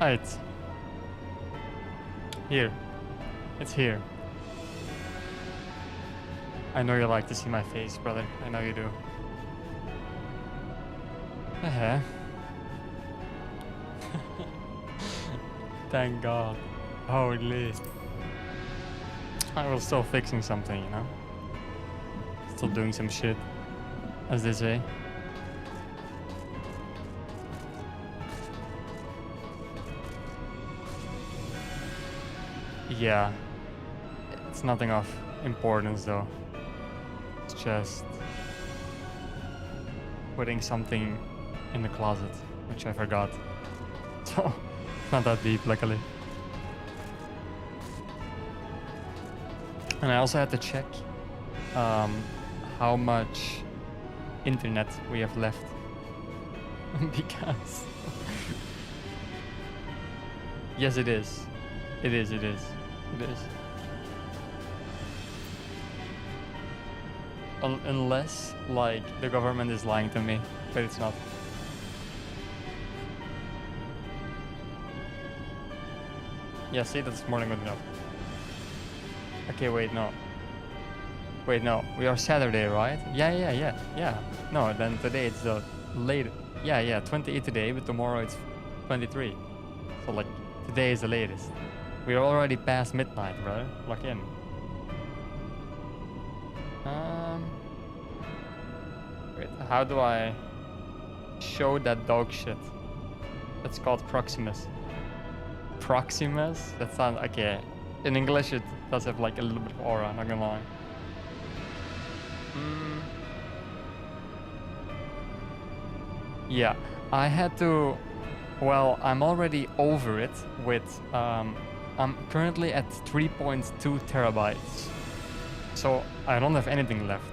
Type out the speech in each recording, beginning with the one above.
Right. Here. It's here. I know you like to see my face, brother. I know you do. Uh-huh. Thank God. Holy. I was still fixing something, you know? Still doing some shit, as they say. Yeah. It's nothing of importance though. It's just putting something in the closet, which I forgot. So, not that deep, luckily. And I also had to check how much internet we have left. Because... yes, it is. It is. Unless, like, the government is lying to me, but it's not. Yeah, see, that's more than good enough. Okay, wait, no. Wait, no, we are Saturday, right? Yeah. No, then today it's the late. Yeah, 28 today, but tomorrow it's 23. So, like, today is the latest. We are already past midnight, brother. Lock in. Wait, how do I show that dog shit? That's called Proximus. Proximus? That sounds okay. In English, it does have like a little bit of aura, not gonna lie. Yeah, I had to. Well, I'm already over it with. I'm currently at 3.2 terabytes. So I don't have anything left.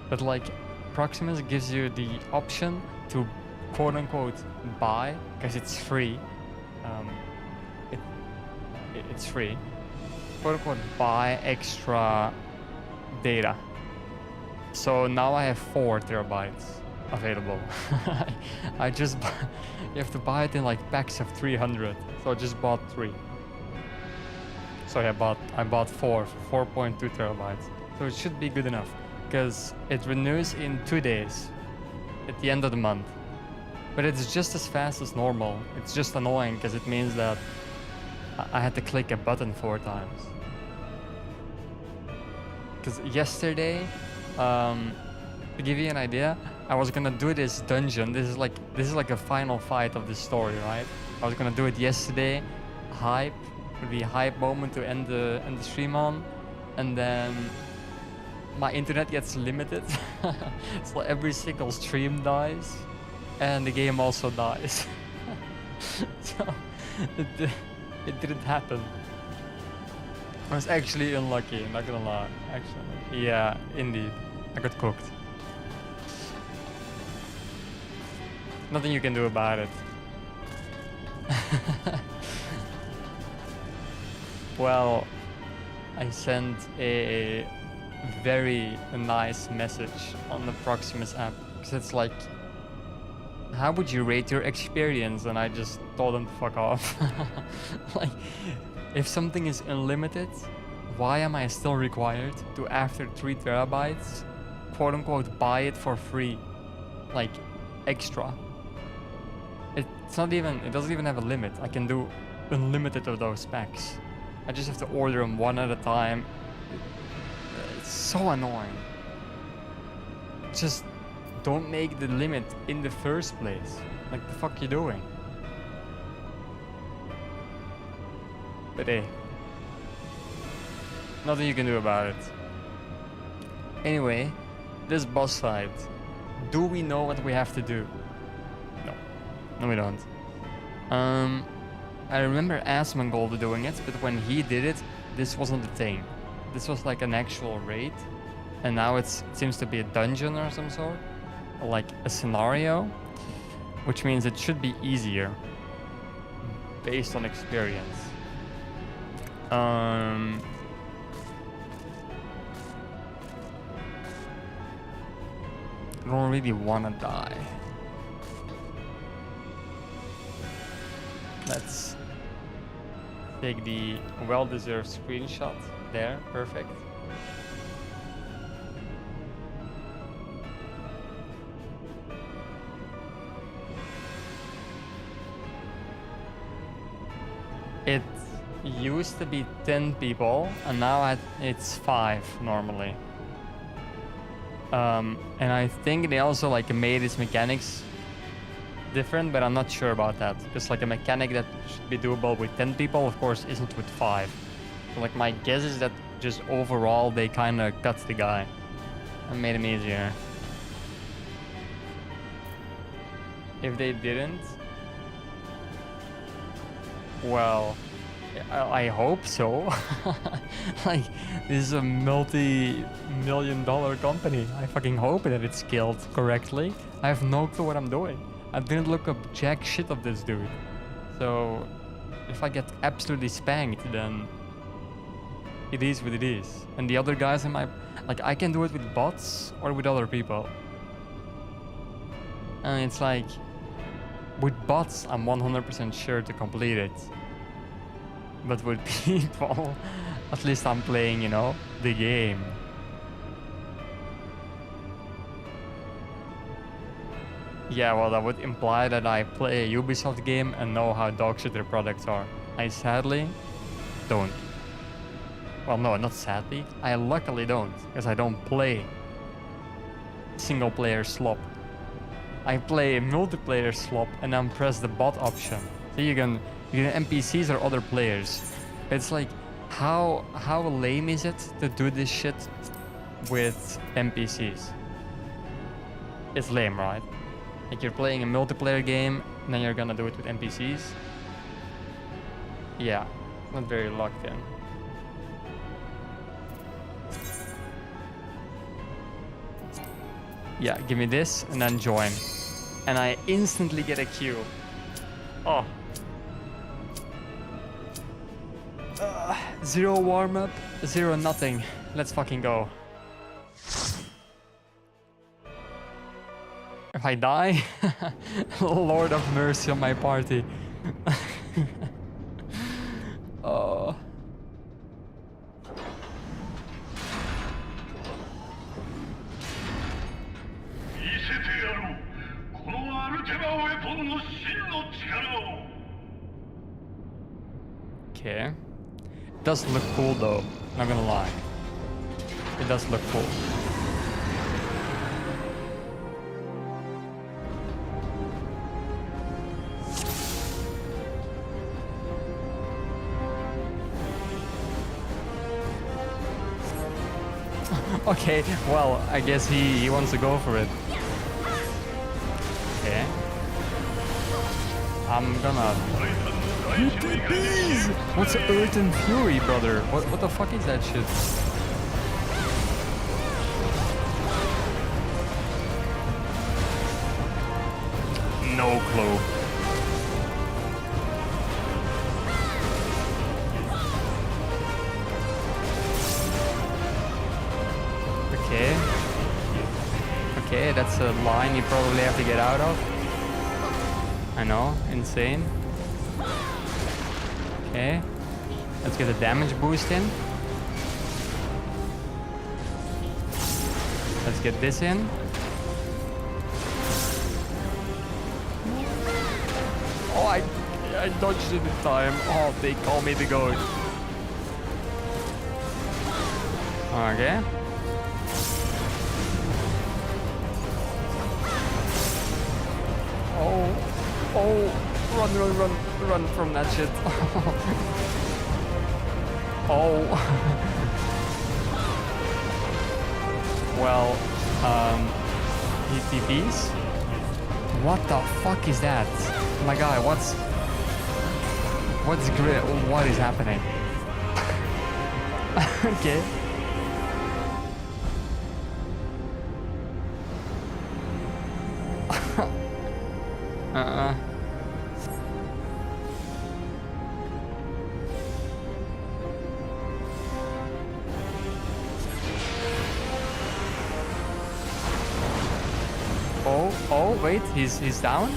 But like, Proximus gives you the option to quote unquote buy, because it's free. It's free. Quote unquote buy extra data. So now I have 4 terabytes available. I just you have to buy it in like packs of 300. So I just bought 3. So I bought 4 for 4.2 terabytes. So it should be good enough, because it renews in 2 days at the end of the month. But it's just as fast as normal. It's just annoying because it means that I had to click a button 4 times. Because yesterday, to give you an idea, I was gonna do this dungeon. This is like a final fight of the story, right? I was gonna do it yesterday. Hype, would be a hype moment to end the stream on, and then my internet gets limited. So every single stream dies, and the game also dies. So it didn't happen. I was actually unlucky, not gonna lie. Actually, yeah, indeed, I got cooked. Nothing you can do about it. Well, I sent a very nice message on the Proximus app, because it's like, how would you rate your experience? And I just told them to fuck off. Like, if something is unlimited, why am I still required to, after 3 terabytes, quote unquote, buy it for free? Like, extra. It doesn't even have a limit. I can do unlimited of those packs. I just have to order them one at a time. It's so annoying. Just don't make the limit in the first place. Like, the fuck you doing? But hey, nothing you can do about it. Anyway, this boss fight. Do we know what we have to do? No, we don't. I remember Asmongold doing it, but when he did it, this wasn't a thing. This was like an actual raid, and now it seems to be a dungeon or some sort, or like a scenario, which means it should be easier based on experience. I don't really want to die. Take the well-deserved screenshot there. Perfect. It used to be 10 people, and now it's 5 normally. And I think they also like made its mechanics different, but I'm not sure about that. Because like a mechanic that should be doable with 10 people, of course, isn't with 5. So like my guess is that just overall they kind of cut the guy and made him easier. If they didn't, well, I hope so. Like, this is a multi-million-dollar company. I fucking hope that it's scaled correctly. I have no clue what I'm doing. I didn't look up jack shit of this dude. So, if I get absolutely spanked, then it is what it is. And the other guys in my... Like, I can do it with bots or with other people. And it's like... With bots, I'm 100% sure to complete it. But with people, at least I'm playing, you know, the game. Yeah, well, that would imply that I play a Ubisoft game and know how dogshit their products are. I sadly don't. Well, no, not sadly. I luckily don't, because I don't play single player slop. I play multiplayer slop and then press the bot option. So you can NPCs or other players. It's like, how lame is it to do this shit with NPCs? It's lame, right? Like you're playing a multiplayer game and then you're gonna do it with NPCs. Yeah, not very locked in. Yeah, give me this and then join. And I instantly get a queue. Oh. 0 warm-up, 0 nothing. Let's fucking go. If I die, Lord of mercy on my party. Oh. Okay. It does look cool though, not gonna lie. It does look cool. Okay, well, I guess he wants to go for it. Okay. I'm gonna... UTPs! What's Earth and Fury, brother? What the fuck is that shit? No clue. Okay. Okay, that's a line you probably have to get out of. I know, insane. Okay, let's get a damage boost in. Let's get this in. Oh, I dodged it in time. Oh, they call me the goat. Okay. Oh, run from that shit. Oh. Well, ETPs? What the fuck is that? My guy, what is happening? Okay. Oh, wait, he's down,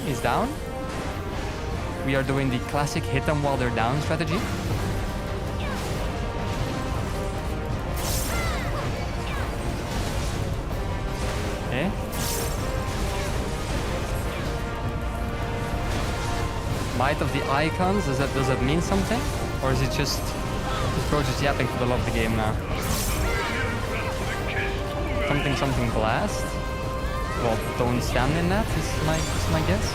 We are doing the classic hit them while they're down strategy. height of the icons, does that mean something? Or is it just pro just yapping for the love of the game now? Something blast? Well, don't stand in that is my guess.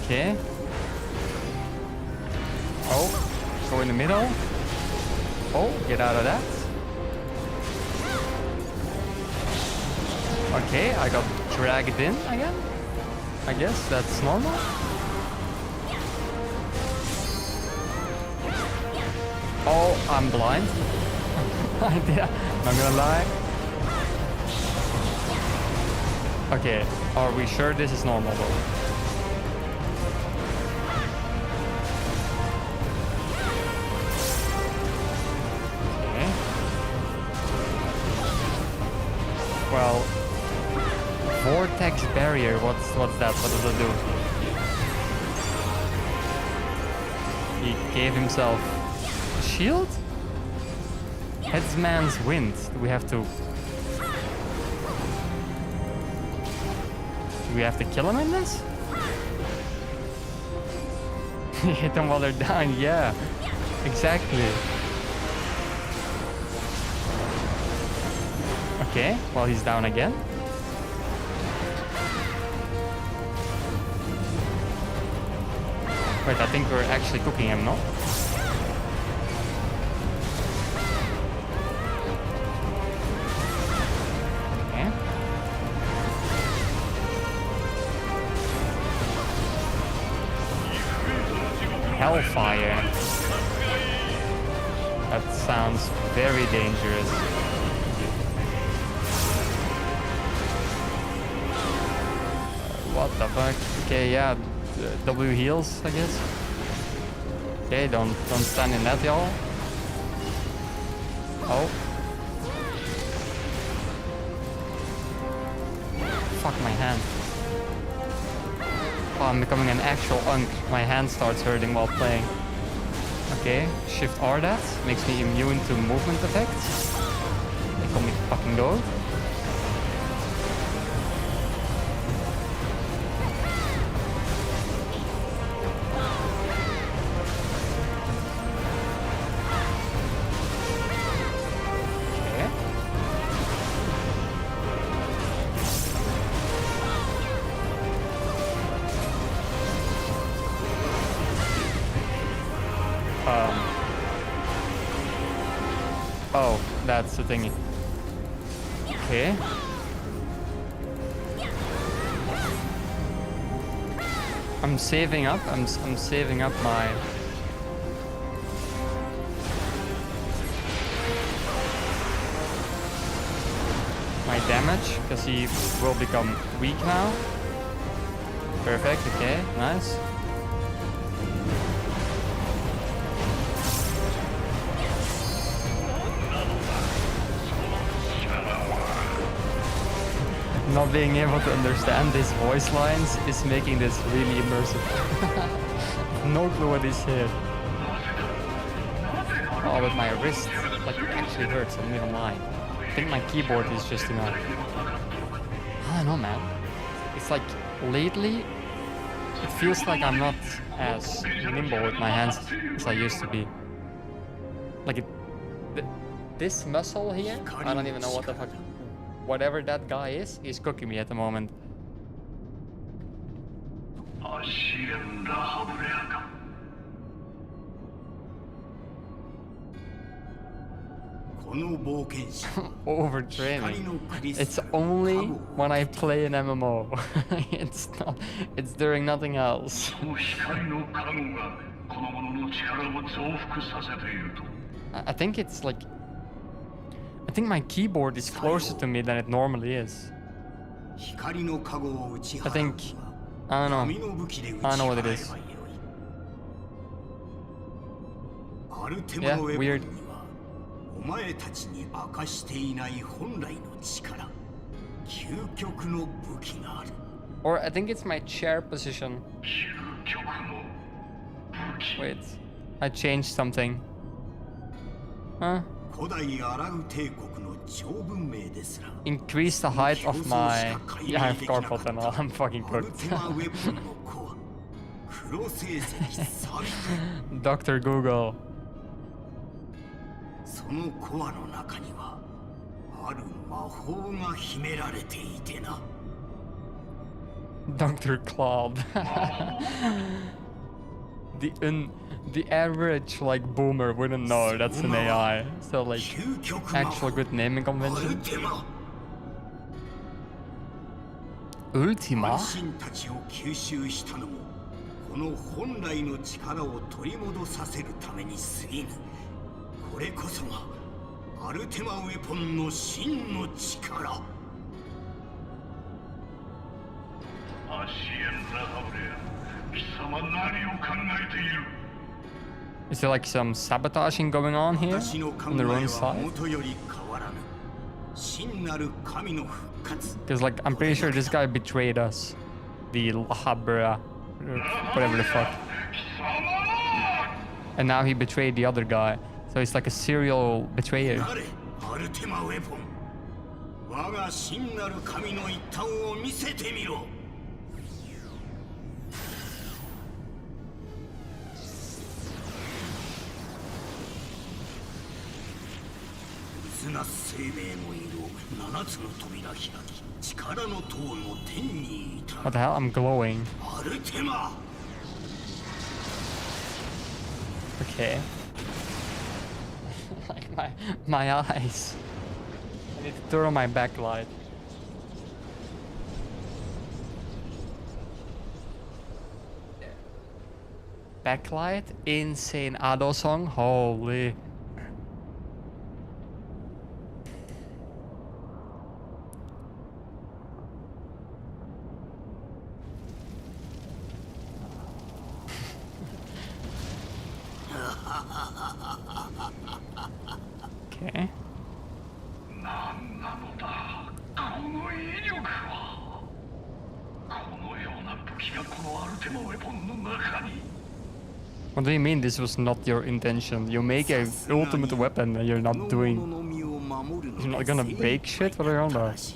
Okay. Oh, go in the middle. Oh, get out of that. Okay, I got dragged in again. I guess that's normal. Oh, I'm blind. Yeah, not gonna lie. Okay, are we sure this is normal though? Okay. Well, vortex barrier. What's that? What does it do? He gave himself a shield? Headsman's wind. Do we have to kill him in this? Hit them while they're down, yeah. Exactly. Okay, well he's down again. Wait, I think we're actually cooking him, no? Okay. Hellfire. That sounds very dangerous. What the fuck? Okay, yeah. W heals, I guess. Okay, don't stand in that, y'all. Oh. Fuck my hand. Oh, I'm becoming an actual unk. My hand starts hurting while playing. Okay, shift R that. Makes me immune to movement effects. They call me fucking goat. Oh, that's the thingy. Okay. I'm saving up. I'm saving up my damage because he will become weak now. Perfect. Okay. Nice. Not being able to understand these voice lines is making this really immersive. No clue what he said. Oh, but my wrist like actually hurts. I'm not even lying. I think my keyboard is just enough. I don't know, man. It's like lately, it feels like I'm not as nimble with my hands as I used to be. Like this muscle here, I don't even know what the fuck. Whatever that guy is, he's cooking me at the moment. Overtraining. It's only when I play an MMO. It's during nothing else. I think it's like... I think my keyboard is closer to me than it normally is. I think... I don't know. I don't know what it is. Yeah, weird. Or I think it's my chair position. Wait, I changed something. Huh? Increase the height of my... Yeah, I have carpal tunnel. I'm fucking cooked. Dr. Google. Dr. Claude. The average like boomer wouldn't know that's an AI. So like actual good naming convention. Ultima? Is there like some sabotaging going on here on the wrong side? Because like I'm pretty sure this guy betrayed us. The Lahabra, whatever the fuck. And now he betrayed the other guy. So he's like a serial betrayer. What the hell? I'm glowing. Okay. Like my eyes. I need to turn on my backlight. Backlight? Insane Ado song? Holy. Okay. What do you mean this was not your intention? You make a ultimate weapon and you're not doing... You're not gonna break shit? What are you on about?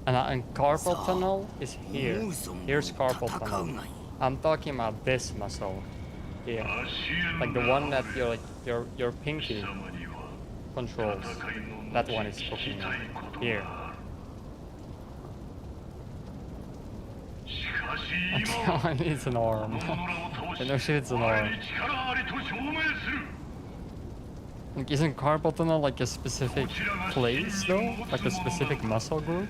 And carpal tunnel is here. Here's carpal tunnel. I'm talking about this muscle here, like the one that your pinky controls. That one is fucking here. Okay, it's an arm. No shit, it's an arm. Like, isn't carpal tunnel like a specific place though? Like a specific muscle group?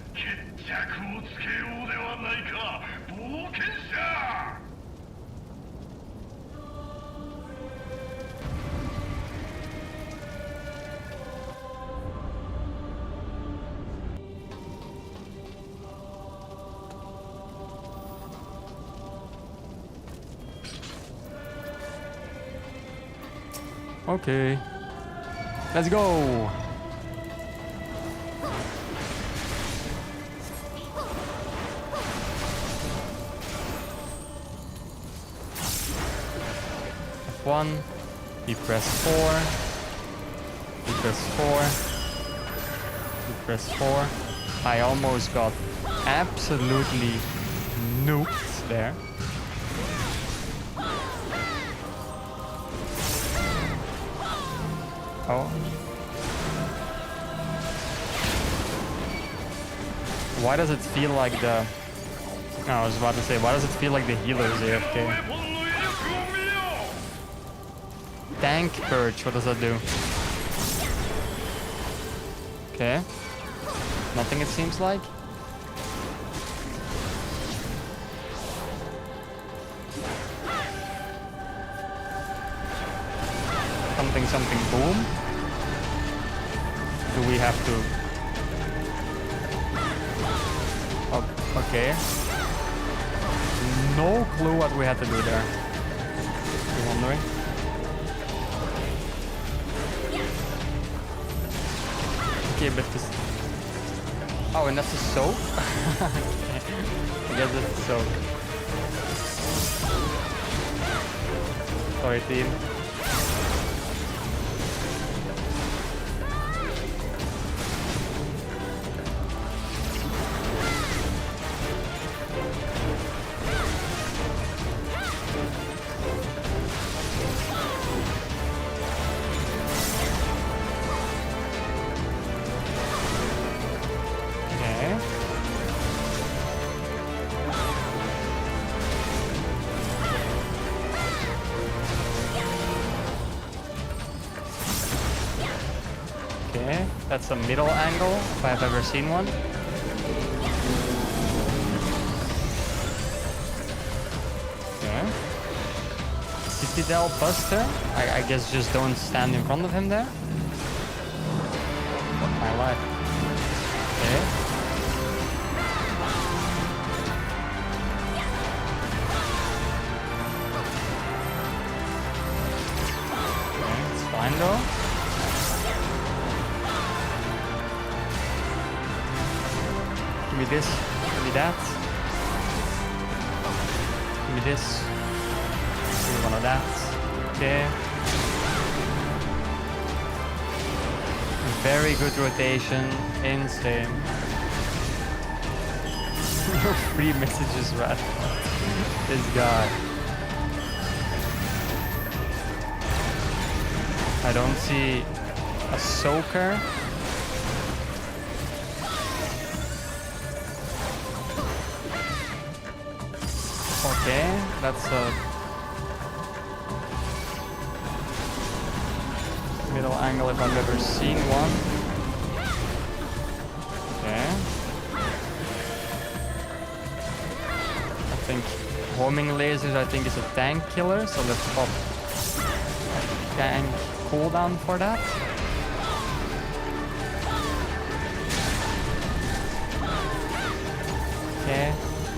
Okay. Let's go! F1, you press 4, you press 4, you press 4. I almost got absolutely nuked there. Oh. Why does it feel like the... No, I was about to say, why does it feel like the healer is AFK? Tank Purge, what does that do? Okay. Nothing it seems like. Something boom. Do we have to... Oh, okay. No clue what we had to do there. You're wondering? Okay, but this... Oh, and that's a soak? I guess that's a soak. Sorry, team. Okay, that's a middle angle, if I've ever seen one. Okay. Citadel Buster? I guess just don't stand in front of him there. Fuck my life. Okay. Okay, it's fine though. Give me this, give me that. Give me this. Give me one of that. Okay. Very good rotation. Insane. Free messages, rat. This guy. I don't see a soaker. Okay, that's a middle angle if I've ever seen one. Okay. I think homing lasers is a tank killer, so let's pop a tank cooldown for that. Okay,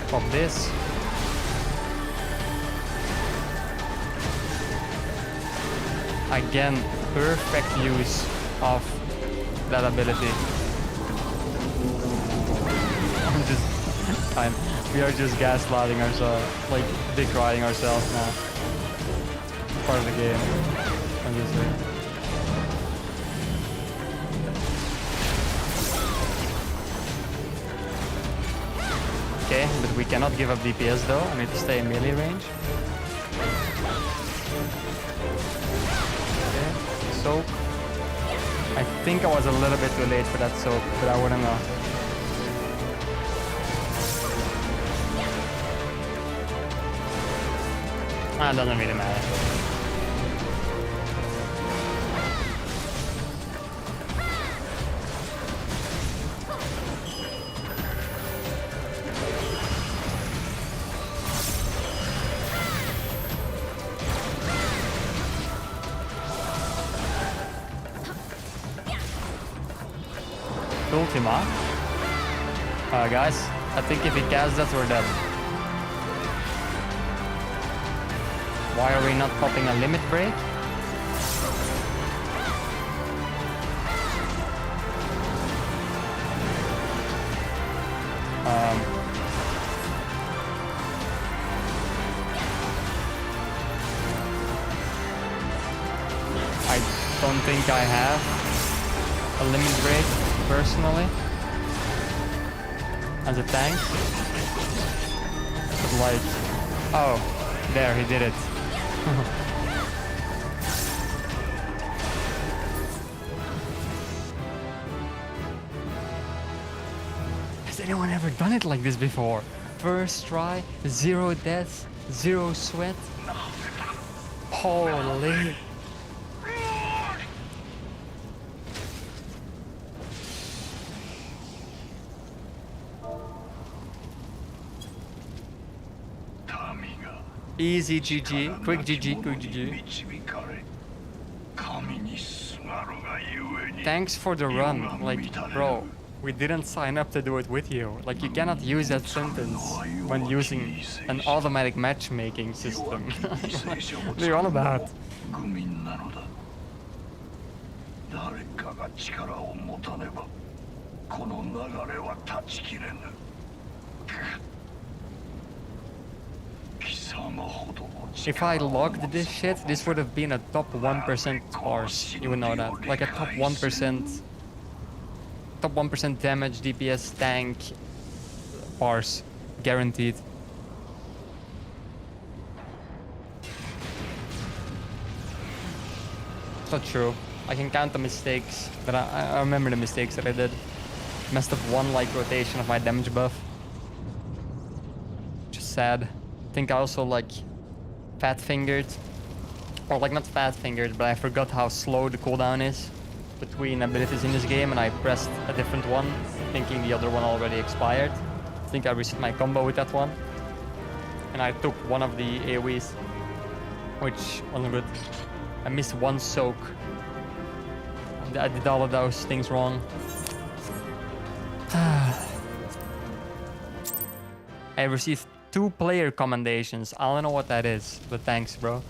pop this. Again, perfect use of that ability. We are just gaslighting ourselves, like dick riding ourselves now. Part of the game. I'm just saying. Okay, but we cannot give up DPS though. I need to stay in melee range. Soak. I think I was a little bit too late for that soak, but I wouldn't know. It doesn't really matter. Ultima. Guys, I think if he casts that, we're dead. Why are we not popping a limit break? I don't think I have a limit break personally as a tank, but like, oh, there, he did it. Has anyone ever done it like this before? First try, 0 deaths, 0 sweat. Holy. Easy GG, quick GG, quick GG. Thanks for the run, like, bro, we didn't sign up to do it with you. Like, you cannot use that sentence when using an automatic matchmaking system. What are you all about? If I logged this shit, this would have been a top 1% Ars. You would know that. Like a top 1%... Top 1% damage, DPS, tank, Ars. Guaranteed. It's not true. I can count the mistakes, but I remember the mistakes that I did. Messed up one like rotation of my damage buff. Just sad. I think I also like fat fingered. Or like not fat fingered, but I forgot how slow the cooldown is between abilities in this game, and I pressed a different one, thinking the other one already expired. I think I reset my combo with that one. And I took one of the AoEs, which wasn't good. I missed one soak. I did all of those things wrong. I received 2 player commendations. I don't know what that is, but thanks, bro.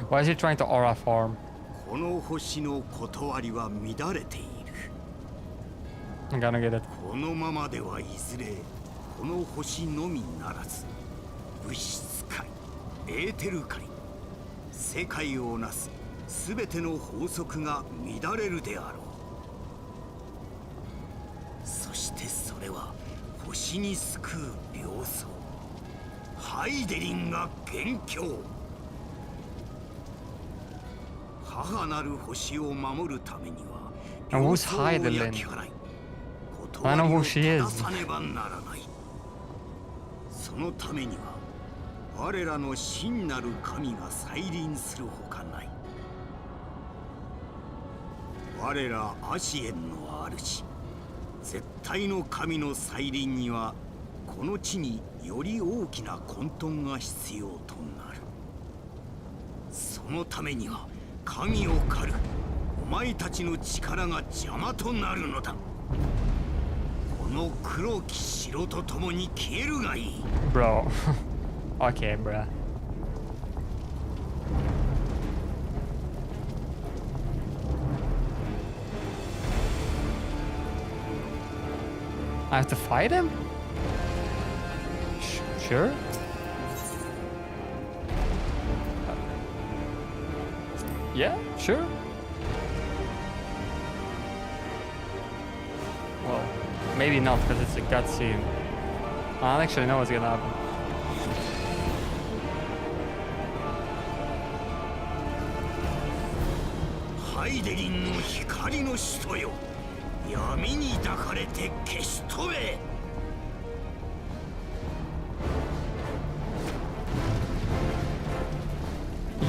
Why is he trying to aura farm? I'm gonna get it. And who's Heidelin? I know who she is. Bro. Okay, bruh. I have to fight him? Sure. Yeah, sure. Well, maybe not, because it's a cutscene. I don't actually know what's gonna happen.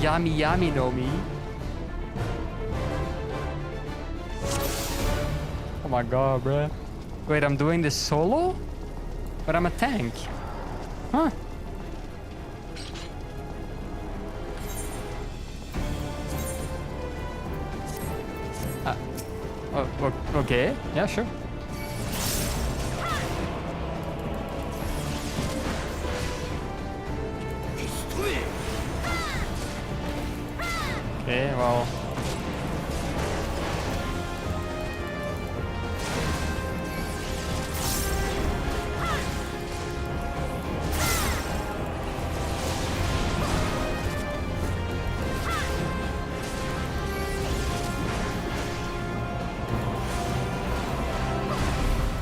Yami Yami no Mi. Oh my god, bruh. Wait, I'm doing this solo? But I'm a tank. Huh. Okay. Yeah, sure. Okay, well...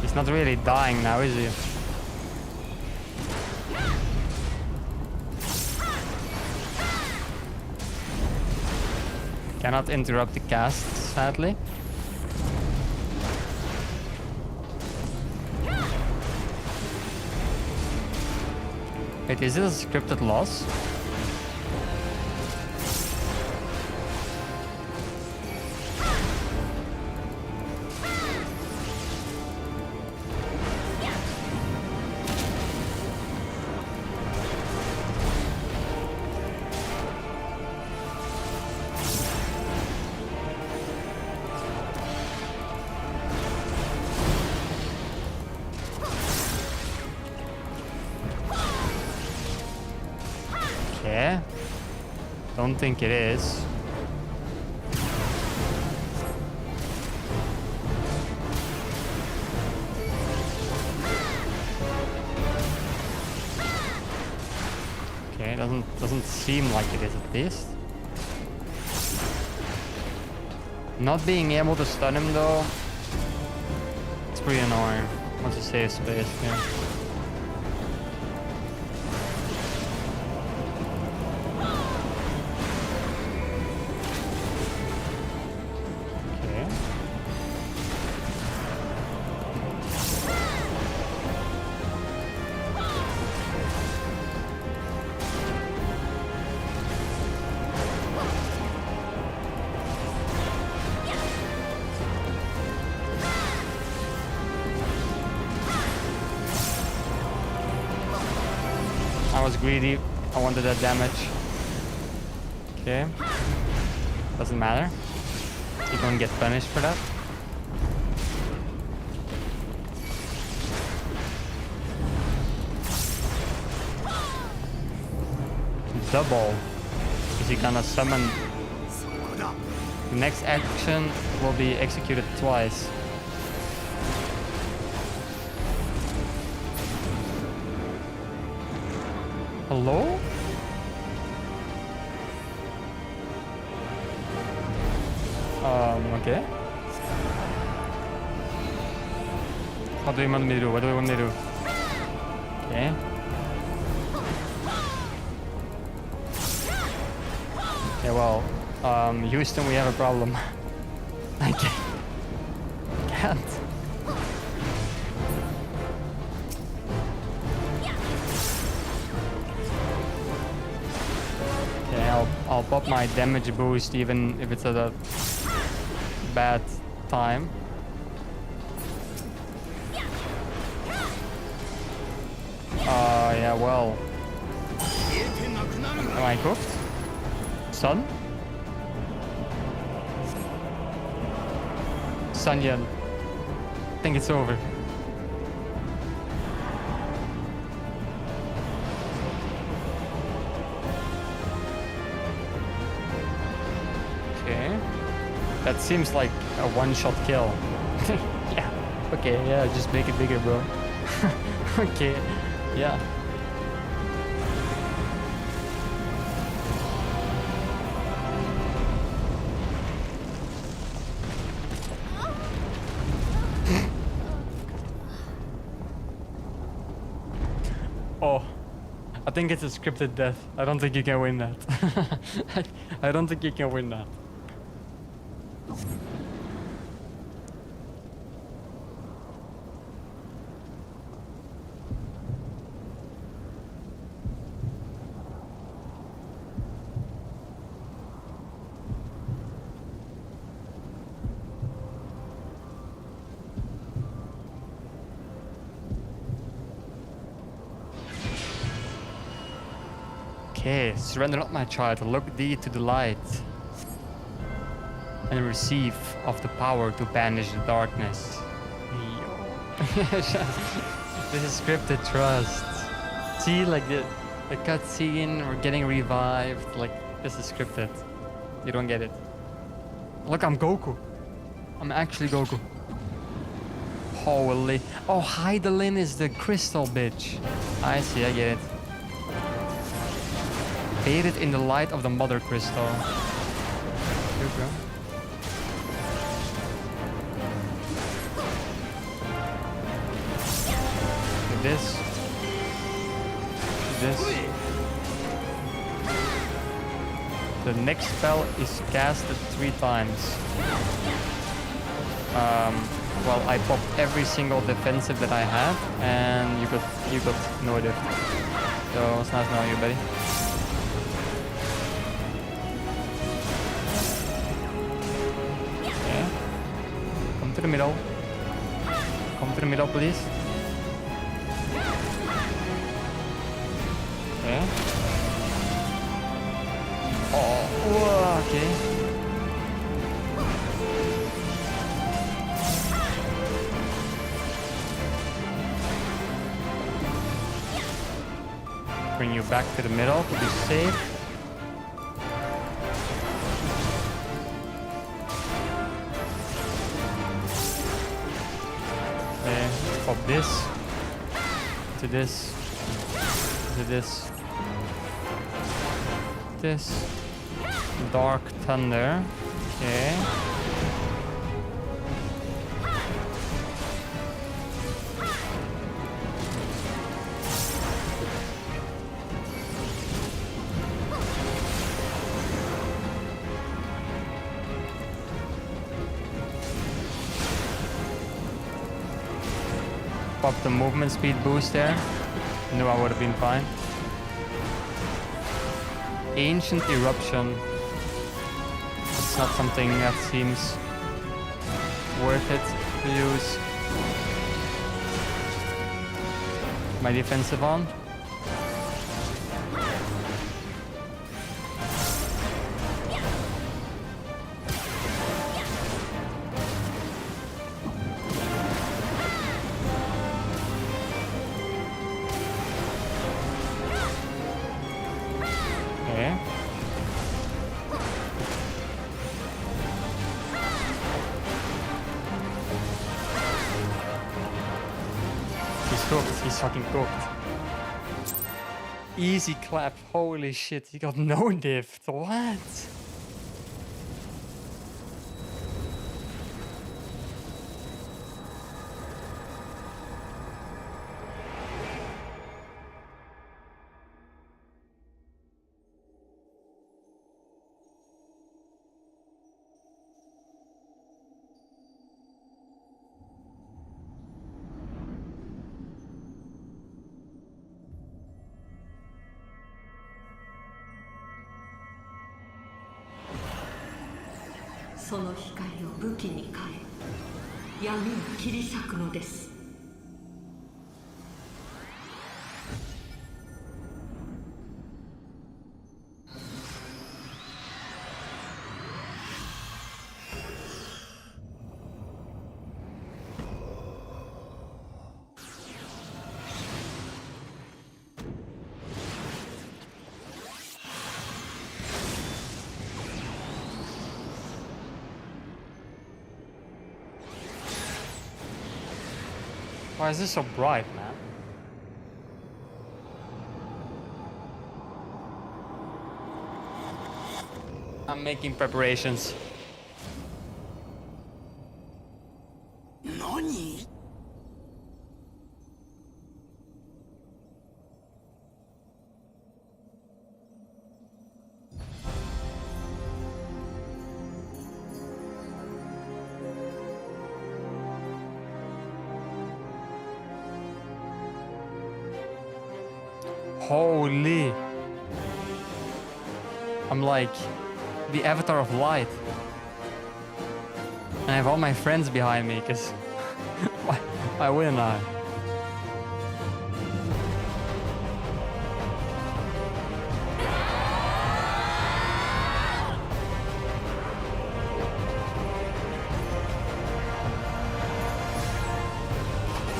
He's not really dying now, is he? Cannot interrupt the cast, sadly. Wait, is this a scripted loss? Okay. Don't think it is. Okay, doesn't seem like it is at least. Not being able to stun him though, it's pretty annoying. Wants to save space here. I was greedy. I wanted that damage. Okay. Doesn't matter. You don't get punished for that. Double. Is he gonna summon? The next action will be executed twice. Hello? Okay. What do you want me to do? What do you want me to do? Okay. Yeah, well, Houston, we have a problem. I can't. Okay, I'll pop my damage boost even if it's at a bad time. Yeah, well. Am I cooked? Sun? Sun Yen. I think it's over. Okay. That seems like a one-shot kill. Yeah. Okay, yeah, just make it bigger, bro. Okay. Yeah. Oh, I think it's a scripted death. I don't think you can win that. I don't think you can win that. Okay, surrender not my child, look thee to the light and receive of the power to banish the darkness. This is scripted trust. See, like the cutscene, we're getting revived, like this is scripted. You don't get it. Look, I'm Goku. I'm actually Goku. Holy. Oh, Heidelin is the crystal bitch. I see, I get it. Bathed in the light of the mother crystal. Here we go. Do this. Do this. The next spell is casted 3 times. Well, I popped every single defensive that I had, and you got no diff. So it's nice knowing you, buddy. Okay. Come to the middle. Come to the middle, please. Okay. Oh, whoa, okay. Bring you back to the middle to be safe. Okay, pop this. To this. To this. This. Dark Thunder. Okay. Pop the movement speed boost there. Knew I would have been fine. Ancient Eruption. It's not something that seems worth it to use my defensive on. Okay. He's cooked. He's fucking cooked. Easy clap. Holy shit. He got no diff. What?その光を武器に変え、闇を切り裂くのです。Why is this so bright, man? I'm making preparations. NANI? Holy. I'm like the avatar of light. And I have all my friends behind me, because why wouldn't I?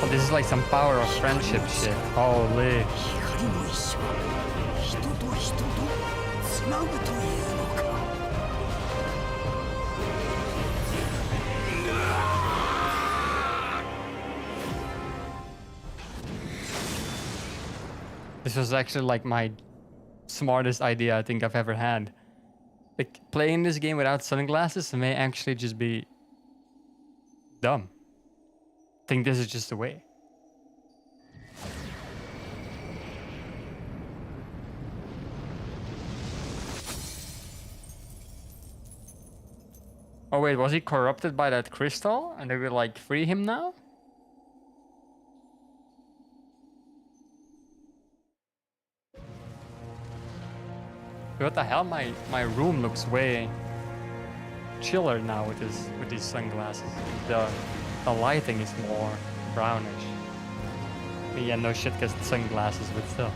Oh, this is like some power of friendship shit. Holy. 光の意志は人と人とつなぐというのか。This was actually like my smartest idea I think I've ever had. Like, playing this game without sunglasses may actually just be dumb. I think this is just the way. Oh wait, was he corrupted by that crystal and they will like free him now? What the hell? My room looks way chiller now with these sunglasses. The lighting is more brownish. But yeah, no shit, cause it's sunglasses, but still.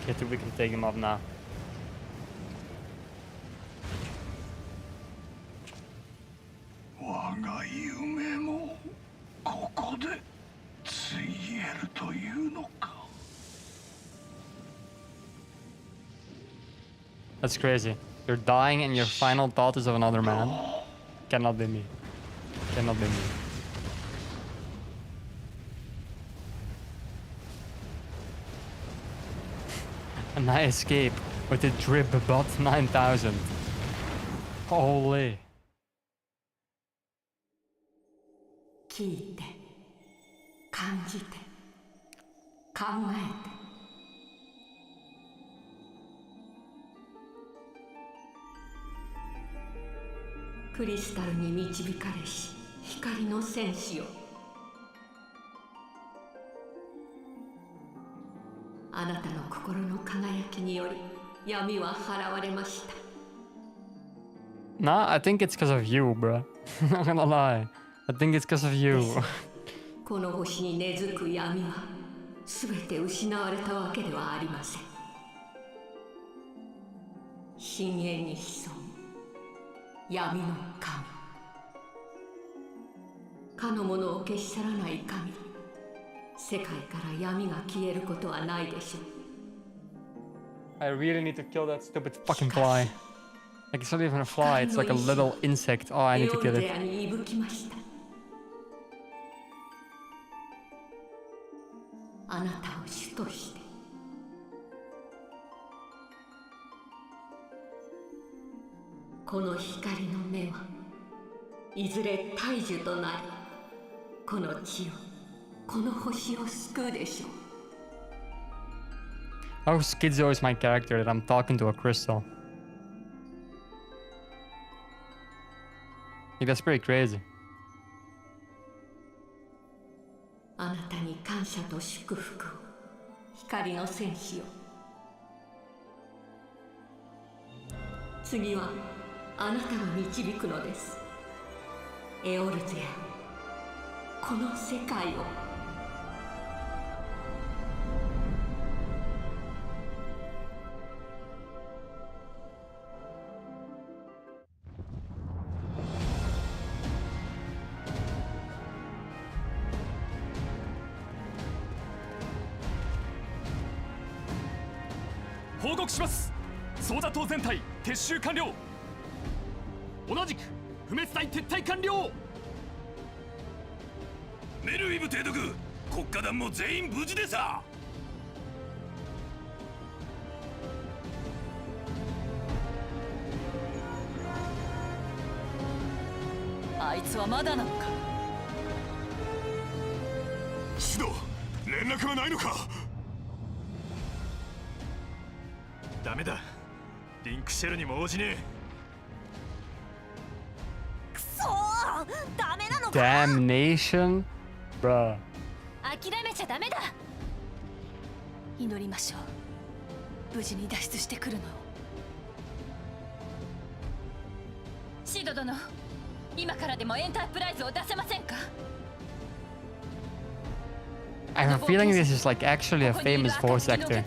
I think we can take him off now. That's crazy. You're dying and your final thought is of another man. Cannot be me. Cannot be me. And I escape with the drip bot 9000. Holy. 聞いて、感じて、考えて。クリスタルに導かれし光の戦士よ。あなたの心の輝きにより闇は払われました。Nah, I think it's because of you, bro. Not gonna lie. I think it's because of you. この星に根付く闇は全て失われたわけではありません。深淵に潜む闇の神。かの者を消し去らない限り、世界から闇が消えることはないでしょう。I really need to kill that stupid fucking fly. Like, it's not even a fly, it's like a little insect. Oh, I need to kill it. あなたを主として。この光の目はいずれ大樹となり、この地を、この星を救うでしょう。How schizo is my character that I'm talking to a crystal? Like, that's pretty crazy. あなたに感謝と祝福を、光の戦士よ。次はあなたが導くのです。エオルゼア、この世界を。報告します。総座島全体撤収完了。同じく不滅隊撤退完了。メルウィブ提督、国家団も全員無事でさ。あいつはまだなのか。シド、連絡はないのか。ダメだ、リンクシェルにも応じねえ。くそー、ダメなのか。 Damnation? Bruh. 諦めちゃダメだ。祈りましょう、無事に脱出してくるのを。シド殿、今からでもエンタープライズを出せませんか。 I have a feeling this is like actually a famous voice actor.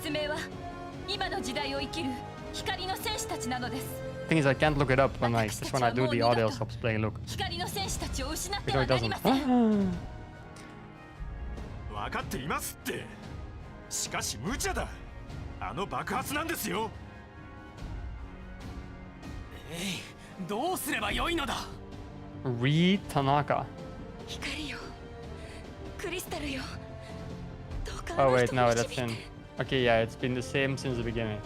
今の時代を生きる光の戦士たちなのです。 Thing is, I can't look it up when just when I do the audio stops playing. Look. 光の戦士たちを失って No, は it なり doesn't. ません。分かっていますって。しかし無茶だ。あの爆発なんですよ。どうすればよいのだ。Reed Tanaka. 光よクリスタルよどうか Oh あの wait, 人 no, を that's 導い him. て Okay, yeah, it's been the same since the beginning.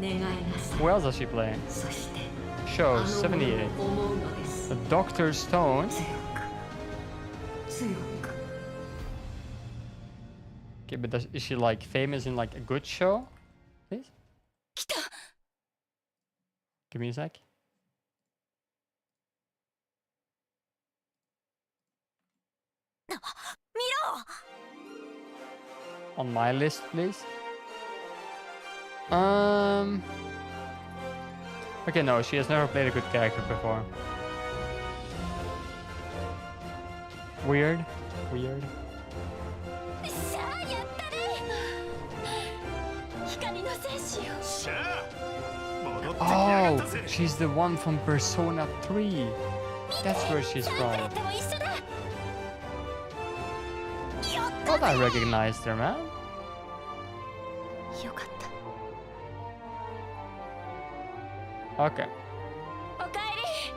願いなさい Who else does she play? そして Show あの 78. 者を思うのです The Doctor Stone. 強く強く Okay, but is she like famous in like a good show? Please? 来た Give me a sec. 見ろ On my list, please. Okay, no, she has never played a good character before. Weird. Weird. さあやったね光の戦士よしゃあ戻ってきやが Oh, ったぜ she's the one from Persona 3. That's where she's サンクレ from. ットも一緒だやっ Thought I recognized her, man. たよかった Okay. おかえり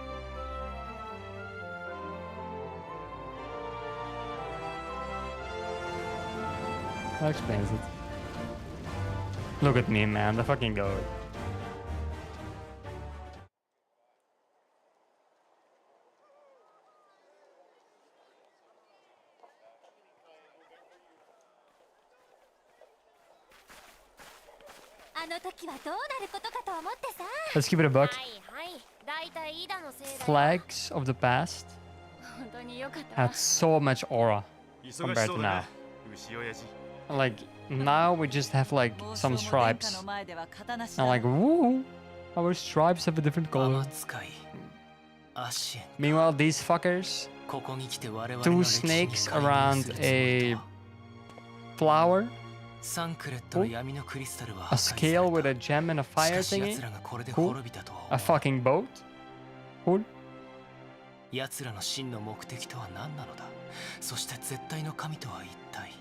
That explains it. Look at me, man. The fucking goat. Let's keep it a buck. はいはいだいたいイダのせいだ Flags of the past 本当によかったわ had so much aura 忙し compared そ to うだ now. な牛親父 Like, now we just have like some stripes. And like, woo! Our stripes have a different color. 使いアシエン Meanwhile, these fuckers, ここに来て我々の two 歴史に snakes 介入 around するつもり a とは flower, サンクレットの闇のクリスタルは a 破壊さ scale れ with た a gem and a し fire かし thingy, 奴らがこれで Cool. 滅びたとは a 思う fucking boat. Cool. 奴らの真の目的とは何なのだそして絶対の神とは一体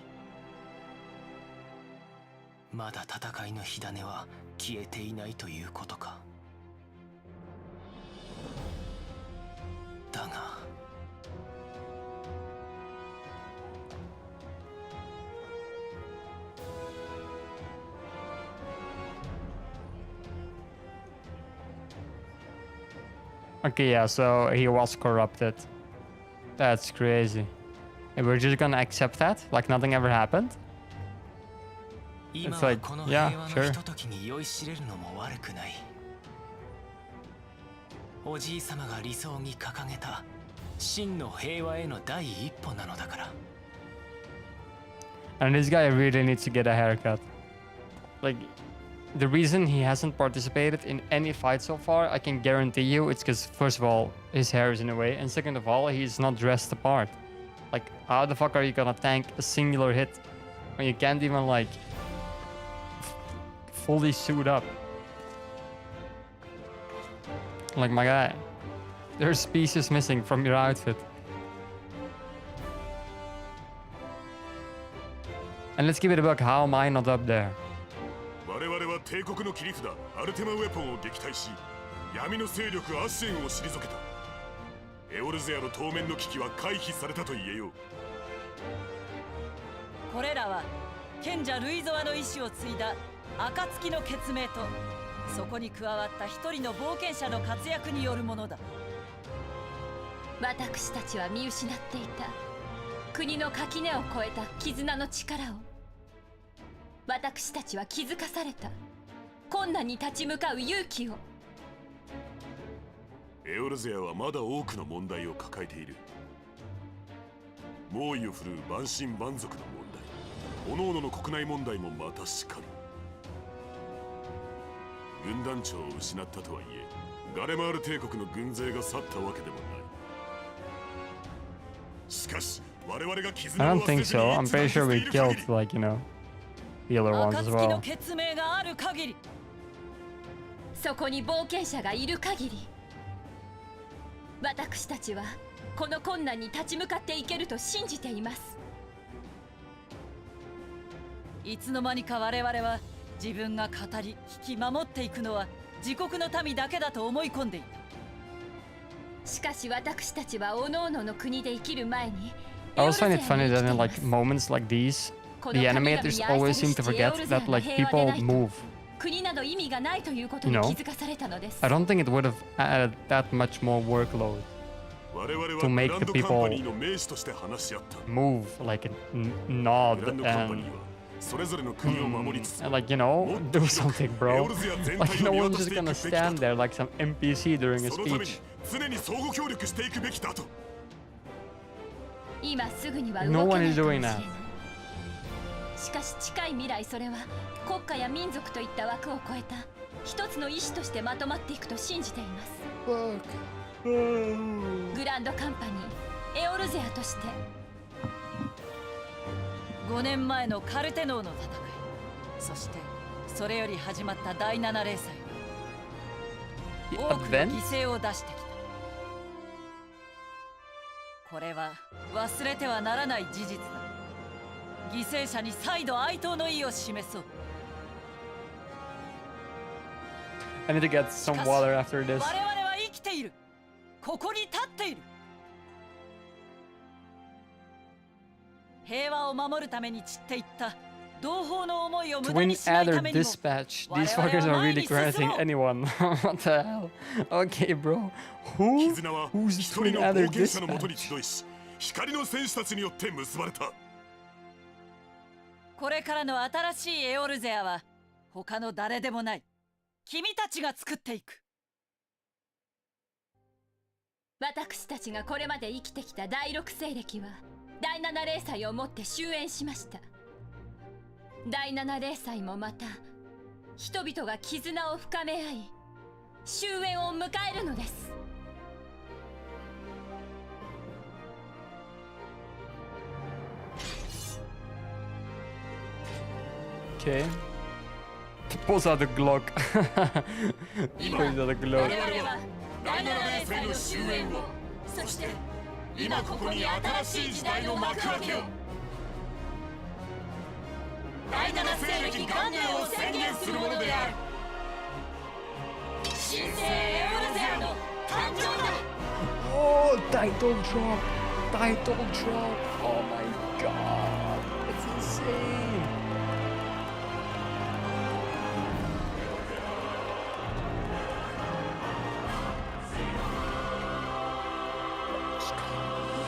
まだ戦いの火種は消えていないということかだが Okay, yeah, so he was corrupted. That's crazy. And we're just gonna accept that? Like nothing ever happened? 今 It's は like, この yeah, 平和の sure. ひとときに酔いしれるのも悪くないおじいさまが理想に掲げた真の平和への第一歩なのだから And this guy really needs to get a haircut. Like, the reason he hasn't participated in any fight so far, I can guarantee you, it's because, first of all, his hair is in the way, and second of all, he's not dressed the part. Like, how the fuck are you gonna tank a singular hit when you can't even, like, fully suit up? Like, my guy, there's pieces missing from your outfit. And let's give it a buck, how am I not up there? 我々は帝国の切り札アルテマウェポンを撃退し闇の勢力アシエンを退けたエオルゼアの当面の危機は回避されたと言えようこれらは賢者ルイゾアの意志を継いだ暁の血明とそこに加わった一人の冒険者の活躍によるものだ私たちは見失っていた国の垣根を越えた絆の力を私たちは気づかされた困難に立ち向かう勇気をエオルゼアはまだ多くの問題を抱えている猛威を振るう万神万族の問題各々の国内問題もまたしかり軍団長を失ったとはいえガレマール帝国の軍勢が去ったわけでもないしかし我々が I 絆 don't を think 忘れずに so. I'm 一致 pretty して sure い we る限り killed, like, you know, the other ones as 暁の well. 血明がある限りそこに冒険者がいる限り私たちはこの困難に立ち向かっていけると信じていますいつの間にか我々は自分が語り引き守っていくのは自国の民だけだと思い込んでいたしかし私たちは各々の国で生きる前に I always find it funny that in like moments like these, the animators always seem to forget that like people move. 国など意味がないということに You know? 気づかされたのです。 I don't think it would have added that much more workload to make the people move, like nod and like, you know, do something, bro. Like no one's just gonna stand there like some NPC during a speech. 今すぐには No 動け one ない is かもし doing れな that. い。しかし近い未来それは国家や民族といった枠を超えた一つの意志としてまとまっていくと信じています。グランドカンパニーエオルゼアとして5年前のカルテノーの戦い、そしてそれより始まった第7連載は多くの犠牲を出してきた。これは忘れてはならない事実だ。犠牲者に再度哀悼の意を示そう。 I need to get some water after this. 我々は生きている。ここに立っている。平和を守るために散っていった同胞の思いを無駄 Twin にしない Adder ためにも Dispatch. These fuckers are really granting anyone. What the hell? Okay, bro. Who's Twin Adder Dispatch? 光の戦士たちによって結ばれた。これからの新しいエオルゼアは他の誰でもない君たちが作っていく。私たちがこれまで生きてきた第6世歴は第7零祭をもって終焉しました。第7零祭もまた人々が絆を深め合い終焉を迎えるのです。 Okay. Pulls out the Glock. Pulls out the Glock. 第7連載の終焉を、そして今ここに新しい時代の幕開けを。第7世紀元年を宣言するものである。新生エオルゼアの誕生だ。 Oh, title drop. Title drop. Oh my god. It's insane.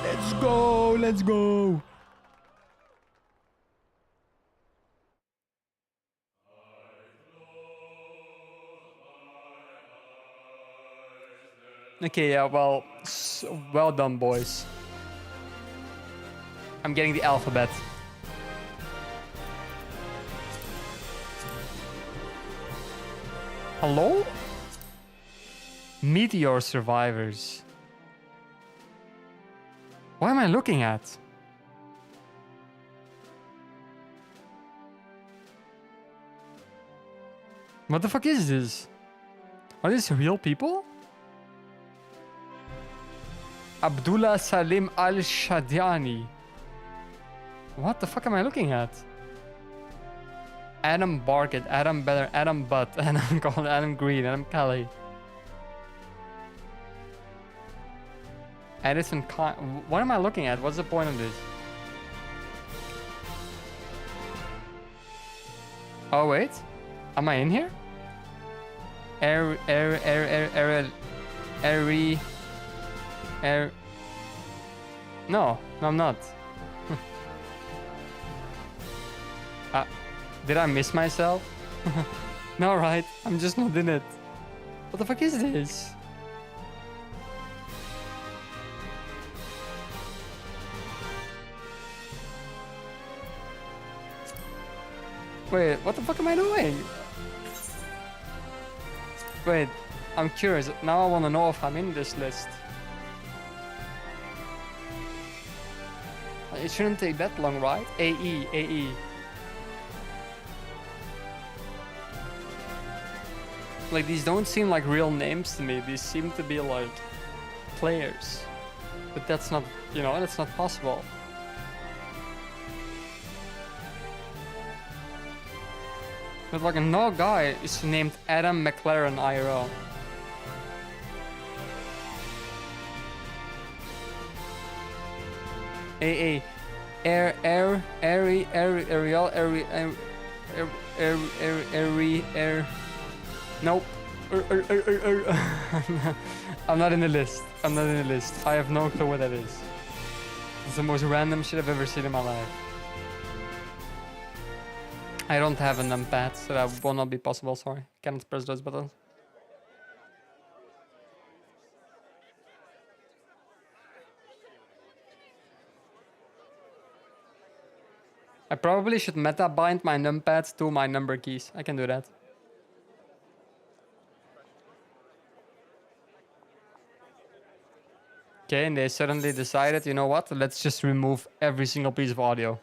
Let's go, let's go. Okay, yeah, well, well done, boys. I'm getting the alphabet. Hello? Meteor survivors. What am I looking at? What the fuck is this? Are these real people? Abdullah Salim Al-Shadiani. What the fuck am I looking at? Adam Barkett, Adam Better, Adam Butt, Adam Collin, Adam Green, Adam Kelly. Edison what am I looking at? What's the point of this? Oh wait, am I in here? No, I'm not. Did I miss myself? No, right? I'm just not in it. What the fuck is this? Wait, what the fuck am I doing? Wait, I'm curious. Now I want to know if I'm in this list. It shouldn't take that long, right? AE. Like, these don't seem like real names to me. These seem to be like players. But that's not, you know, that's not possible. But like another guy is named Adam McLaren IRL. A Ariel nope. I'm not in the list. I'm not in the list. I have no clue what that is. It's the most random shit I've ever seen in my life. I don't have a numpad, so that will not be possible, sorry. Cannot press those buttons. I probably should meta bind my numpads to my number keys. I can do that. Okay, and they suddenly decided, you know what? Let's just remove every single piece of audio.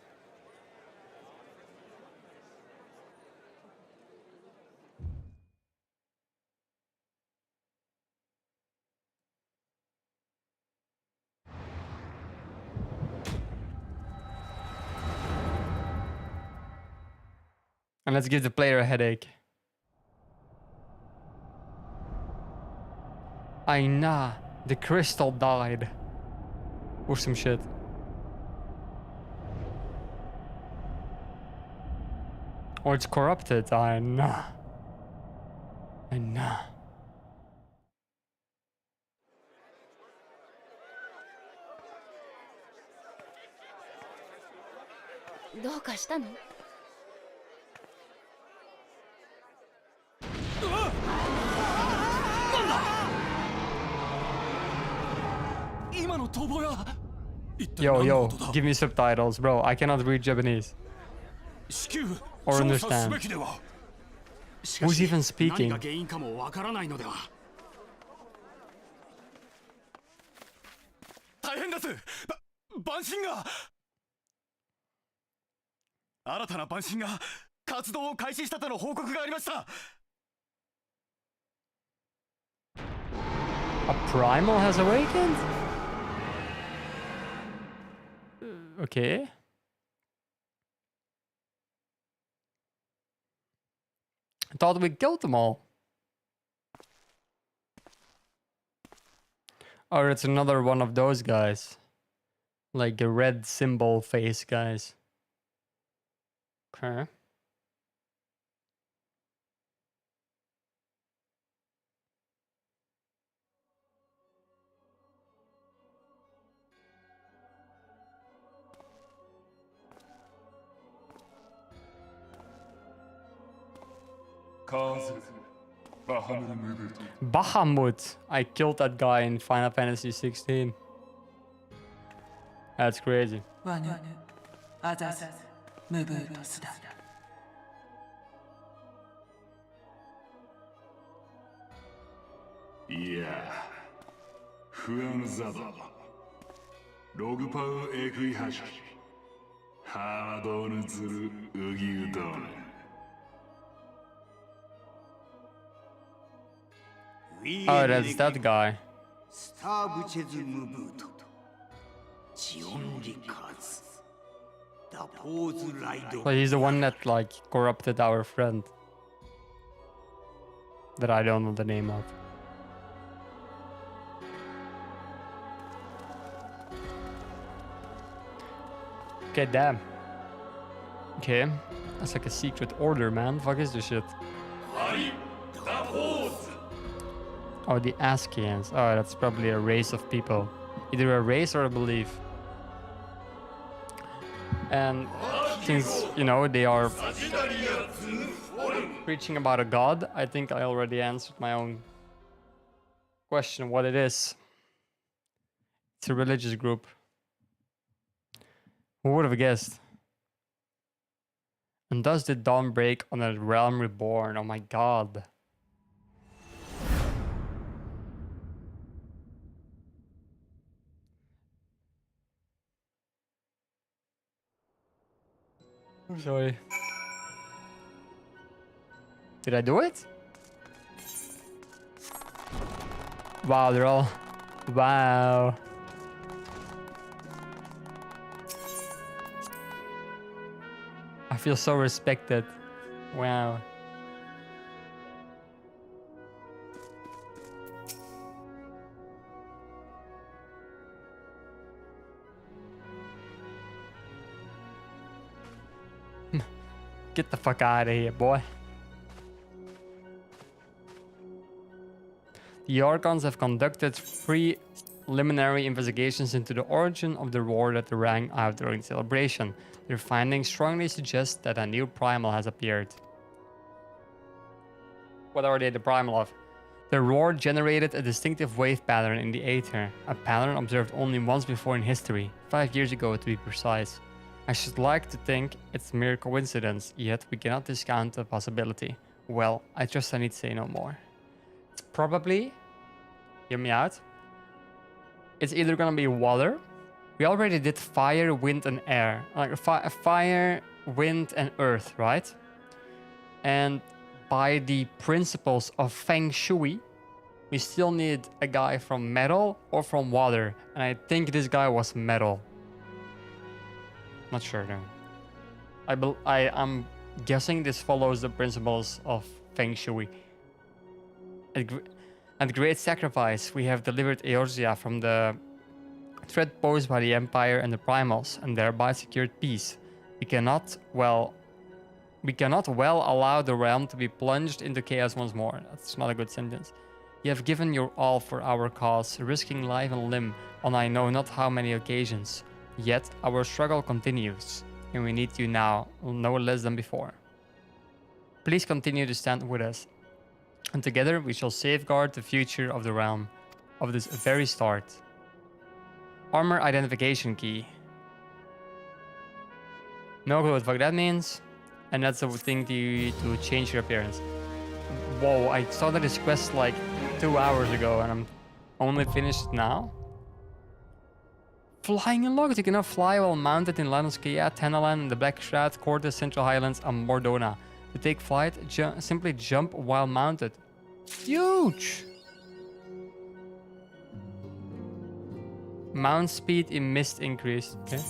And let's give the player a headache. Nah, the crystal died. Or some shit. Or it's corrupted. Nah. Nah. どうかしたの？今の逃亡は Yo, give me subtitles, bro. I cannot read Japanese. Or understand. Who's even speaking? 何が原因かもわからないのでは。大変です。万神が新たな万神が活動を開始したとの報告がありました。 A primal has awakened? Okay. I thought we killed them all. Or it's another one of those guys. Like the red symbol face guys. Okay. Bahamut. I killed that guy in Final Fantasy 16. That's crazy. Yeah. 不安ザバログパウエクイハシハードヌズルウギウドン Oh, that's that guy. スターブチェズムブートジオンリカズダポーズライド So he's the one that like corrupted our friend. That I don't know the name of. Okay, damn. Okay. That's like a secret order, man. Fuck is this shit? Oh, the Askians. Oh, that's probably a race of people. Either a race or a belief. And since, you know, they are preaching about a god, I think I already answered my own question what it is. It's a religious group. Who would have guessed? And thus did dawn break on a realm reborn. Oh my god. I'm sorry. Did I do it? Wow, they're all... Wow. I feel so respected. Wow. Get the fuck out of here, boy. The Archons have conducted preliminary investigations into the origin of the roar that rang out during the celebration. Their findings strongly suggest that a new primal has appeared. What are they the primal of? The roar generated a distinctive wave pattern in the aether, a pattern observed only once before in history, 5 years ago to be precise. I should like to think it's mere coincidence, yet we cannot discount the possibility. Well, I trust I need to say no more. It's probably, hear me out, it's either gonna be water. We already did fire, wind, and air. Like fire, wind, and earth, right? And by the principles of Feng Shui, we still need a guy from metal or from water. And I think this guy was metal. Not sure though. I'm guessing this follows the principles of Feng Shui. At great sacrifice, we have delivered Eorzea from the threat posed by the Empire and the Primals, and thereby secured peace. We cannot well allow the realm to be plunged into chaos once more. That's not a good sentence. You have given your all for our cause, risking life and limb on I know not how many occasions. Yet our struggle continues, and we need you now, no less than before. Please continue to stand with us, and together we shall safeguard the future of the realm, of this very start. Armor identification key. No clue what the fuck that means. And that's the thing to change your appearance. Whoa, I started this quest like 2 hours ago and I'm only finished now. Flying unlocked. You cannot fly while mounted in Lanoskia, Tenalan, the Black Shroud, Cortes, Central Highlands, and Mordona. To take flight, simply jump while mounted. Huge! Mount speed in mist increased. Okay.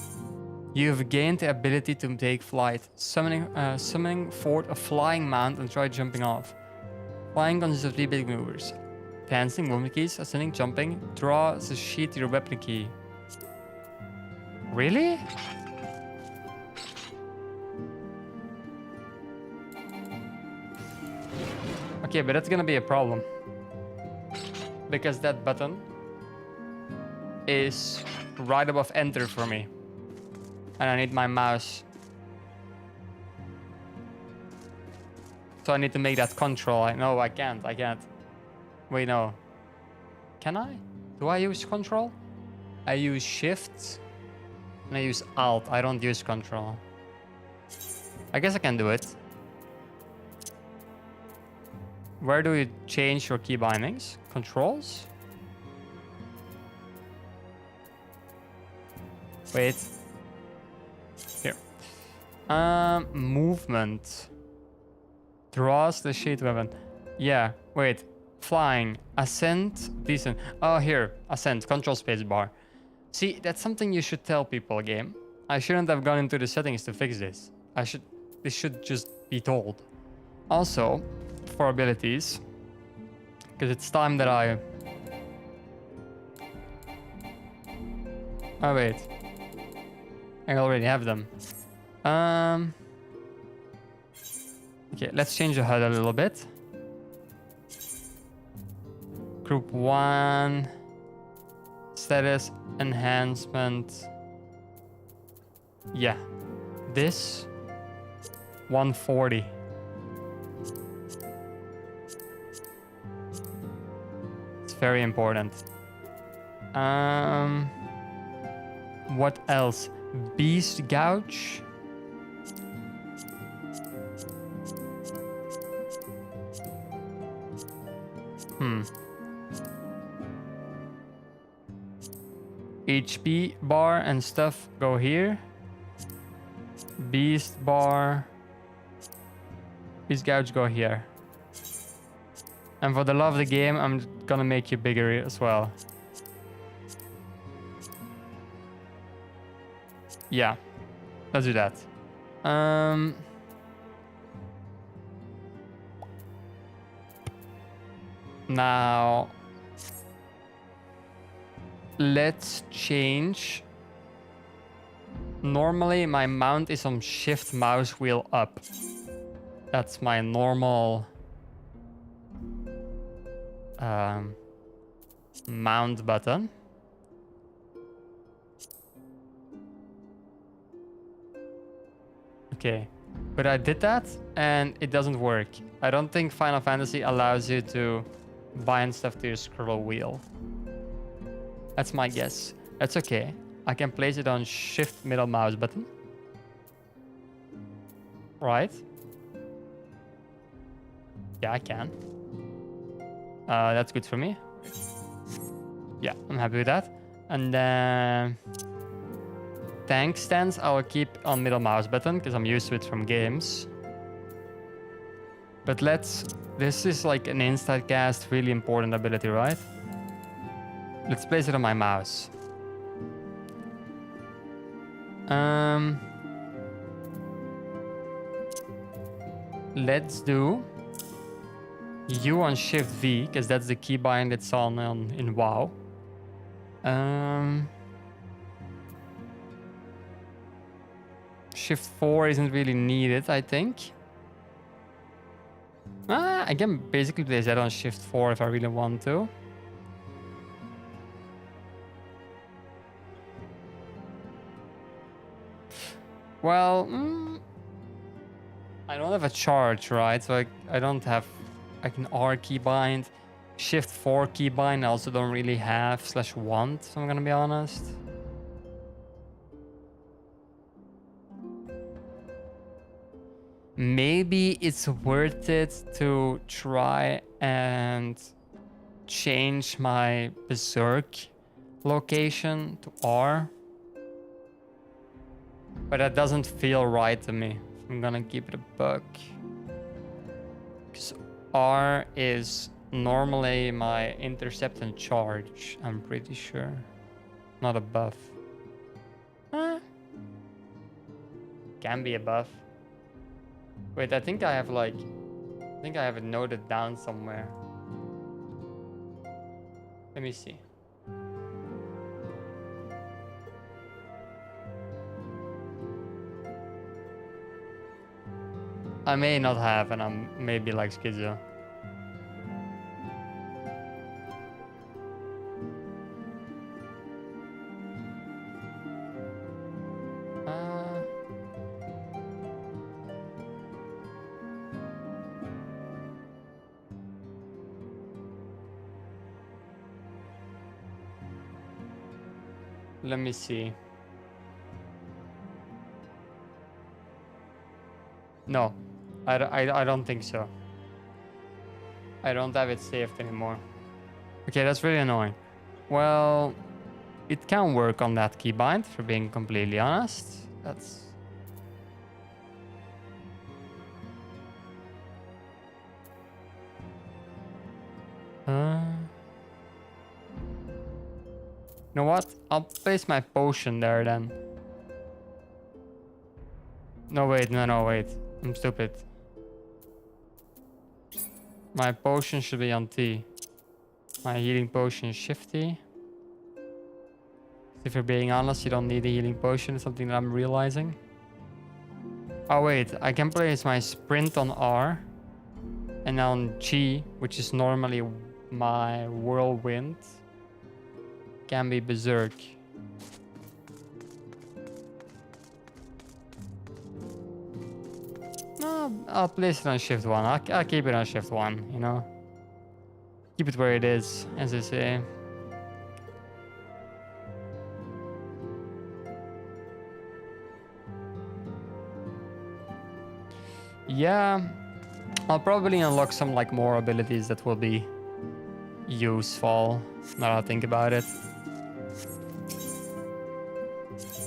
You have gained the ability to take flight. Summoning forth a flying mount and try jumping off. Flying consists of 3 big maneuvers. Dancing, movement keys, ascending, jumping. Draw the sheet to your weapon key. Really? Okay, but that's gonna be a problem. Because that button is right above enter for me. And I need my mouse. So I need to make that control. No, I can't. Wait, no. Can I? Do I use control? I use shift. And I use alt. I don't use control. I guess I can do it. Where do you change your key bindings? Controls? Wait. Here. Movement. Draws the sheet weapon. Yeah, wait. Flying. Ascent. Descent. Oh, here. Ascent. Control space bar. See, that's something you should tell people, game. I shouldn't have gone into the settings to fix this. This should just be told. Also, for abilities, because it's time that I... Oh, wait. I already have them. Okay, let's change the HUD a little bit. Group 1. Status enhancement. Yeah. This. 140. It's very important. What else? Beast Gouge. HP bar and stuff go here. Beast bar. Beast Gouge go here. And for the love of the game, I'm gonna make you bigger as well. Yeah, let's do that. Now, let's change Normally my mount is on shift mouse wheel up. That's my normal mount button. Okay, but I did that and it doesn't work. I don't think Final Fantasy allows you to bind stuff to your scroll wheel. That's my guess. That's okay. I can place it on shift middle mouse button. Right? Yeah, I can. That's good for me. Yeah, I'm happy with that. And then tank stance I will keep on middle mouse button because I'm used to it from games. But this is like an instant cast, really important ability, right? Let's place it on my mouse. Let's do U on Shift V, because that's the keybind it's on in WoW. Shift 4 isn't really needed, I think. I can basically place that on Shift 4 if I really want to. Well, I don't have a charge, right? So I don't have... I can R keybind. Shift 4 keybind I also don't really have /want, so I'm gonna be honest. Maybe it's worth it to try and change my Berserk location to R. But that doesn't feel right to me. I'm gonna keep it a buck. Because R is normally my intercept and charge, I'm pretty sure. Not a buff. Can be a buff. Wait, I think I have it noted down somewhere. Let me see. I may not have, and I'm maybe like Schizo. Let me see. No, I don't think so. I don't have it saved anymore. Okay, that's really annoying. Well, it can work on that keybind, for being completely honest. That's... You know what? I'll place my potion there then. No, wait, no, wait. I'm stupid. My potion should be on T. My healing potion is Shift T. If you're being honest, you don't need a healing potion, it's something that I'm realizing. Oh wait, I can place my sprint on R. And on G, which is normally my whirlwind, can be Berserk. No, I'll place it on Shift 1. I'll keep it on Shift 1, you know? Keep it where it is, as I say. Yeah, I'll probably unlock some like more abilities that will be useful, now that I think about it.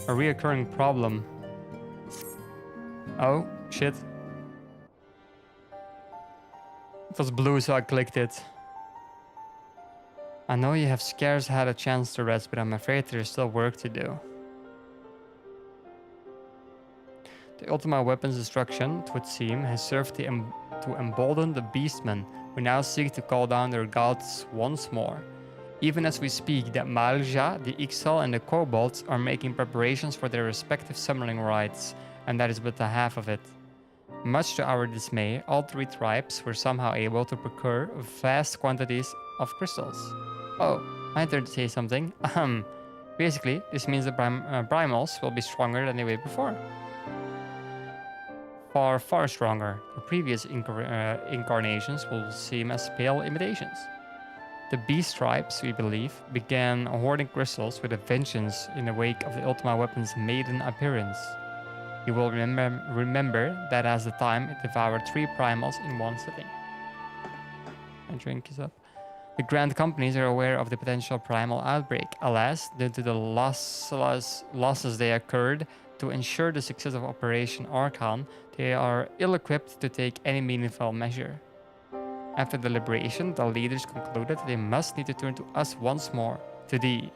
A reoccurring problem. Oh, shit. It was blue, so I clicked it. I know you have scarce had a chance to rest, but I'm afraid there's still work to do. The ultimate weapon's destruction, it would seem, has served to embolden the beastmen, who now seek to call down their gods once more. Even as we speak, the Malja, the Ixal, and the Kobolds are making preparations for their respective summoning rites, and that is but the half of it. Much to our dismay, all three tribes were somehow able to procure vast quantities of crystals. Oh, my turn to say something. Basically, this means the primals will be stronger than they were before. Far, far stronger. The previous incarnations will seem as pale imitations. The beast tribes, we believe, began hoarding crystals with a vengeance in the wake of the Ultima weapon's maiden appearance. You will remember that as the time it devoured 3 primals in one sitting. My drink is up. The Grand Companies are aware of the potential primal outbreak. Alas, due to the losses they occurred to ensure the success of Operation Archon, they are ill-equipped to take any meaningful measure. After deliberation, the leaders concluded they must need to turn to us once more, to thee.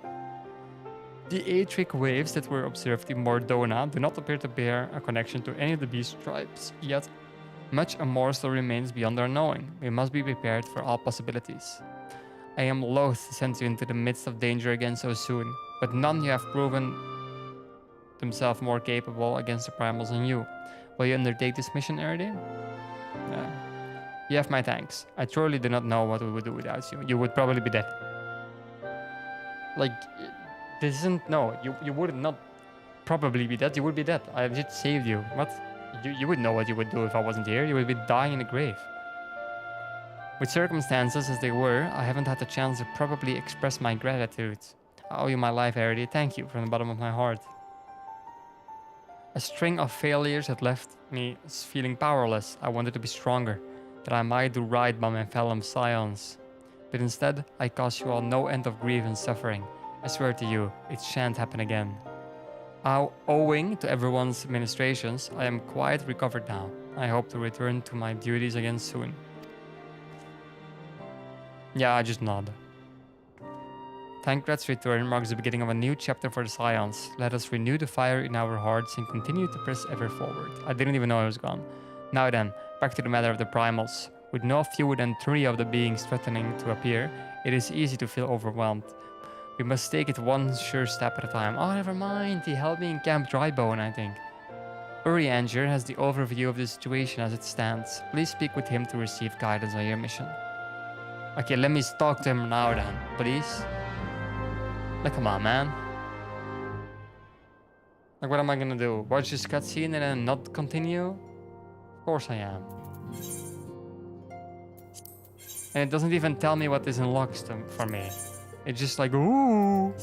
The atric waves that were observed in Mordona do not appear to bear a connection to any of the beast tribes, yet much and more still remains beyond our knowing. We must be prepared for all possibilities. I am loath to send you into the midst of danger again so soon, but none you have proven themselves more capable against the primals than you. Will you undertake this mission, Erdi? You have my thanks. I truly do not know what we would do without you. You would probably be dead. Like, this isn't... No, you would not probably be dead. You would be dead. I just saved you. What? You would know what you would do if I wasn't here. You would be dying in the grave. With circumstances as they were, I haven't had the chance to properly express my gratitude. I owe you my life, Erdi. Thank you from the bottom of my heart. A string of failures had left me feeling powerless. I wanted to be stronger, that I might do right by my fellow scions. But instead, I caused you all no end of grief and suffering. I swear to you, it shan't happen again. Owing to everyone's ministrations, I am quite recovered now. I hope to return to my duties again soon. Yeah, I just nod. Tancred's return marks the beginning of a new chapter for the Scions. Let us renew the fire in our hearts and continue to press ever forward. I didn't even know I was gone. Now then, back to the matter of the primals. With no fewer than 3 of the beings threatening to appear, it is easy to feel overwhelmed. We must take it one sure step at a time. Oh, never mind. He helped me in Camp Drybone, I think. Urianger has the overview of the situation as it stands. Please speak with him to receive guidance on your mission. Okay, let me talk to him now then, please. Like, come on, man. Like, what am I gonna do? Watch this cutscene and then not continue? Of course I am. And it doesn't even tell me what this unlocks for me. It's just like, ooh.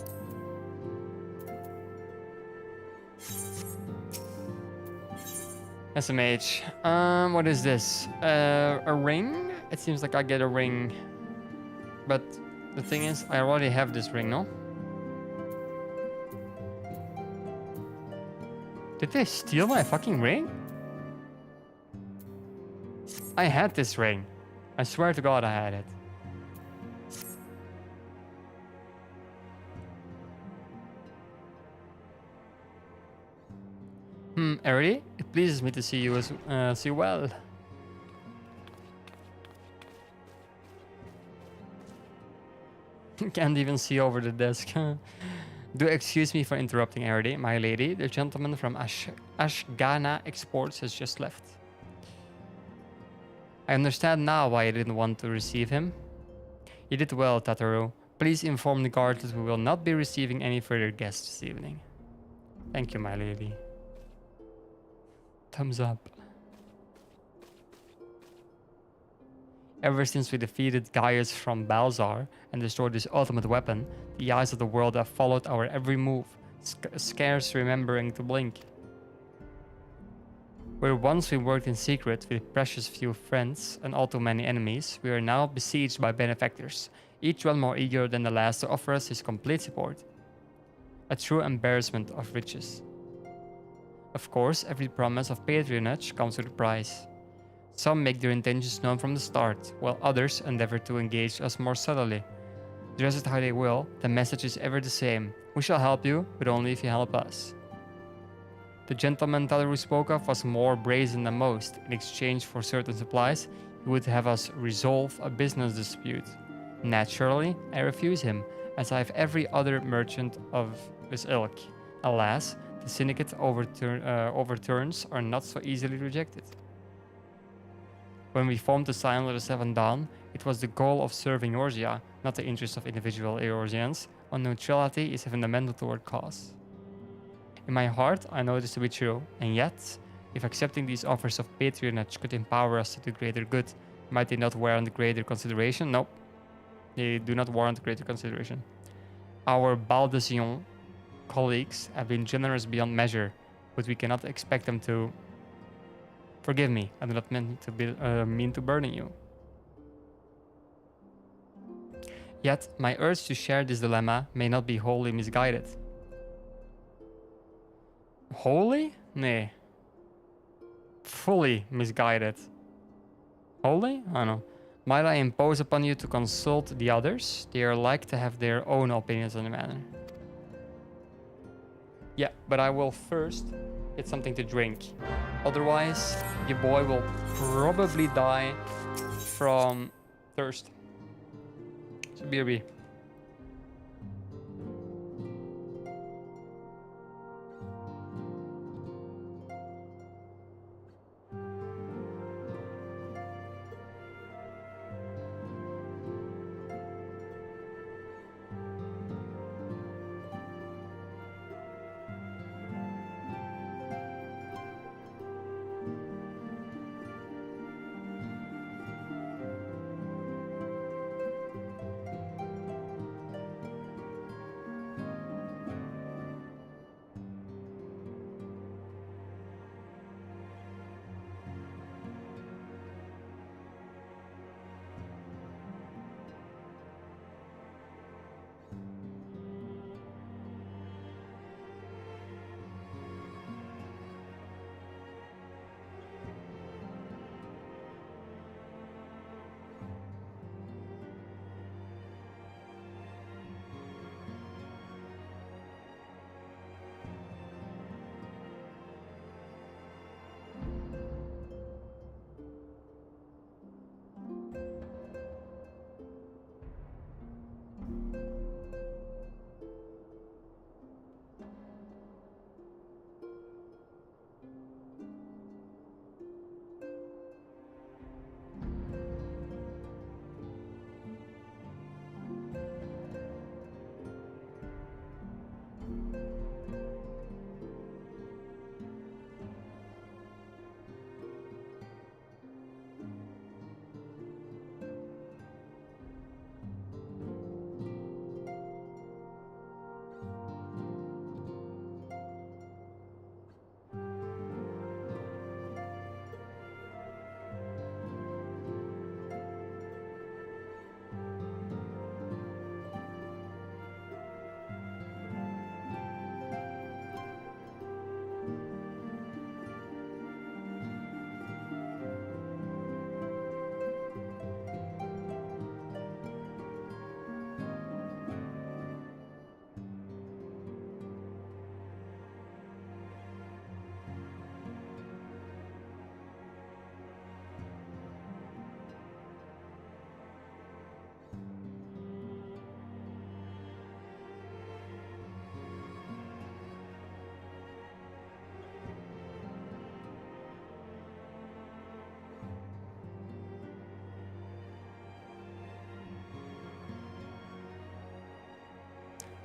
SMH. What is this? A ring? It seems like I get a ring. But the thing is, I already have this ring, no? Did they steal my fucking ring? I had this ring. I swear to God I had it. Erdi, it pleases me to see you as see you well. Can't even see over the desk. Do excuse me for interrupting, Erdi, my lady. The gentleman from Ashgana Exports has just left. I understand now why you didn't want to receive him. You did well, Tataru. Please inform the guard that we will not be receiving any further guests this evening. Thank you, my lady. Thumbs up. Ever since we defeated Gaius from Balzar and destroyed his ultimate weapon, the eyes of the world have followed our every move, scarce remembering to blink. Where once we worked in secret with precious few friends and all too many enemies, we are now besieged by benefactors, each one more eager than the last to offer us his complete support. A true embarrassment of riches. Of course, every promise of patronage comes with a price. Some make their intentions known from the start, while others endeavor to engage us more subtly. Dress it how they will, the message is ever the same. We shall help you, but only if you help us. The gentleman Tataru spoke of was more brazen than most. In exchange for certain supplies, he would have us resolve a business dispute. Naturally, I refuse him, as I have every other merchant of his ilk. Alas, the syndicate overturns are not so easily rejected. When we formed the Scion of the Seven Dawn, it was the goal of serving Eorzea, not the interests of individual Eorzeans, when neutrality is fundamental to our cause. In my heart, I know this to be true, and yet, if accepting these offers of patronage could empower us to the greater good, might they not warrant greater consideration? Nope. They do not warrant greater consideration. Our Baldesion colleagues have been generous beyond measure, but we cannot expect them to... Forgive me, I do not mean to burden you. Yet, my urge to share this dilemma may not be wholly misguided. Wholly? Nee. Fully misguided. Wholly? I don't know. Might I impose upon you to consult the others? They are like to have their own opinions on the matter. Yeah, but I will first get something to drink. Otherwise, your boy will probably die from thirst. So BRB.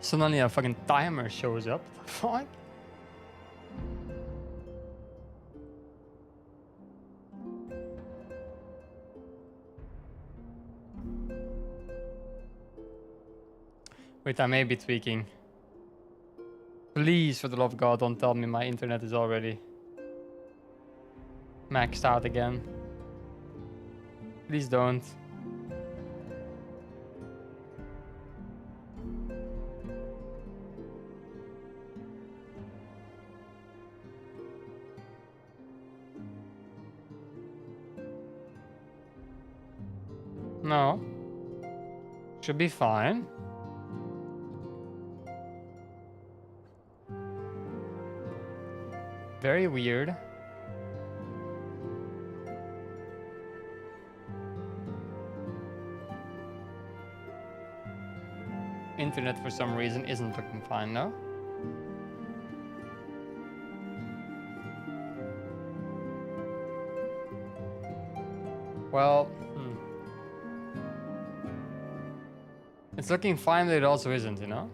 Suddenly a fucking timer shows up. What the fuck? Wait, I may be tweaking. Please, for the love of God, don't tell me my internet is already maxed out again. Please don't. No. Should be fine. Very weird. internet for some reason isn't looking fine, no? Well, it's looking fine, but it also isn't, you know?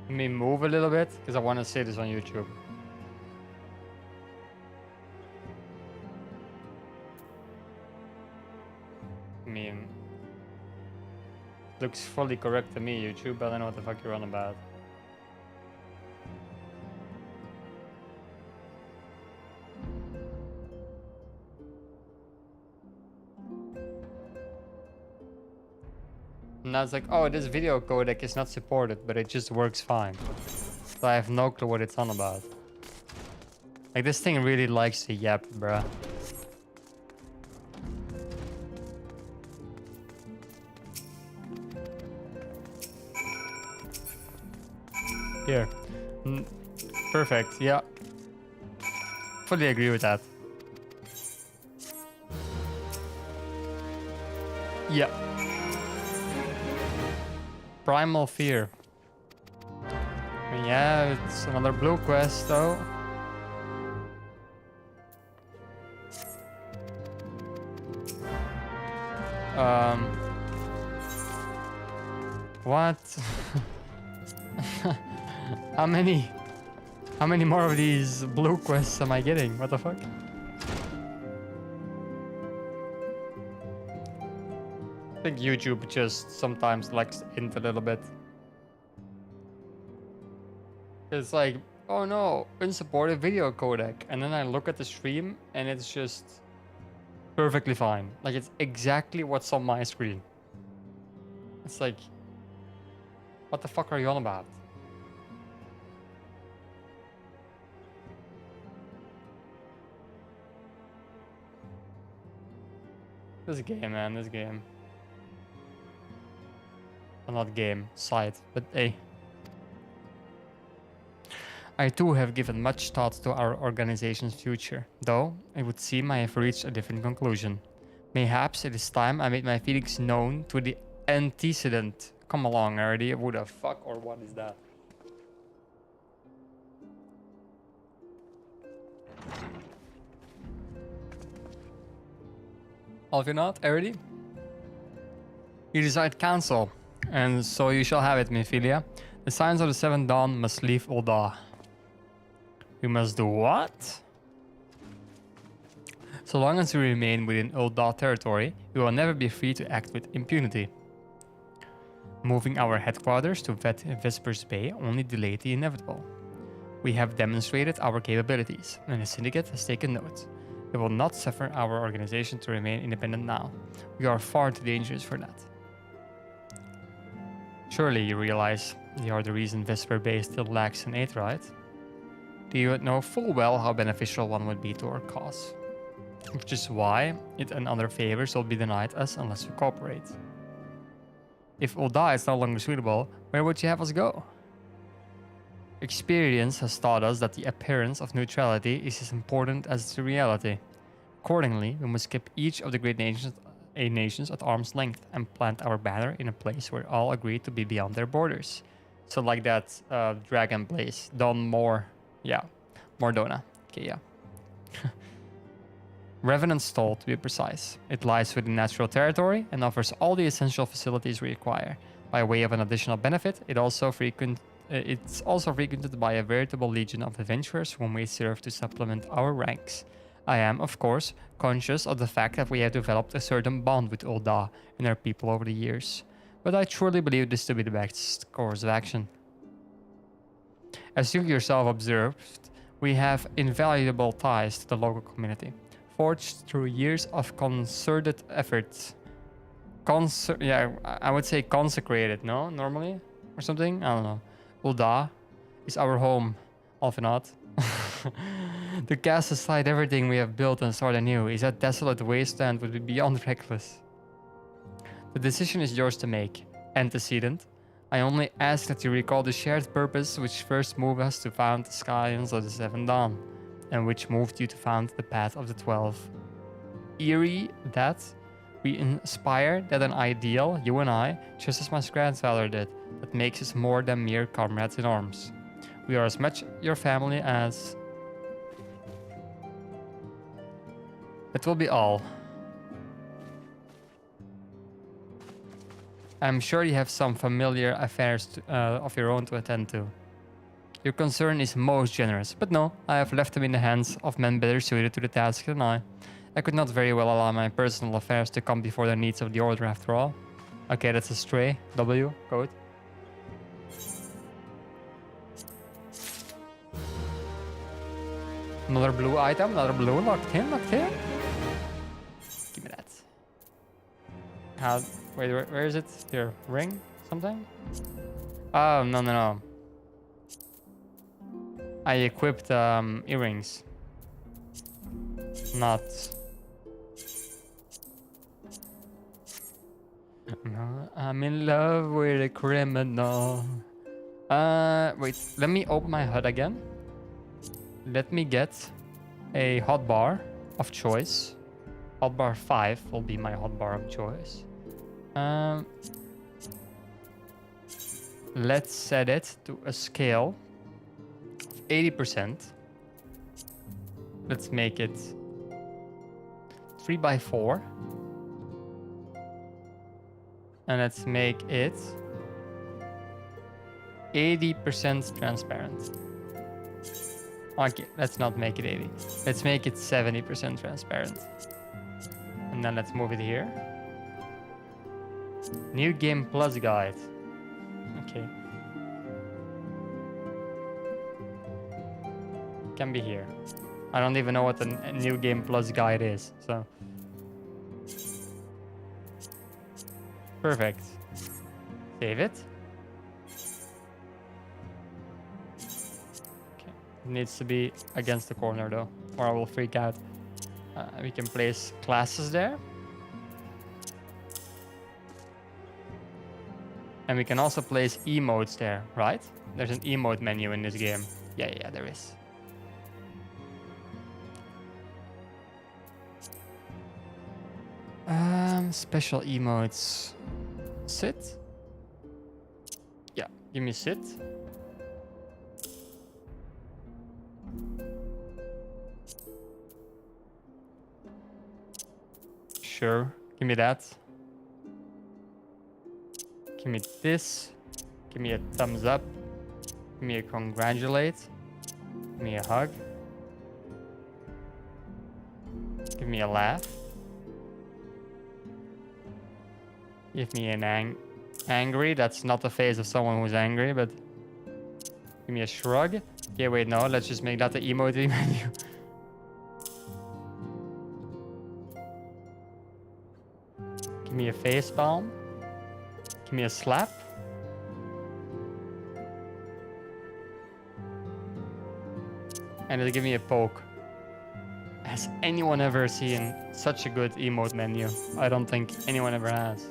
Let me move a little bit, because I want to see this on YouTube. I mean, looks fully correct to me, YouTube, but I don't know what the fuck you're on about. And I was like, oh, this video codec is not supported, but it just works fine. So I have no clue what it's on about. Like, this thing really likes to yap, bruh. Here. Perfect, yeah. Fully agree with that. Yeah. Primal Fear. I mean, yeah, it's another blue quest though. What? How many more of these blue quests am I getting? What the fuck? I think YouTube just sometimes likes to hint a little bit. It's like, oh no, unsupported video codec. And then I look at the stream and it's just perfectly fine. Like, it's exactly what's on my screen. It's like, what the fuck are you on about? This game, man, this game. Well, not game, site, but hey. I too have given much thought to our organization's future, though it would seem I have reached a different conclusion. Mayhaps it is time I made my feelings known to the antecedent. Come along, already. Who the fuck or what is that? Alvinat, already? You decide council, and so you shall have it, Mephilia. The Signs of the Seventh Dawn must leave Ul'dah. We must do what? So long as we remain within Ul'dah territory, we will never be free to act with impunity. Moving our headquarters to Vespers Bay only delayed the inevitable. We have demonstrated our capabilities, and the Syndicate has taken note. We will not suffer our organization to remain independent now. We are far too dangerous for that. Surely you realize you are the reason Vesper Bay still lacks an aid, right? Do you know full well how beneficial one would be to our cause? Which is why it and other favors will be denied us unless we cooperate. If Ul'dah is no longer suitable, where would you have us go? Experience has taught us that the appearance of neutrality is as important as the reality. Accordingly, we must keep each of the great nations at arm's length and plant our banner in a place where all agree to be beyond their borders. So like that dragon place, Don More, yeah, Mordona, okay, yeah. Revenant Stall, to be precise. It lies within natural territory and offers all the essential facilities we require. By way of an additional benefit, it's also frequented by a veritable legion of adventurers whom we serve to supplement our ranks. I am, of course, conscious of the fact that we have developed a certain bond with Ul'dah and our people over the years, but I truly believe this to be the best course of action. As you yourself observed, we have invaluable ties to the local community, forged through years of concerted efforts. I would say consecrated, no? Normally? Or something? I don't know. Ul'dah is our home, Alfinat. To cast aside everything we have built and start anew is that desolate wasteland would be beyond reckless. The decision is yours to make. Antecedent. I only ask that you recall the shared purpose which first moved us to found the Scions of the Seven Dawn, and which moved you to found the Path of the 12. Eerie that we inspire that an ideal, you and I, just as my grandfather did, that makes us more than mere comrades in arms. We are as much your family as... It will be all. I'm sure you have some familiar affairs of your own to attend to. Your concern is most generous, but no, I have left them in the hands of men better suited to the task than I. I could not very well allow my personal affairs to come before the needs of the Order after all. Okay, that's a stray. W, code. Another blue item, another blue, locked in. Give me that. How, wait, where is it? Here, ring? Something? Oh, no. I equipped earrings. Not... I'm in love with a criminal. Wait, let me open my HUD again. Let me get a hotbar of choice. Hotbar 5 will be my hotbar of choice. Let's set it to a scale of 80%. Let's make it 3x4. And let's make it 80% transparent. Okay, let's not make it 80. Let's make it 70% transparent. And then let's move it here. New Game Plus guide. Okay. Can be here. I don't even know what the New Game Plus guide is, so... Perfect. Save it. Okay. It needs to be against the corner though, or I will freak out. We can place classes there. And we can also place emotes there, right? There's an emote menu in this game. Yeah, there is. Special emotes. Sit? Yeah, give me sit. Sure, give me that. Give me this. Give me a thumbs up. Give me a congratulate. Give me a hug. Give me a laugh. Give me an angry. That's not the face of someone who's angry, but... Give me a shrug. Yeah, wait, no. Let's just make that the emote menu. Give me a face palm. Give me a slap. And it'll give me a poke. Has anyone ever seen such a good emote menu? I don't think anyone ever has.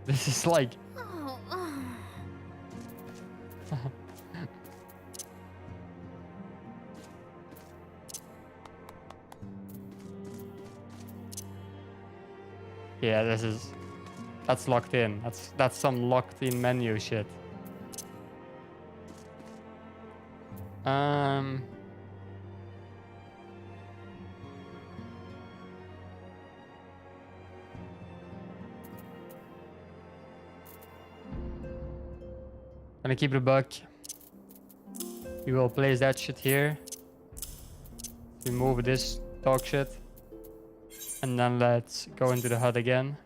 This is like... Yeah, that's locked in. That's some locked in menu shit. Gonna keep it a buck. We will place that shit here. Remove this dog shit. And then let's go into the HUD again.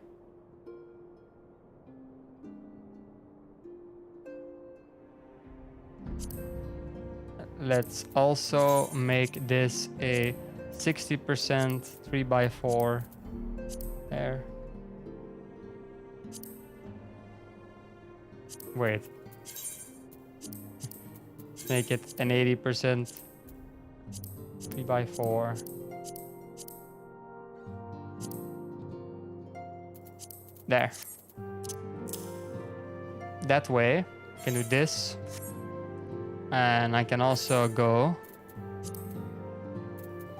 Let's also make this a 60% 3x4 there. Wait. Make it an 80%. 3x4. There. That way, I can do this. And I can also go...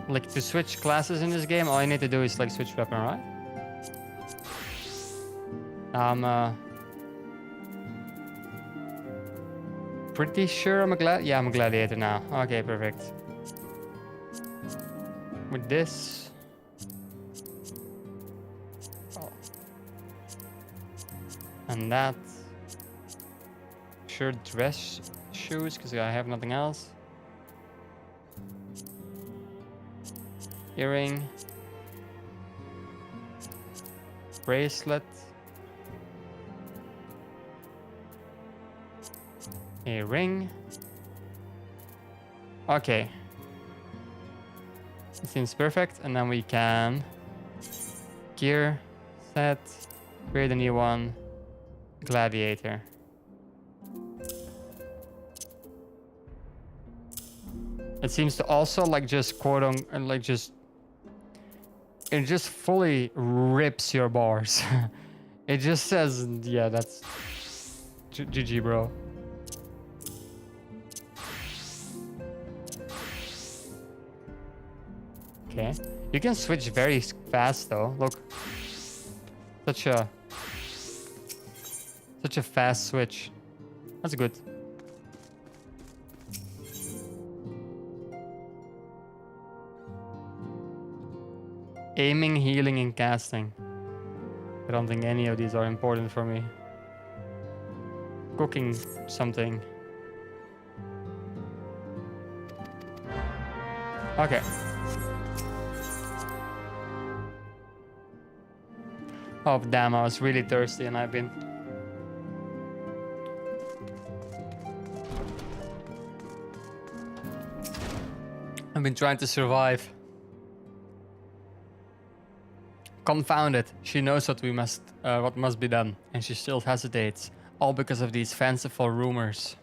Like, to switch classes in this game, all I need to do is, like, switch weapon, right? I'm pretty sure I'm a gladiator now. Okay, perfect. With this... Oh. And that... Shirt, dress, shoes, because I have nothing else. Earring. Bracelet. A ring. Okay. It seems perfect, and then we can gear, set, create a new one, gladiator. It seems to also like just quote on like just it just fully rips your bars. It just says, yeah, that's GG, bro. Okay, you can switch very fast though. Look, such a fast switch. That's good. Aiming, healing, and casting. I don't think any of these are important for me. Cooking something. Okay. Oh damn, I was really thirsty and I've been trying to survive. Confound it. She knows what must be done, and she still hesitates, all because of these fanciful rumors.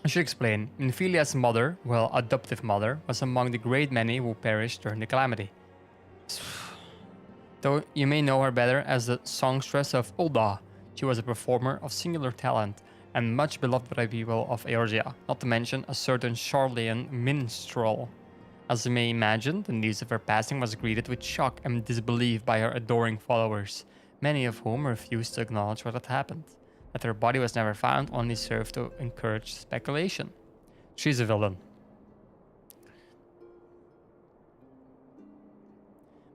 I should explain. Minfilia's mother, well, adoptive mother, was among the great many who perished during the calamity. Though you may know her better as the songstress of Ulda, she was a performer of singular talent and much beloved by the people of Eorzea, not to mention a certain Charlean minstrel. As you may imagine, the news of her passing was greeted with shock and disbelief by her adoring followers, many of whom refused to acknowledge what had happened. That her body was never found only served to encourage speculation. She's a villain.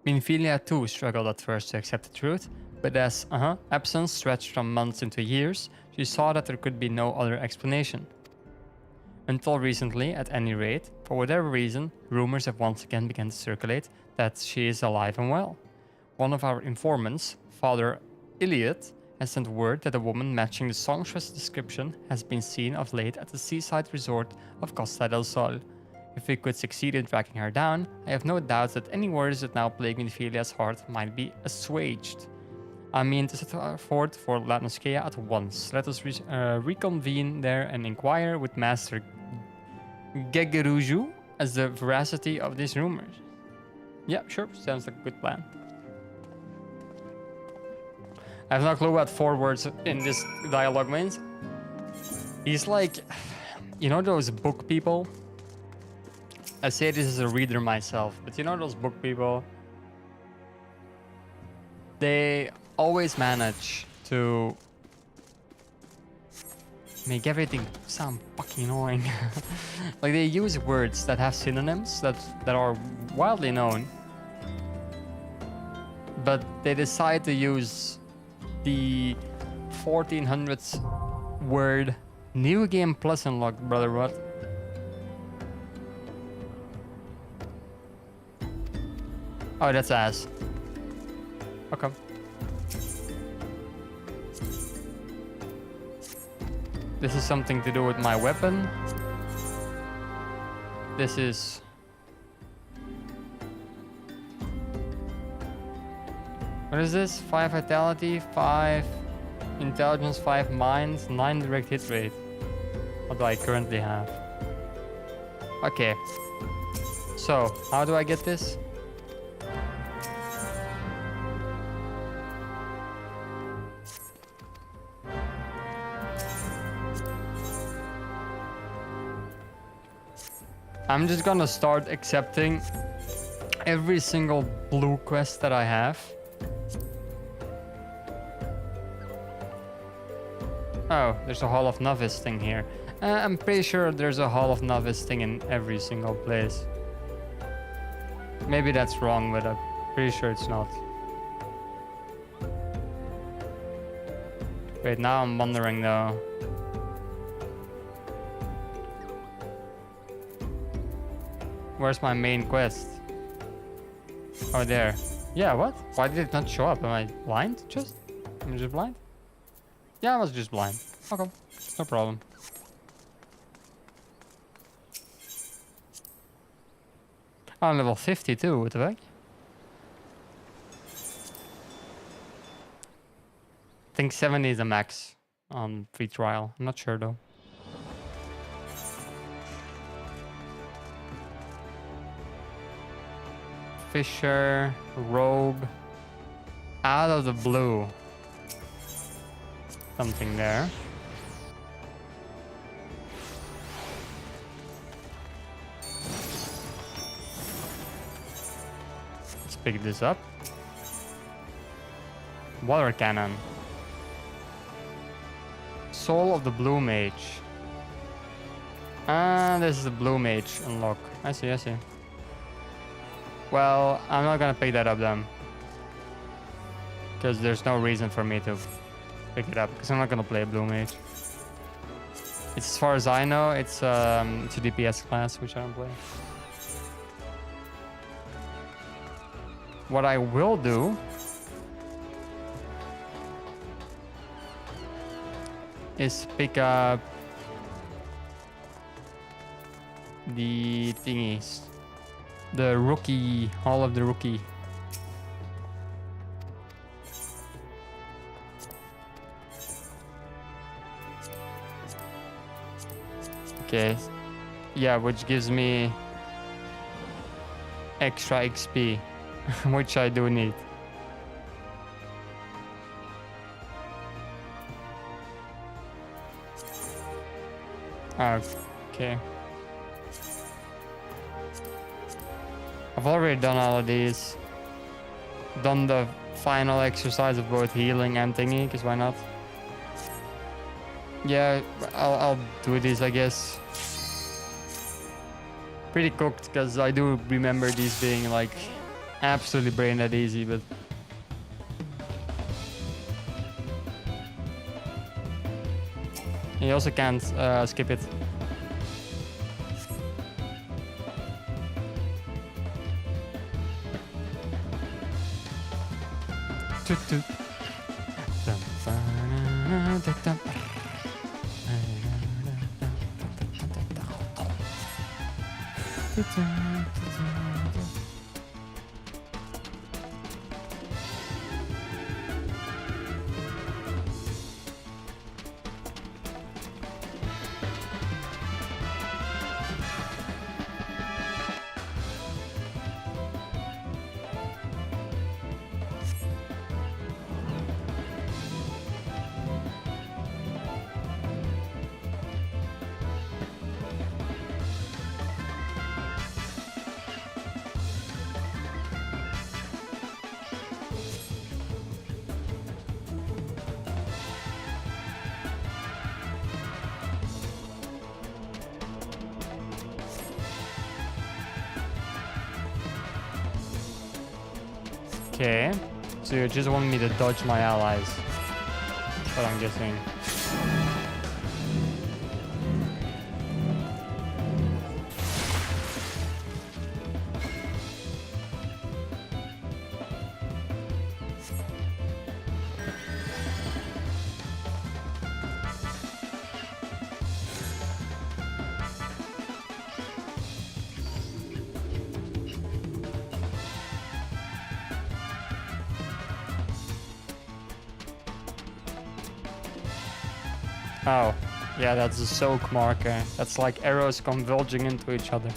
Minfilia too struggled at first to accept the truth, but as absence stretched from months into years, she saw that there could be no other explanation. Until recently, at any rate, for whatever reason, rumors have once again begun to circulate that she is alive and well. One of our informants, Father Iliad, has sent word that a woman matching the songstress description has been seen of late at the seaside resort of Costa del Sol. If we could succeed in tracking her down, I have no doubt that any worries that now plague Minfilia's heart might be assuaged. I mean to set forth for Latnoskea at once. Let us reconvene there and inquire with Master Gegeruju as the veracity of these rumors. Yeah, sure, sounds like a good plan. I have no clue what 4 words in this dialogue means. He's like, you know those book people? I say this as a reader myself, but you know those book people? They always manage to make everything sound fucking annoying. Like they use words that have synonyms that are widely known, but they decide to use the 1400s word new game plus unlocked, brother. What? Oh, that's ass. Okay. This is something to do with my weapon. This is... What is this? 5 vitality, 5 intelligence, 5 mind, 9 direct hit rate. What do I currently have? Okay. So, how do I get this? I'm just gonna start accepting every single blue quest that I have. Oh, there's a Hall of Novice thing here. I'm pretty sure there's a Hall of Novice thing in every single place. Maybe that's wrong, but I'm pretty sure it's not. Wait, now I'm wondering though. Where's my main quest? Oh, there. Yeah, what? Why did it not show up? Am I blind? Am I just blind? Yeah, I was just blind. Okay, no problem. Oh, I'm level 52, what the heck? I think 70 is the max on free trial. I'm not sure though. Fisher, Rogue, out of the blue. Something there. Let's pick this up. Water cannon. Soul of the Blue Mage. Ah, this is the Blue Mage unlock. I see, I see. Well, I'm not gonna pick that up then. Because there's no reason for me to pick it up. Because I'm not gonna play a Blue Mage. It's, as far as I know, it's a DPS class, which I don't play. What I will do is pick up the thingies. The rookie, all of the rookie. Okay, yeah, which gives me extra XP, which I do need. Okay. I've already done all of these. Done the final exercise of both healing and thingy, because why not? Yeah, I'll do these, I guess. Pretty cooked, because I do remember these being like absolutely brain dead easy, but you also can't skip it. Okay, so you just want me to dodge my allies. That's what I'm guessing. Oh, Yeah, that's a soak marker. That's like arrows converging into each other.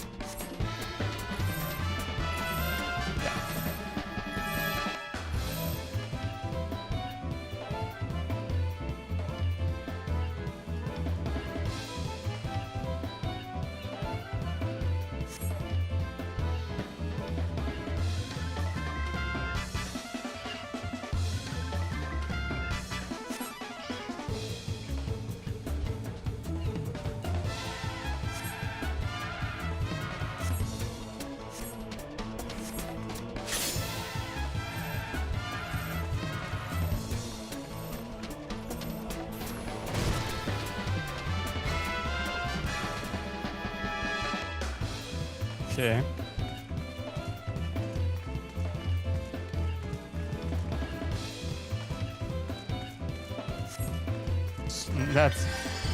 Okay.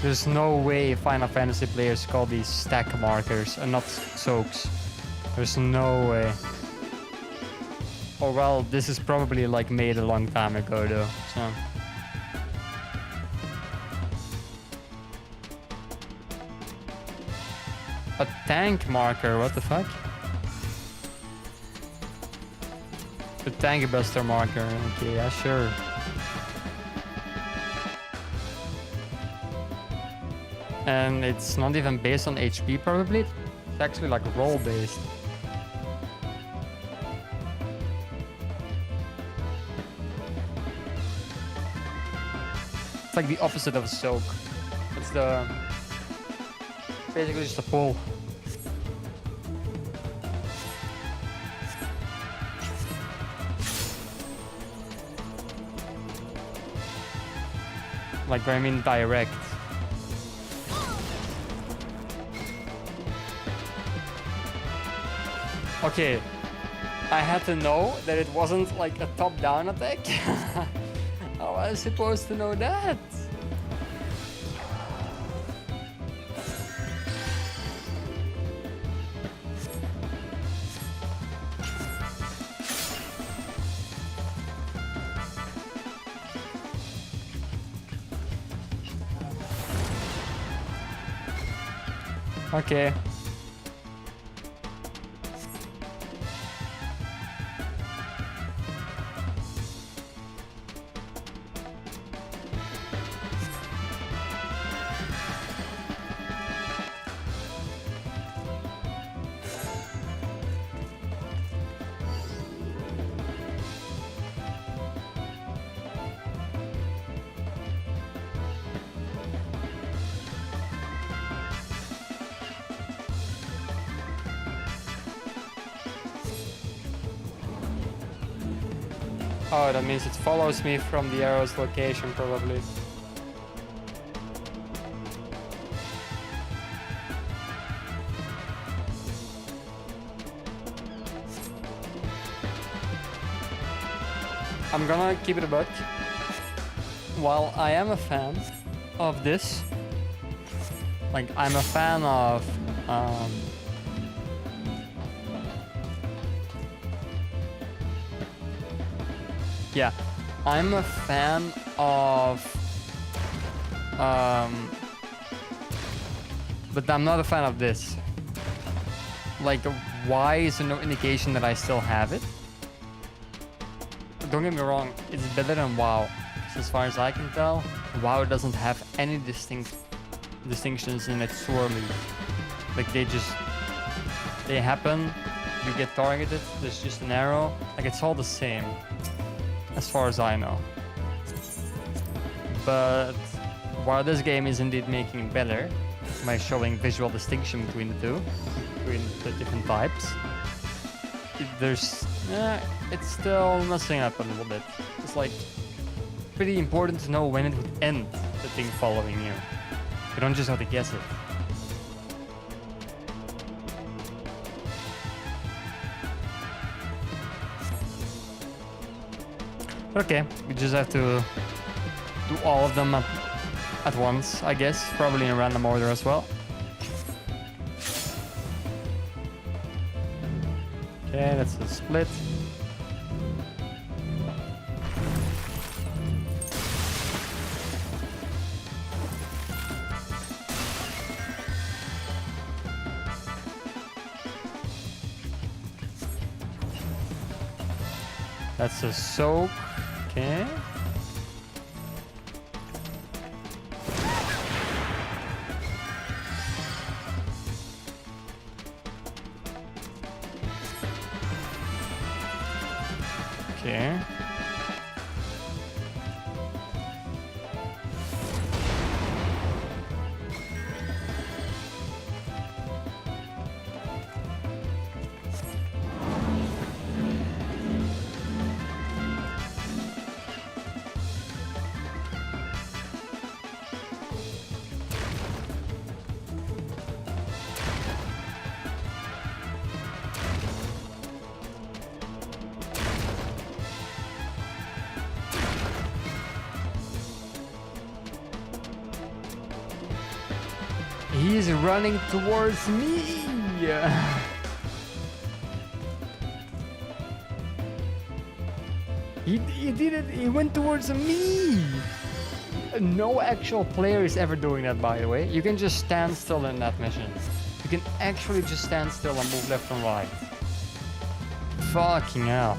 There's no way Final Fantasy players call these stack markers and not soaks. There's no way. Or well, this is probably like made a long time ago though, so. A tank marker, what the fuck? A tank buster marker, okay, yeah, sure. And it's not even based on HP probably, it's actually like roll based. It's like the opposite of a soak. It's the basically just a pull. Like I mean direct. Okay, I had to know that it wasn't like a top-down attack. How was I supposed to know that? Okay. Oh, that means it follows me from the arrow's location, probably. I'm gonna keep it a buck. While I am a fan of this, like I'm a fan of yeah, I'm a fan of but I'm not a fan of this. Like, why is there no indication that I still have it? Don't get me wrong, it's better than WoW. Because as far as I can tell, WoW doesn't have any distinctions in its swirlies. Like they happen, you get targeted, there's just an arrow, like it's all the same. As far as I know. But while this game is indeed making it better by showing visual distinction between the two, between the different types, it's still messing up a little bit. It's like pretty important to know when it would end, the thing following you. You don't just have to guess it. Okay, we just have to do all of them at once, I guess. Probably in random order as well. Okay, that's a split. That's a soak. Okay. Okay. He's running towards me. He did it. He went towards me. No actual player is ever doing that, by the way. You can just stand still in that mission. You can actually just stand still and move left and right. Fucking hell.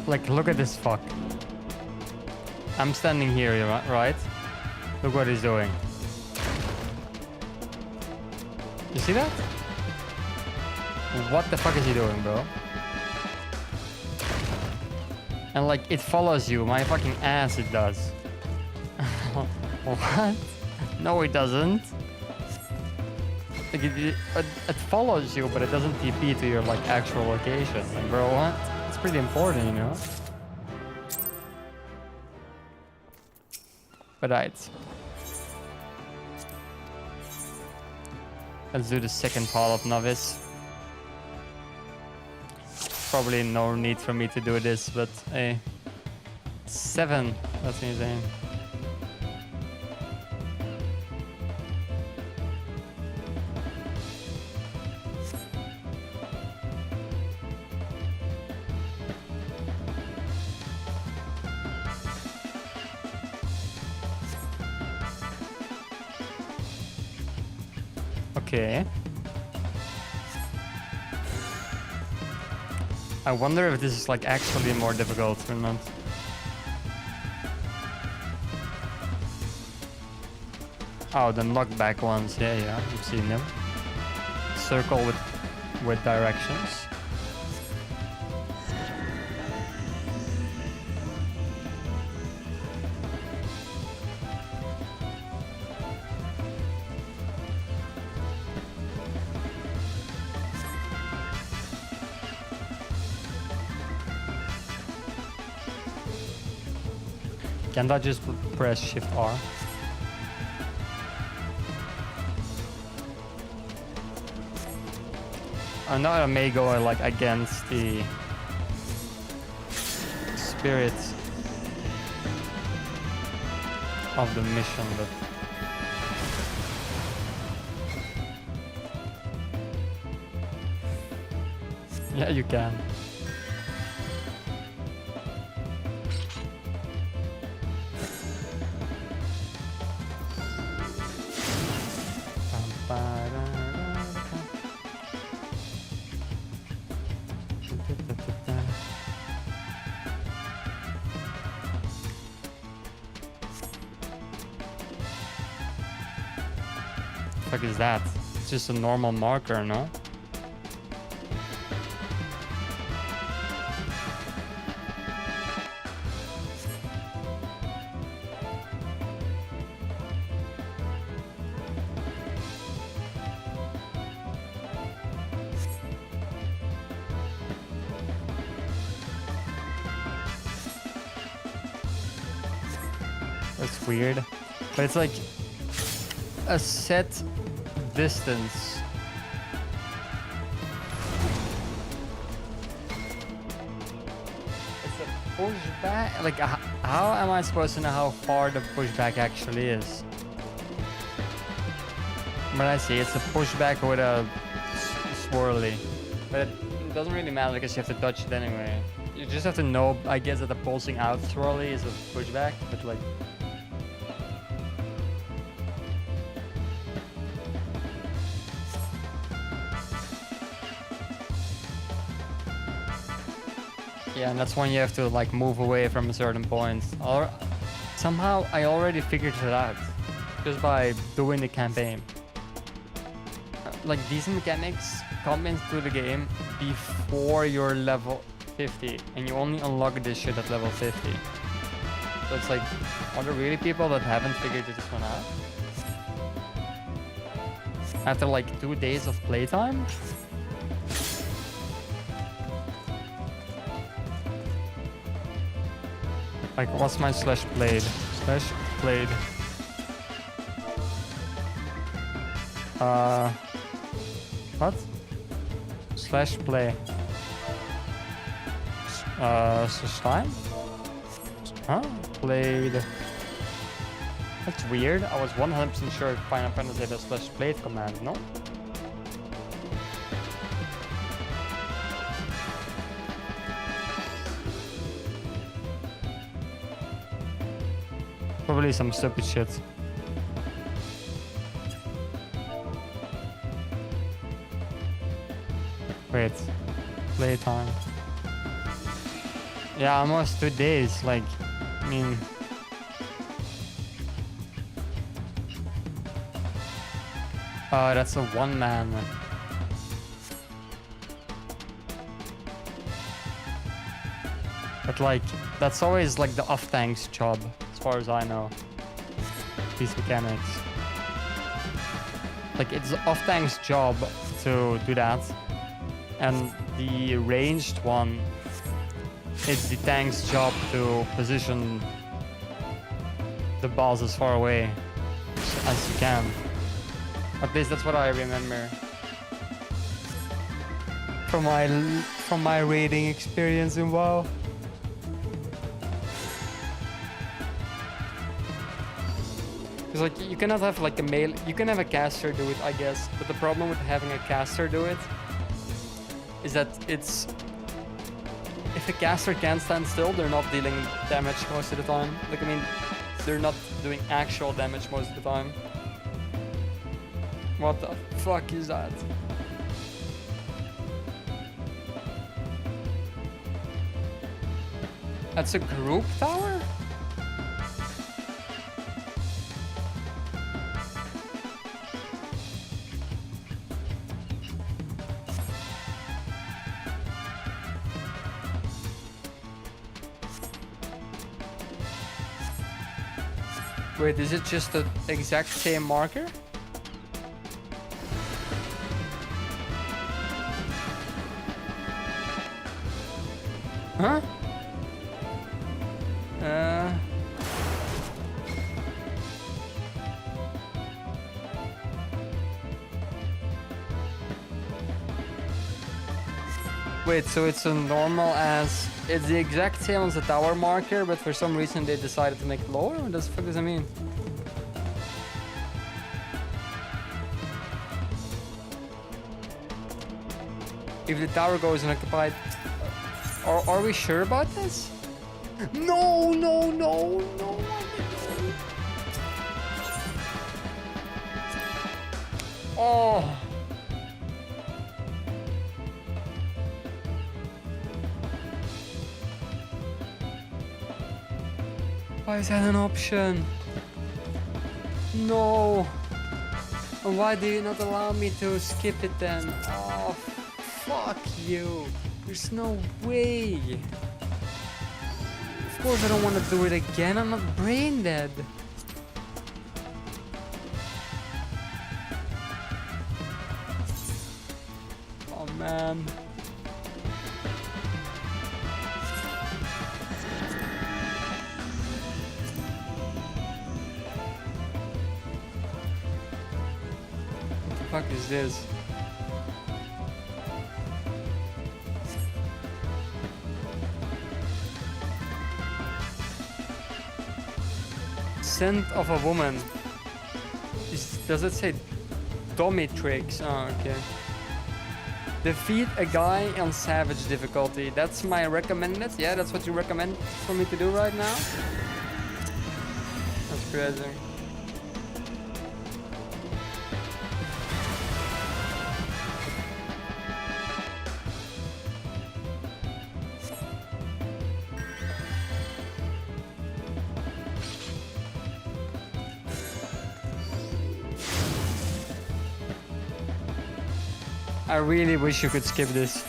Like, look at this fuck. I'm standing here, right? Look what he's doing. You see that? What the fuck is he doing, bro? And like, it follows you. My fucking ass, it does. What? No, it doesn't. Like, it follows you, but it doesn't TP to your like actual location. Like, bro, what? It's pretty important, you know? But right. Let's do the second part of Novice. Probably no need for me to do this, but hey. 7, that's insane. Okay. I wonder if this is like actually more difficult or not. Oh, the knockback ones. Yeah, I've seen them. Circle with directions. Can't I just press Shift R? I know I may go like against the spirit of the mission, but yeah, you can. What the fuck is that? It's just a normal marker, no? That's weird. But it's like a set distance. It's a pushback. Like, how am I supposed to know how far the pushback actually is? But I see it's a pushback with a swirly. But it doesn't really matter because you have to touch it anyway. You just have to know, I guess, that the pulsing out swirly is a pushback, but like... Yeah, and that's when you have to like move away from a certain point. Or somehow I already figured it out just by doing the campaign. Like these mechanics come into the game before you're level 50, and you only unlock this shit at level 50. So it's like, are there really people that haven't figured this one out? After like 2 days of playtime? Like, what's my slash blade? Slash blade. What? Slash play. Slime? Huh? Played. That's weird. I was 100% sure Final Fantasy had a slash blade command, no? Probably some stupid shit. Wait, playtime. Yeah, almost 2 days. Like, I mean, that's a one man. But like, that's always like the off tank's job, as far as I know. These mechanics. Like, it's the off tank's job to do that. And the ranged one, it's the tank's job to position the balls as far away as you can. At least that's what I remember from my raiding experience in WoW. Because like, you cannot have like a melee, you can have a caster do it, I guess, but the problem with having a caster do it is that it's, if a caster can't stand still, they're not dealing damage most of the time. Like, I mean, they're not doing actual damage most of the time. What the fuck is that? That's a group tower? Wait, is it just the exact same marker? Huh? Wait, so it's a normal as... It's the exact same as the tower marker, but for some reason they decided to make it lower? What the fuck does that mean? If the tower goes unoccupied... Are we sure about this? No, no, no, no. Oh. Why is that an option? No. Why do you not allow me to skip it then? Oh, fuck you. There's no way. Of course I don't want to do it again. I'm not brain dead. Oh man. fuck is this? Scent of a woman. Does it say dominatrix? Oh, okay. Defeat a guy on savage difficulty. That's my recommended. Yeah, that's what you recommend for me to do right now. That's crazy. I really wish you could skip this.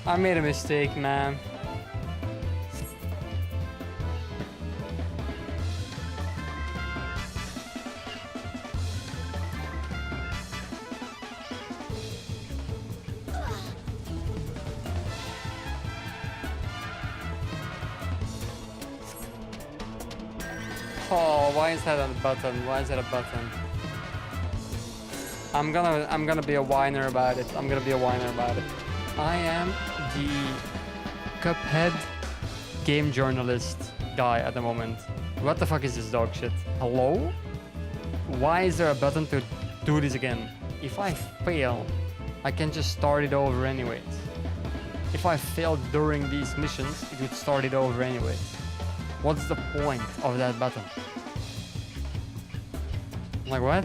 I made a mistake, man. Oh, why is that a button? Why is that a button? I'm gonna be a whiner about it. I'm gonna be a whiner about it. I am the Cuphead game journalist guy at the moment. What the fuck is this dog shit? Hello? Why is there a button to do this again? If I fail, I can just start it over anyways. If I failed during these missions, it would start it over anyways. What's the point of that button? Like what?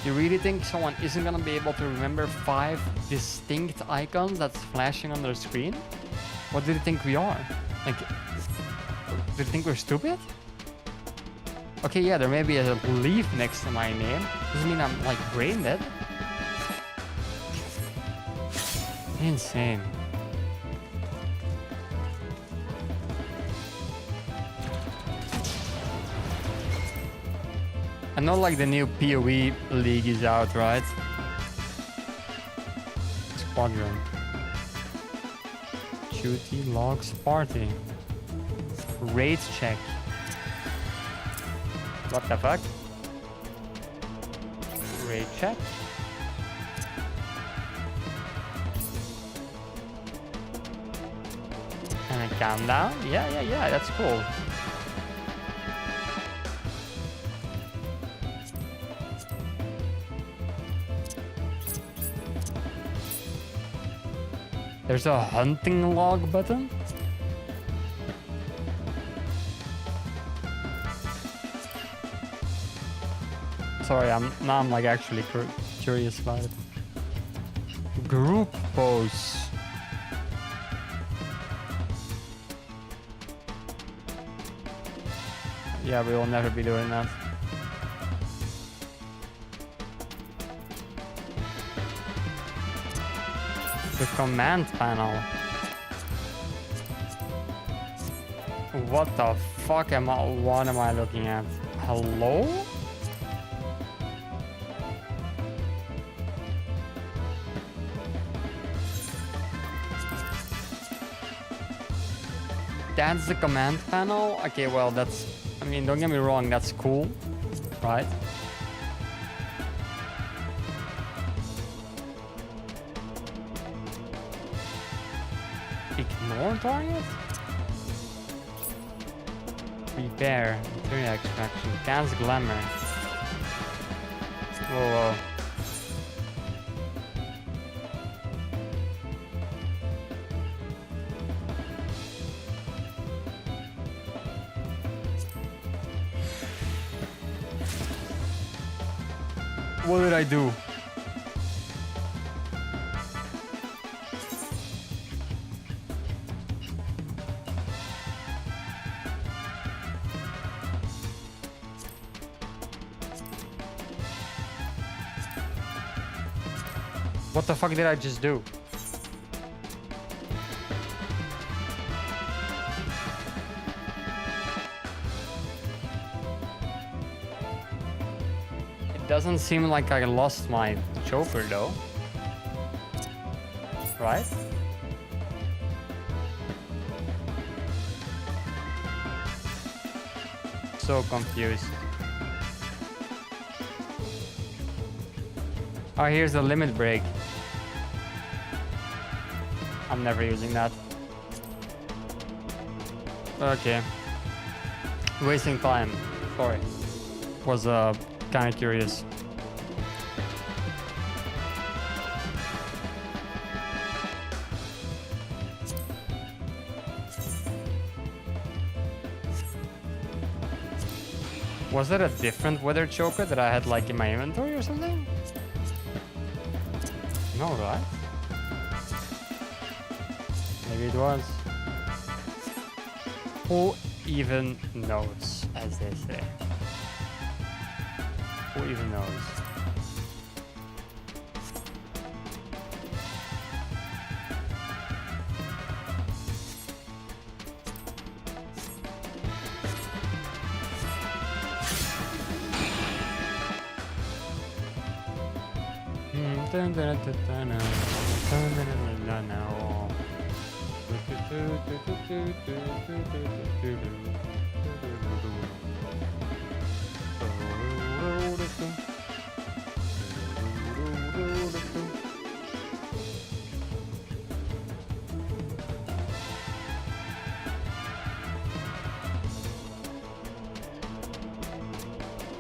You really think someone isn't gonna be able to remember 5 distinct icons that's flashing on their screen? What do they think we are? Like, do they think we're stupid? Okay, yeah, there may be a leaf next to my name. Doesn't mean I'm like brain dead. Insane. I know like the new PoE league is out, right? Squadron. Duty logs party. Raids check. What the fuck? Raid check. And a countdown. Yeah, that's cool. There's a hunting log button? Sorry, I'm like actually curious about it. Group pose. Yeah, we will never be doing that. The command panel. What the fuck what am I looking at? Hello? That's the command panel? Okay, well that's, I mean, don't get me wrong, that's cool, right? Ignore target? Prepare. Material extraction. Cast glamour. Whoa. What did I do? What the fuck did I just do? It doesn't seem like I lost my choker though. Right? So confused. Oh, here's the limit break. I'm never using that. Okay. Wasting time. Sorry. Was kind of curious. Was that a different weather choker that I had like in my inventory or something? No, right? Maybe it was. Who even knows, as they say? Who even knows?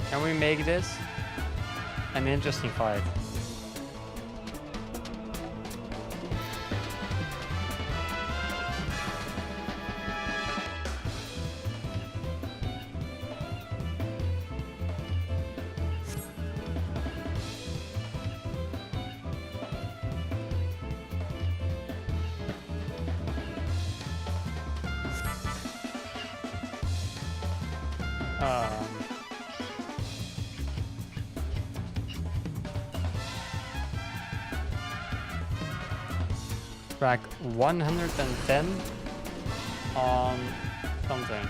Can we make this an interesting fight? Track 110 on something.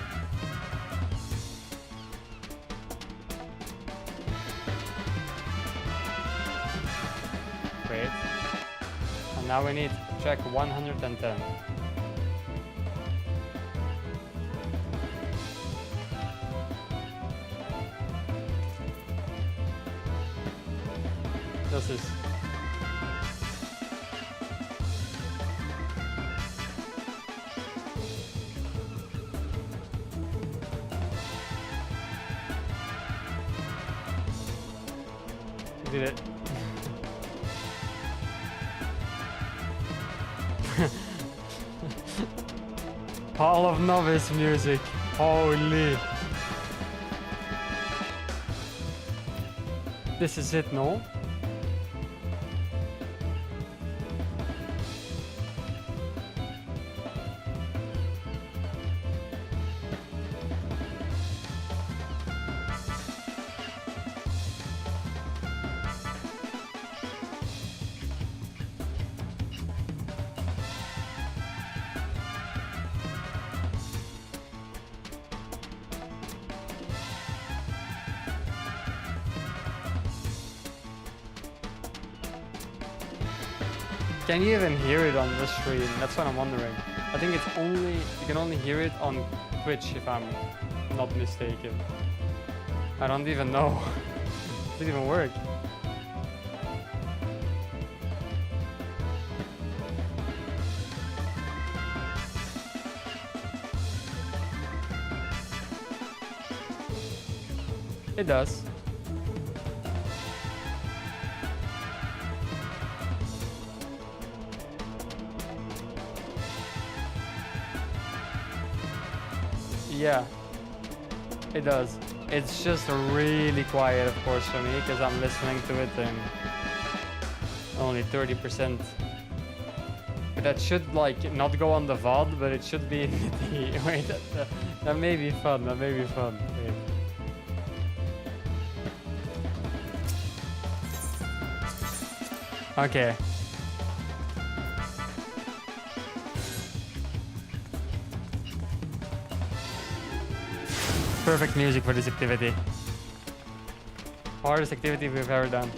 Wait. And now we need track 110. This is did it. Hall of Novice music. Holy. This is it, no? Can you even hear it on the stream? That's what I'm wondering. I think it's only, you can only hear it on Twitch if I'm not mistaken. I don't even know. Does it even work? It does. Yeah, it does. It's just really quiet, of course, for me, because I'm listening to it in only 30%. But that should, like, not go on the VOD, but it should be in the... Wait, that may be fun, that may be fun. Wait. Okay, perfect music for this activity. Hardest activity we've ever done.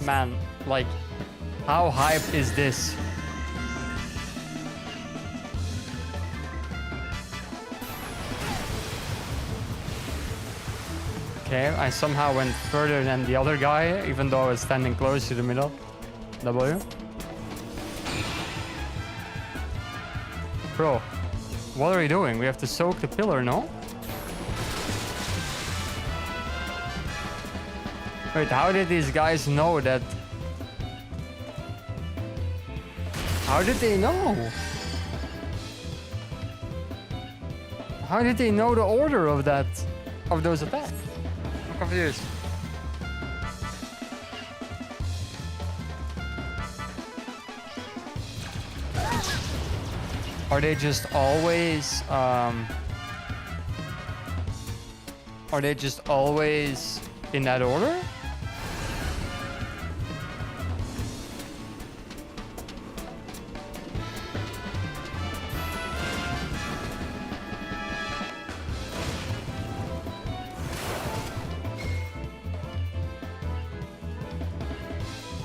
Man, like, how hype is this? Okay, I somehow went further than the other guy, even though I was standing close to the middle. W. Bro, what are you doing? We have to soak the pillar, no? Wait, how did these guys know that? How did they know? How did they know the order of that, of those attacks? I'm confused. Are they just always, in that order?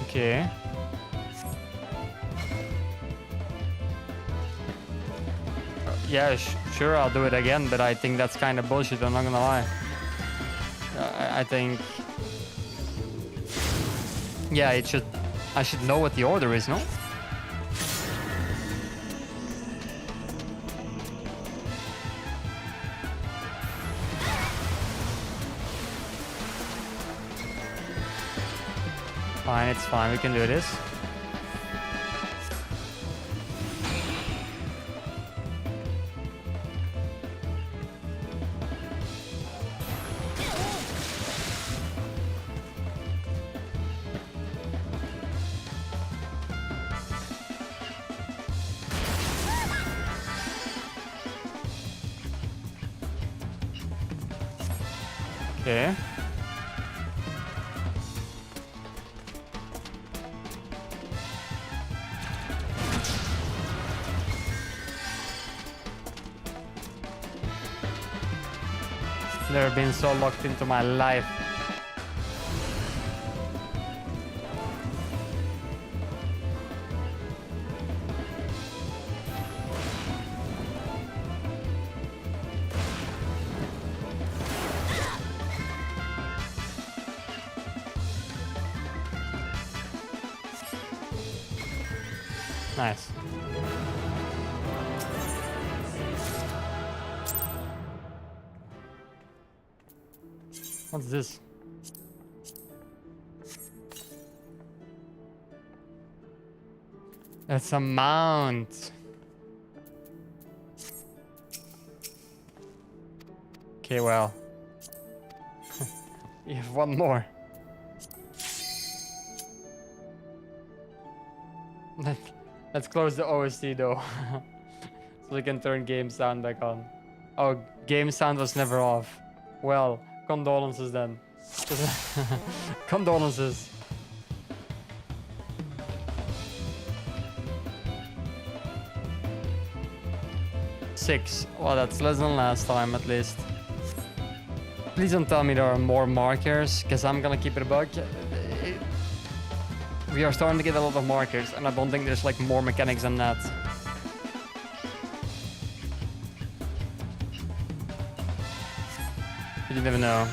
Okay. Yeah, sure, I'll do it again, but I think that's kind of bullshit, I'm not gonna lie. I think... Yeah, I should know what the order is, no? Fine, it's fine, we can do this. Okay. Never been so locked into my life. Nice. What's this? That's a mount. Okay, well. You have one more. Let's close the OST though. So we can turn game sound back on. Oh, game sound was never off. Well, condolences then. Condolences. Six. Well, that's less than last time at least. Please don't tell me there are more markers, because I'm gonna keep it a bug. We are starting to get a lot of markers, and I don't think there's like more mechanics than that. You never know.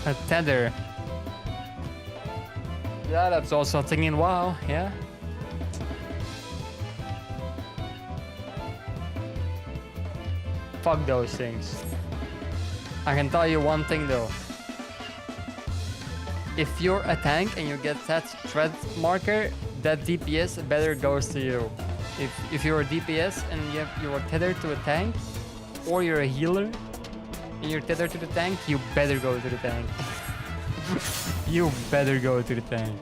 A tether. Yeah, that's also a thing in WoW, yeah. Fuck those things. I can tell you one thing though. If you're a tank and you get that threat marker, that DPS better goes to you. If you're a DPS and you are tethered to a tank, or you're a healer and you're tethered to the tank, you better go to the tank. You better go to the tank.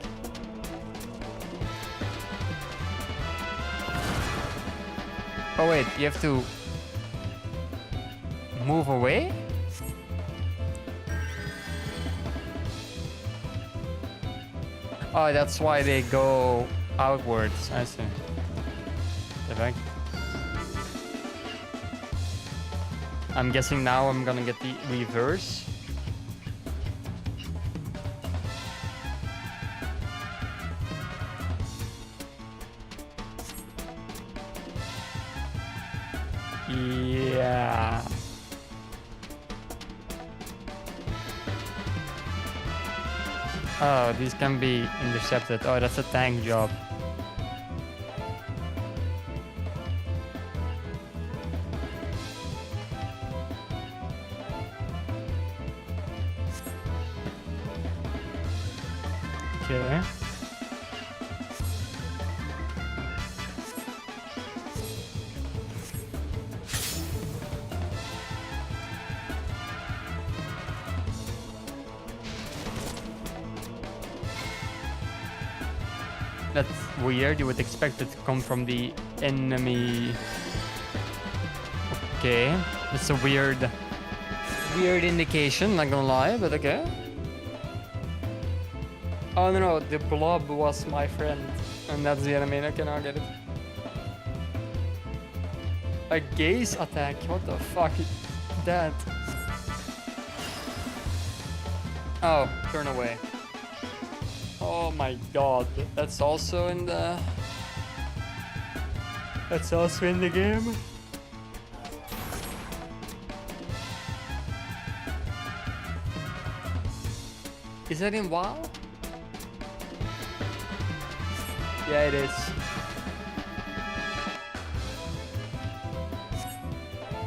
Oh wait, you have to move away? Oh, that's why they go outwards. I see. Perfect. I'm guessing now I'm gonna get the reverse. Yeah. Oh, these can be intercepted. Oh, that's a tank job. Okay. That's weird. You would expect it to come from the enemy. Okay. It's a weird indication, not gonna lie, but okay. Oh no, the blob was my friend. And that's the enemy. Okay, now I get it. A gaze attack? What the fuck is that? Oh, turn away. Oh my god, that's also in the... That's also in the game? Is that in WoW? Yeah, it is.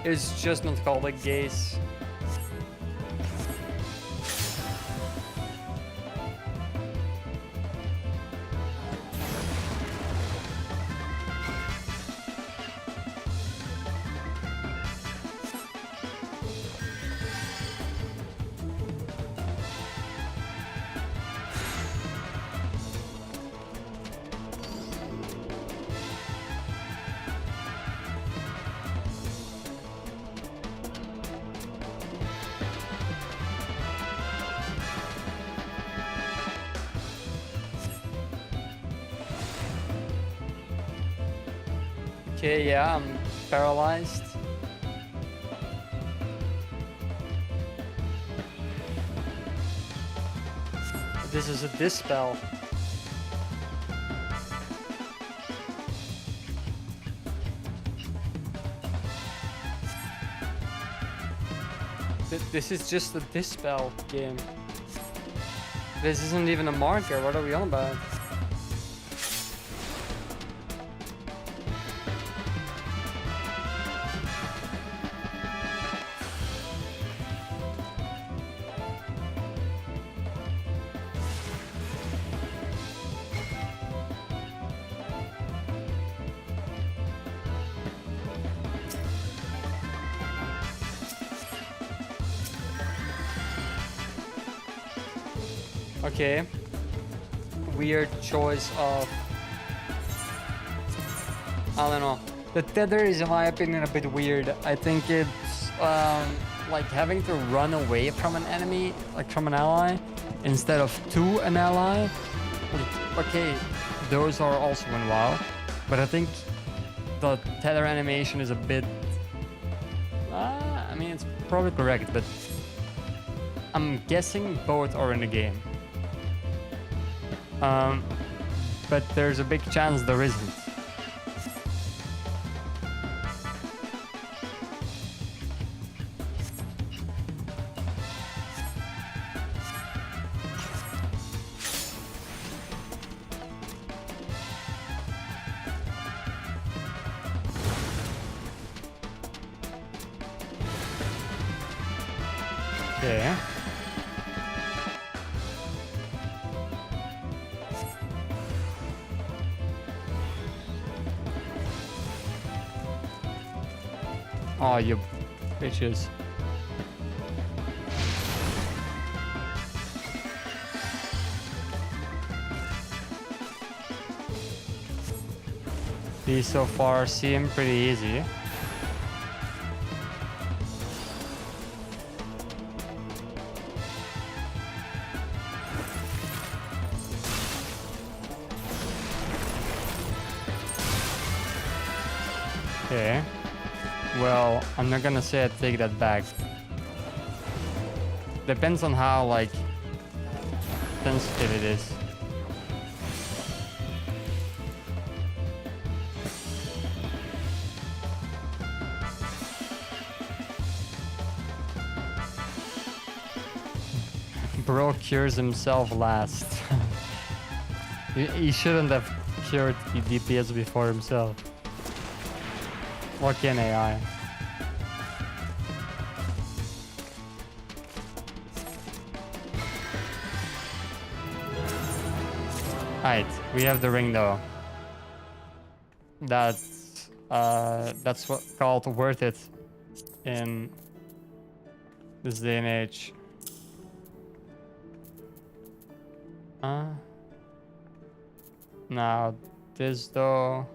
It's just not called a gaze. Okay, yeah, I'm paralyzed. This is a dispel. This is just a dispel game. This isn't even a marker. What are we on about? Okay. Weird choice of... I don't know. The tether is, in my opinion, a bit weird. I think it's like having to run away from an enemy, like from an ally, instead of to an ally. Like, okay, those are also in WoW, but I think the tether animation is a bit... I mean, it's probably correct, but I'm guessing both are in the game. But there's a big chance there isn't. Okay. Oh, you bitches. These so far seem pretty easy. Okay. Well, I'm not gonna say I take that back. Depends on how, like, sensitive it is. Bro cures himself last. He shouldn't have cured the DPS before himself. Fucking AI. Alright, we have the ring though. That's what called worth it in this day and age. Now this though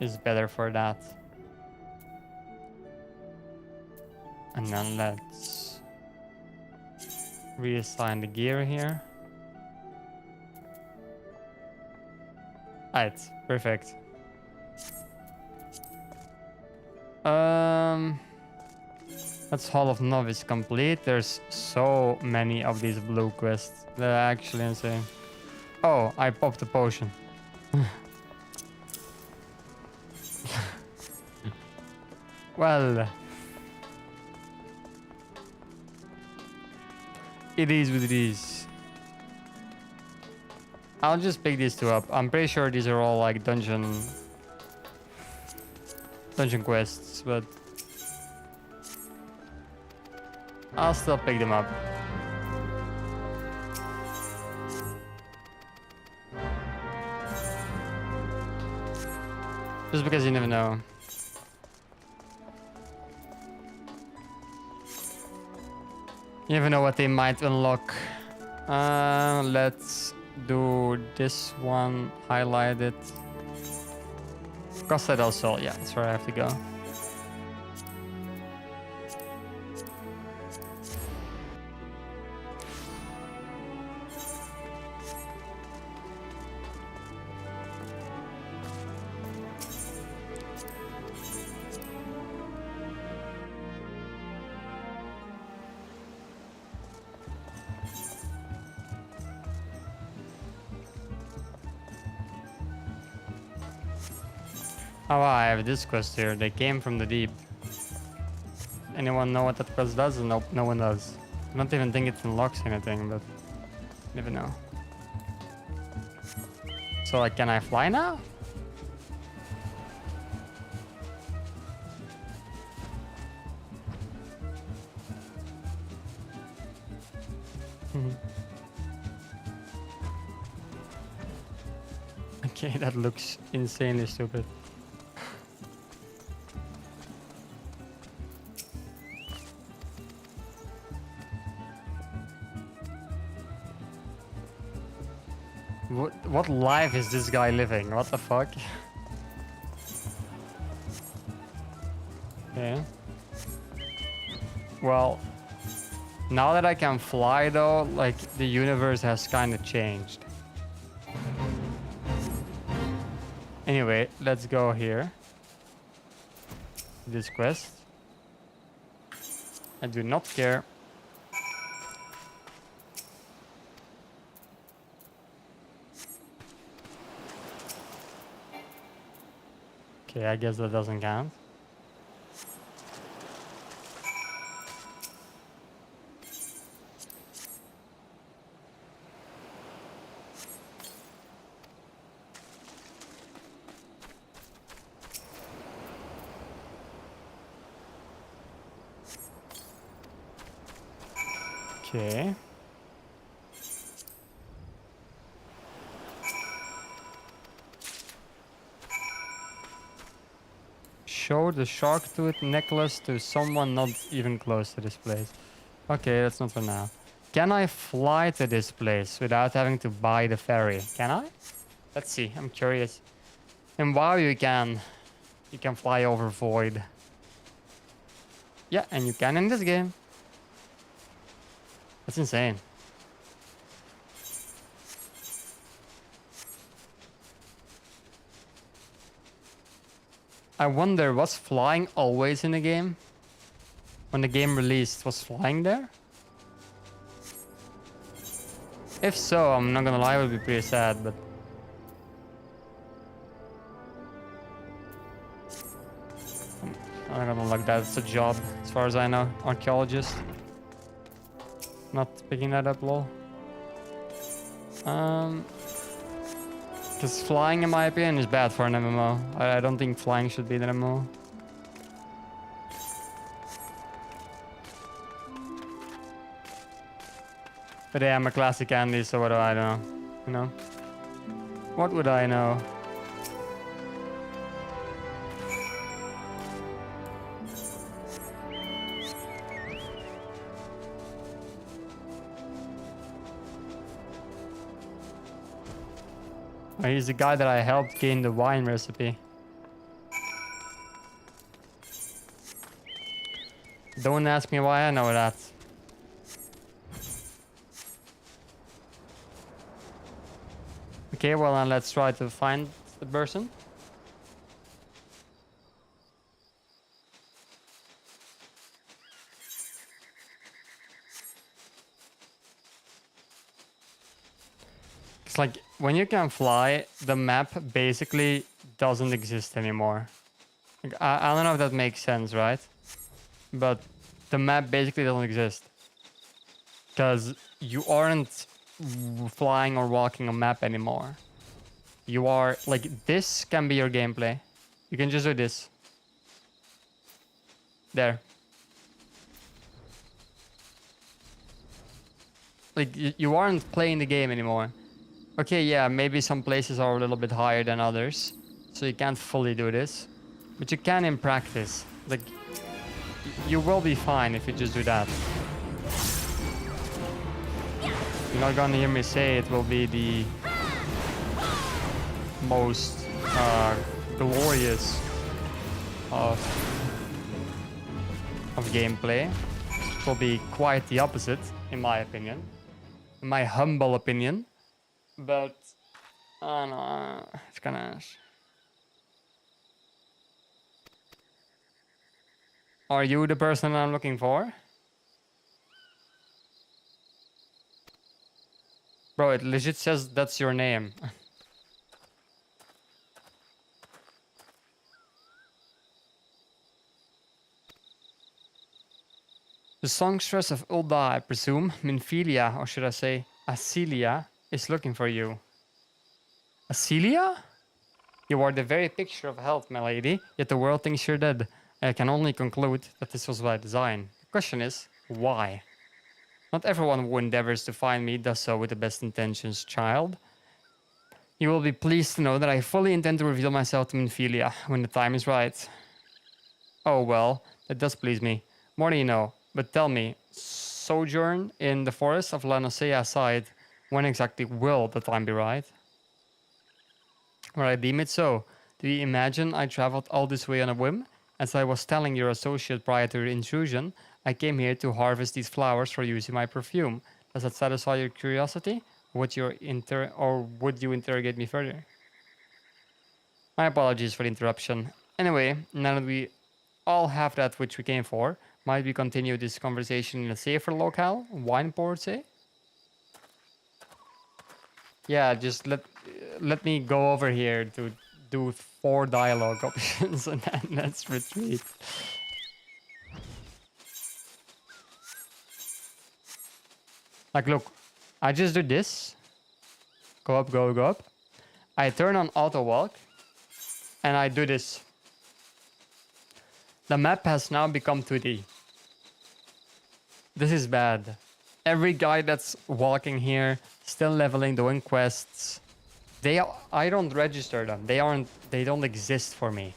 is better for that. And then let's reassign the gear here. Alright, perfect. That's Hall of Novice complete. There's so many of these blue quests. They're actually insane. Oh, I popped a potion. Well, it is what it is. I'll just pick these two up. I'm pretty sure these are all like dungeon quests, but I'll still pick them up. Just because you never know. You never know what they might unlock. Let's do this one, highlight it. Costa del Sol, yeah, that's where I have to go. Oh wow, I have this quest here. They came from the deep. Anyone know what that quest does? Nope, no one does. I don't even think it unlocks anything, but never know. So like, can I fly now? Okay, that looks insanely stupid. What life is this guy living? What the fuck? Okay. Well, now that I can fly though, like the universe has kind of changed. Anyway, let's go here. This quest. I do not care. Okay, I guess that doesn't count. Okay. show the shark tooth necklace to someone not even close to this place. Okay, that's not for now. Can I fly to this place without having to buy the ferry? Can I? Let's see. I'm curious. And wow, you can. You can fly over void. Yeah, and you can in this game. That's insane. I wonder, was flying always in the game? When the game released, was flying there? If so, I'm not gonna lie, it would be pretty sad, but... I'm not gonna look that, it's a job, as far as I know. Archaeologist. Not picking that up, lol. Because flying, in my opinion, is bad for an MMO. I don't think flying should be an MMO. But yeah, I'm a classic Andy, so what do I know? You know? What would I know? Oh, he's the guy that I helped gain the wine recipe. Don't ask me why I know that. Okay, well then let's try to find the person. It's like when you can fly, the map basically doesn't exist anymore. Like, I don't know if that makes sense, right? But the map basically doesn't exist. Because you aren't flying or walking a map anymore. You are like, this can be your gameplay. You can just do this. There. Like you aren't playing the game anymore. Okay, yeah, maybe some places are a little bit higher than others, so you can't fully do this, but you can in practice. Like you will be fine if you just do that. You're not gonna hear me say it will be the most glorious of gameplay. It will be quite the opposite, in my opinion, in my humble opinion. But I don't know, it's kinda... Are you the person I'm looking for? Bro, it legit says that's your name. The songstress of Ulda, I presume, Minfilia, or should I say Asilia, is looking for you. Asilia? You are the very picture of health, my lady, yet the world thinks you're dead. I can only conclude that this was by design. The question is, why? Not everyone who endeavors to find me does so with the best intentions, child. You will be pleased to know that I fully intend to reveal myself to Minfilia when the time is right. Oh well, that does please me. More than you know, but tell me, sojourn in the forest of Lanosea aside, when exactly will the time be right? Well, I deem it so. Do you imagine I traveled all this way on a whim? As I was telling your associate prior to your intrusion, I came here to harvest these flowers for use in my perfume. Does that satisfy your curiosity? Would you interrogate me further? My apologies for the interruption. Anyway, now that we all have that which we came for, might we continue this conversation in a safer locale? Wine port, say? Yeah, just let me go over here to do 4 dialogue options and then let's retreat. Like, look, I just do this. Go up, go up. I turn on auto walk and I do this. The map has now become 2D. This is bad. Every guy that's walking here, still leveling, doing quests, I don't register them. They don't exist for me.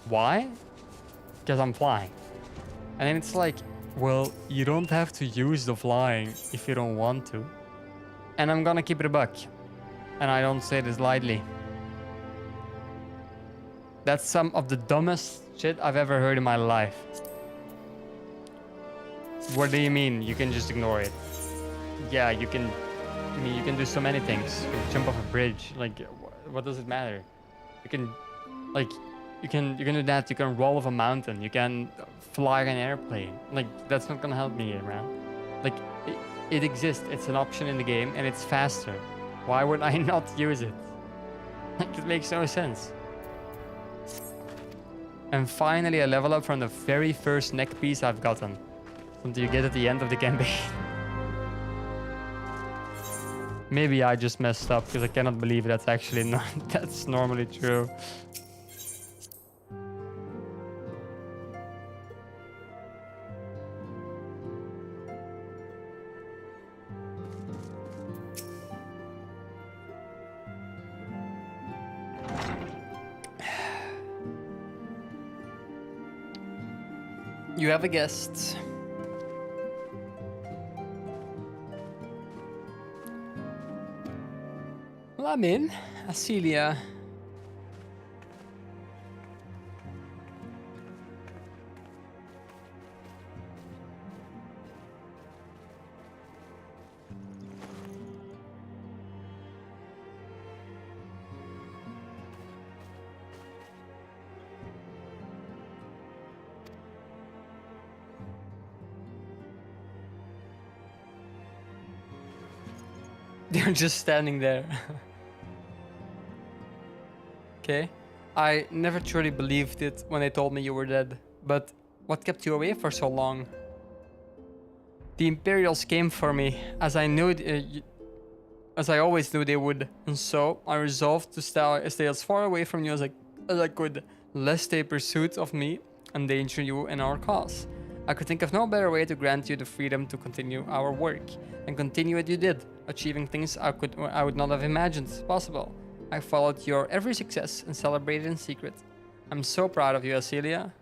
Why? Because I'm flying. And then it's like, well, you don't have to use the flying if you don't want to. And I'm gonna keep it a buck. And I don't say this lightly. That's some of the dumbest shit I've ever heard in my life. What do you mean you can just ignore it? Yeah, you can. I mean, you can do so many things. You can jump off a bridge. Like, what does it matter? You can, like, you can do that. You can roll off a mountain. You can fly an airplane. Like, that's not gonna help me, man. Like, it exists. It's an option in the game, and it's faster. Why would I not use it? Like, it makes no sense. And finally, a level up from the very first neck piece I've gotten. Until you get at the end of the campaign. Maybe I just messed up because I cannot believe that's actually not that's normally true. You have a guest. Well, I'm in. Acelia. They're just standing there. Okay. I never truly believed it when they told me you were dead. But what kept you away for so long? The Imperials came for me, as I knew, as I always knew they would. And so I resolved to stay as far away from you as I could, lest they pursued of me endanger you and our cause. I could think of no better way to grant you the freedom to continue our work, and continue it you did, achieving things I would not have imagined possible. I followed your every success and celebrated in secret. I'm so proud of you, Acelia.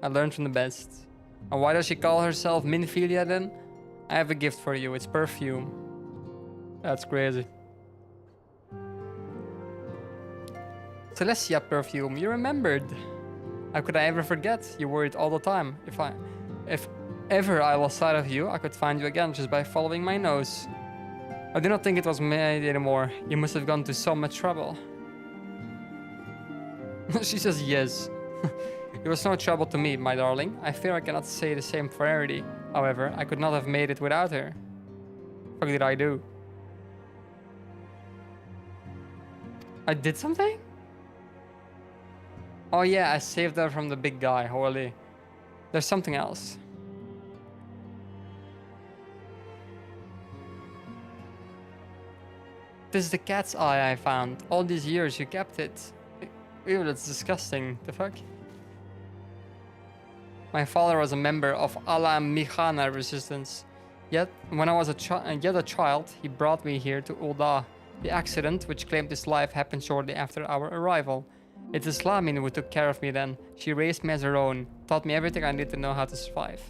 I learned from the best. And why does she call herself Minfilia then? I have a gift for you, it's perfume. That's crazy. Celestia perfume, you remembered. How could I ever forget? You wore it all the time. If ever I lost sight of you, I could find you again just by following my nose. I do not think it was made anymore. You must have gone to so much trouble. She says yes. It was no trouble to me, my darling. I fear I cannot say the same for Rarity. However, I could not have made it without her. What did I do? I did something? Oh yeah, I saved her from the big guy, holy. There's something else. This is the cat's eye I found. All these years you kept it. Ew, that's disgusting. The fuck? My father was a member of Ala Mihana resistance. Yet, when I was a child, he brought me here to Ulda. The accident, which claimed his life, happened shortly after our arrival. It is Lamin who took care of me then. She raised me as her own, taught me everything I need to know how to survive.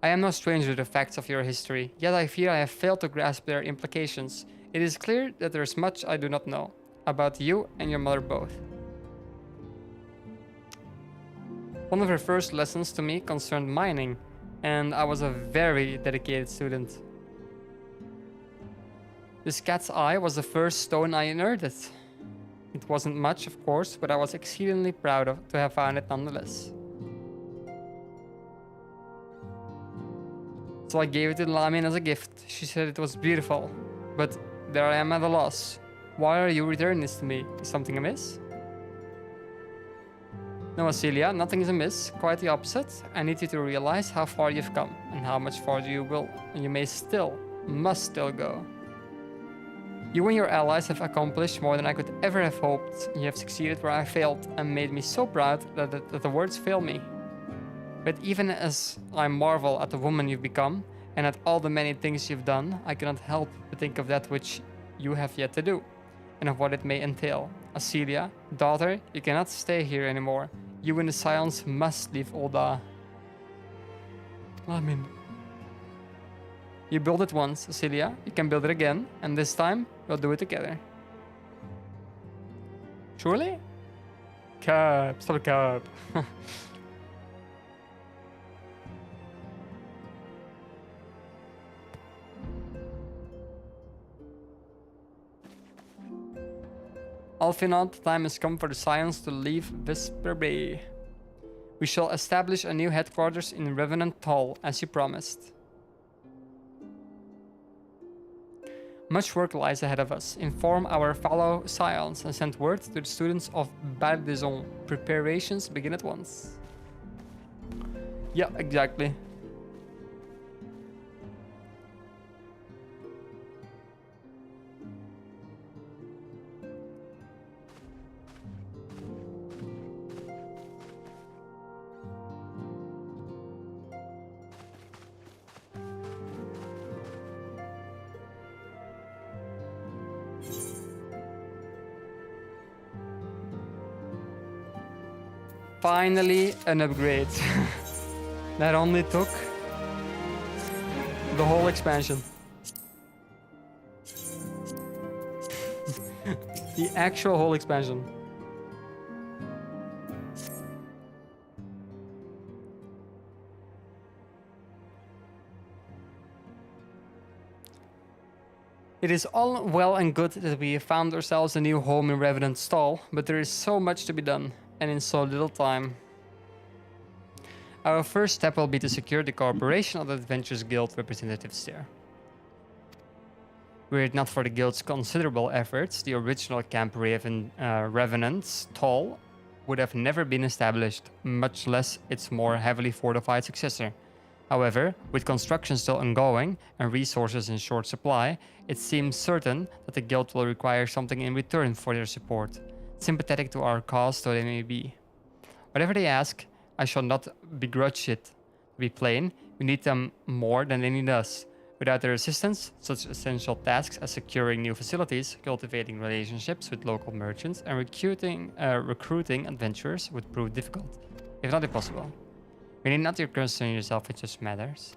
I am no stranger to the facts of your history, yet I fear I have failed to grasp their implications. It is clear that there is much I do not know, about you and your mother both. One of her first lessons to me concerned mining, and I was a very dedicated student. This cat's eye was the first stone I unearthed. It wasn't much, of course, but I was exceedingly proud to have found it nonetheless. So I gave it to Lamin as a gift. She said it was beautiful, but there I am at a loss. Why are you returning this to me? Is something amiss? No, Acelia, nothing is amiss. Quite the opposite. I need you to realize how far you've come, and how much farther you will, and you must still go. You and your allies have accomplished more than I could ever have hoped. You have succeeded where I failed, and made me so proud that the words fail me. But even as I marvel at the woman you've become, and at all the many things you've done, I cannot help but think of that which you have yet to do, and of what it may entail. Acelia, daughter, you cannot stay here anymore. You and the Scions must leave Ulda. I mean, you built it once, Acelia. You can build it again, and this time we'll do it together. Surely? Cap, stop cap. Alfinod, the time has come for the Scions to leave Vesperbrae. We shall establish a new headquarters in Revenant Hall, as you promised. Much work lies ahead of us. Inform our fellow Scions and send word to the students of Bardizon. Preparations begin at once. Yeah, exactly. Finally, an upgrade. That only took the whole expansion. The actual whole expansion. It is all well and good that we have found ourselves a new home in Revenant Stall, but there is so much to be done, and in so little time. Our first step will be to secure the cooperation of the Adventurers Guild representatives there. Were it not for the Guild's considerable efforts, the original Camp Revenant Stall would have never been established, much less its more heavily fortified successor. However, with construction still ongoing and resources in short supply, it seems certain that the Guild will require something in return for their support, sympathetic to our cause though they may be. Whatever they ask, I shall not begrudge it. To be plain, we need them more than they need us. Without their assistance, such essential tasks as securing new facilities, cultivating relationships with local merchants, and recruiting adventurers would prove difficult, if not impossible. You need not concern yourself with such matters.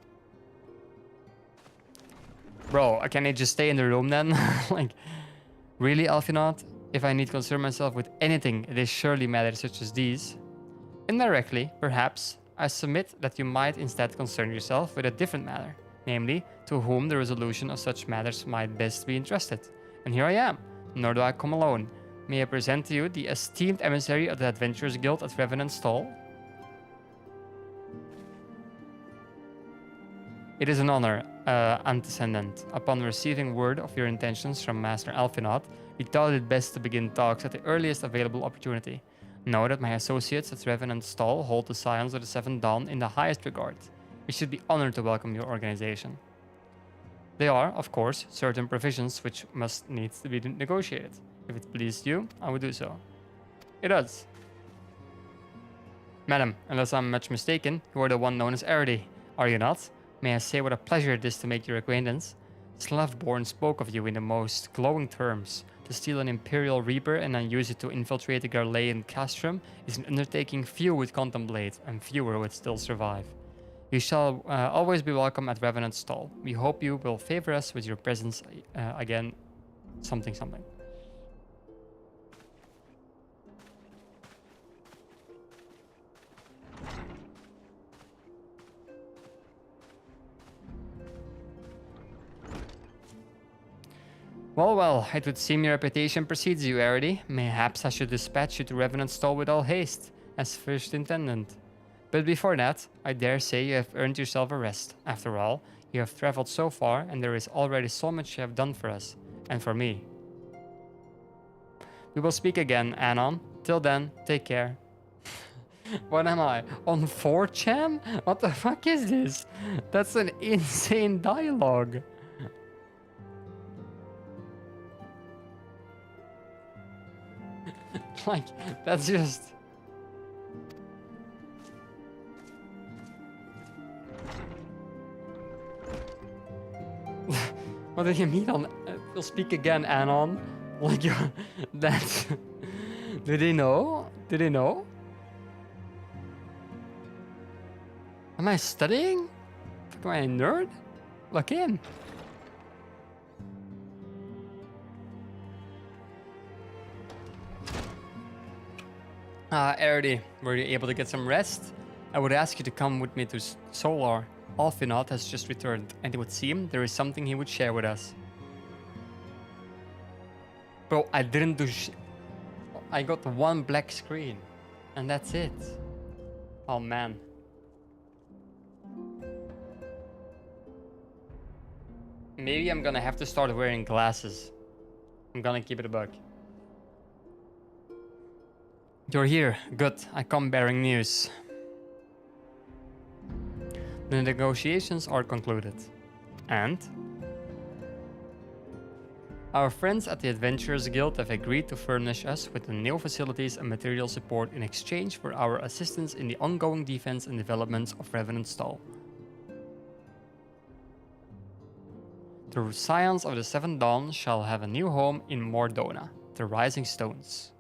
Bro, can I just stay in the room then? Like, really, Alfinod? If I need concern myself with anything, it is surely matters such as these. Indirectly, perhaps, I submit that you might instead concern yourself with a different matter, namely, to whom the resolution of such matters might best be entrusted. And here I am, nor do I come alone. May I present to you the esteemed emissary of the Adventurers Guild at Revenant Stall? It is an honor, Antecedent. Upon receiving word of your intentions from Master Alfinod, we thought it best to begin talks at the earliest available opportunity. Know that my associates at Revenant Stall hold the Scions of the Seventh Dawn in the highest regard. We should be honored to welcome your organization. There are, of course, certain provisions which must needs to be negotiated. If it pleased you, I would do so. It does. Madam, unless I'm much mistaken, you are the one known as Eredy, are you not? May I say what a pleasure it is to make your acquaintance? Slavborn spoke of you in the most glowing terms. To steal an Imperial Reaper and then use it to infiltrate the Garlean castrum is an undertaking few would contemplate, and fewer would still survive. You shall always be welcome at Revenant Stall. We hope you will favor us with your presence again. Something. Well, it would seem your reputation precedes you, Eredy. Mayhaps I should dispatch you to Revenant Stall with all haste, as first intendant. But before that, I dare say you have earned yourself a rest. After all, you have traveled so far, and there is already so much you have done for us, and for me. We will speak again, Anon. Till then, take care. What am I? On 4chan? What the fuck is this? That's an insane dialogue. Like, that's just... What do you mean on... we'll speak again, Anon? Like, that's... Did he know? Did he know? Am I studying? Am I a nerd? Look in. Erdi, were you able to get some rest? I would ask you to come with me to Solar. Alfinot has just returned, and it would seem there is something he would share with us. Bro, I didn't do I got one black screen, and that's it. Oh man. Maybe I'm gonna have to start wearing glasses. I'm gonna keep it a buck. You're here. Good. I come bearing news. The negotiations are concluded. And? Our friends at the Adventurers Guild have agreed to furnish us with the new facilities and material support in exchange for our assistance in the ongoing defense and development of Revenant Stall. The Scions of the Seventh Dawn shall have a new home in Mordona, the Rising Stones.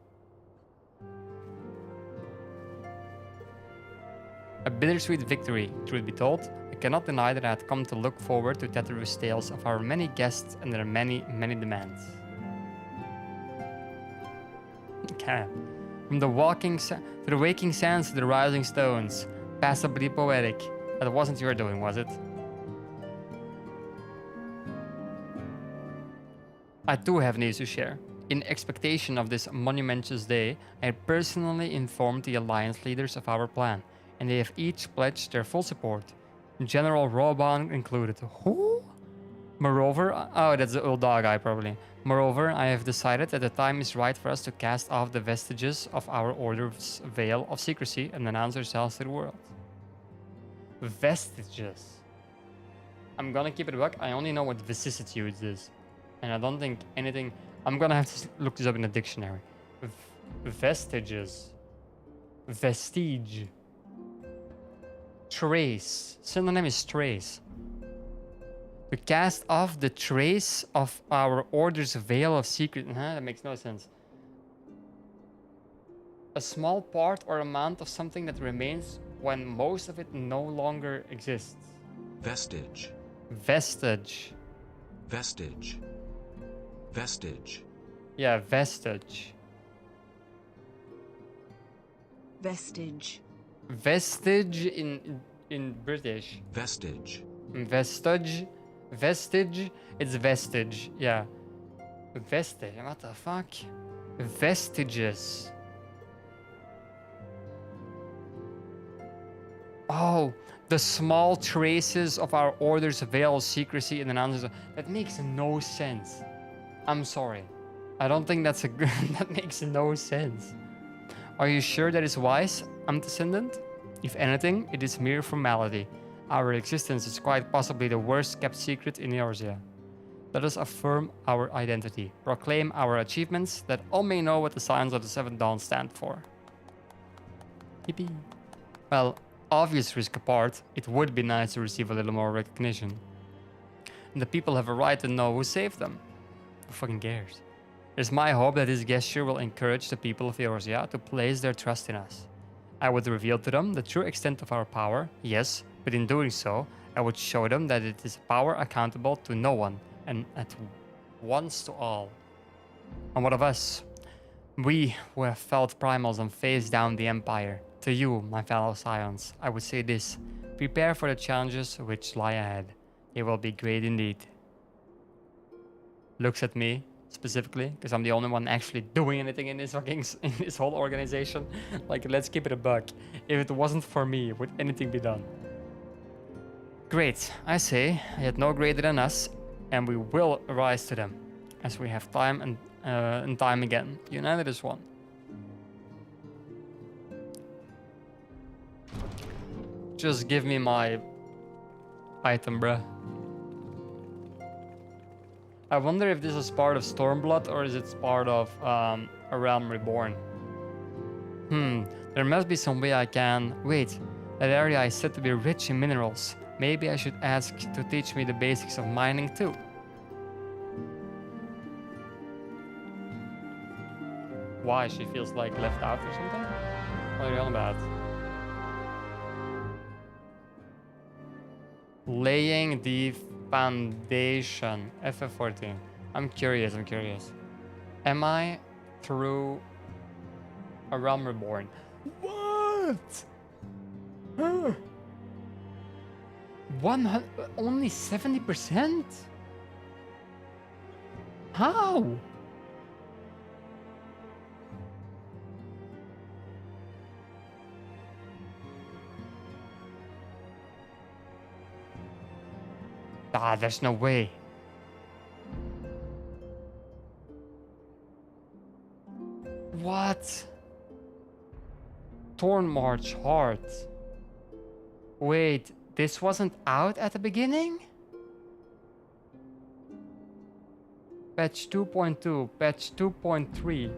A bittersweet victory, truth be told. I cannot deny that I had come to look forward to Tetheru's tales of our many guests and their many demands. Okay. From the waking sands to the rising stones. Passably poetic. That wasn't your doing, was it? I too have news to share. In expectation of this monumentous day, I personally informed the Alliance leaders of our plan, and they have each pledged their full support. General Roban included. Who? Moreover, oh, that's the old dog guy probably. Moreover, I have decided that the time is right for us to cast off the vestiges of our order's veil of secrecy and announce ourselves to the world. Vestiges. I'm gonna keep it a buck. I only know what vicissitudes is. And I don't think anything... I'm gonna have to look this up in the dictionary. Vestiges. Vestige. Trace. Synonym is trace. To cast off the trace of our order's veil of secret. That makes no sense. A small part or amount of something that remains when most of it no longer exists. Vestige. Vestige. Vestige. Vestige. Yeah, vestige. Vestige. Vestige in British. Vestige. Vestige. Vestige. It's vestige. Yeah. Vestige. What the fuck? Vestiges. Oh, the small traces of our order's veil of secrecy and announcements. That makes no sense. I'm sorry. I don't think that's a good... that makes no sense. Are you sure that is wise, Antecedent? If anything, it is mere formality. Our existence is quite possibly the worst kept secret in Eorzea. Let us affirm our identity, proclaim our achievements, that all may know what the Scions of the Seventh Dawn stand for. Yippee. Well, obvious risk apart, it would be nice to receive a little more recognition. And the people have a right to know who saved them. Who fucking cares? It is my hope that this gesture will encourage the people of Eorzea to place their trust in us. I would reveal to them the true extent of our power, yes, but in doing so, I would show them that it is power accountable to no one, and at once to all. And what of us? We who have felt primals and faced down the Empire. To you, my fellow Scions, I would say this. Prepare for the challenges which lie ahead. They will be great indeed. Looks at me, specifically, because I'm the only one actually doing anything in this fucking in this whole organization. Like, let's keep it a buck. If it wasn't for me, would anything be done? Great, I say, yet no greater than us, and we will rise to them, as we have time and time again, united as one. Just give me my item, bruh. I wonder if this is part of Stormblood or is it part of A Realm Reborn. There must be some way I can... Wait, that area is said to be rich in minerals. Maybe I should ask to teach me the basics of mining too. Why? She feels like left out or something? What are you on about? Laying the foundation. FF14. I'm curious. Am I through A Realm Reborn? What? 100, only 70%? How? Ah, there's no way. What? Torn March Heart. Wait, this wasn't out at the beginning? Patch 2.2, patch 2.3.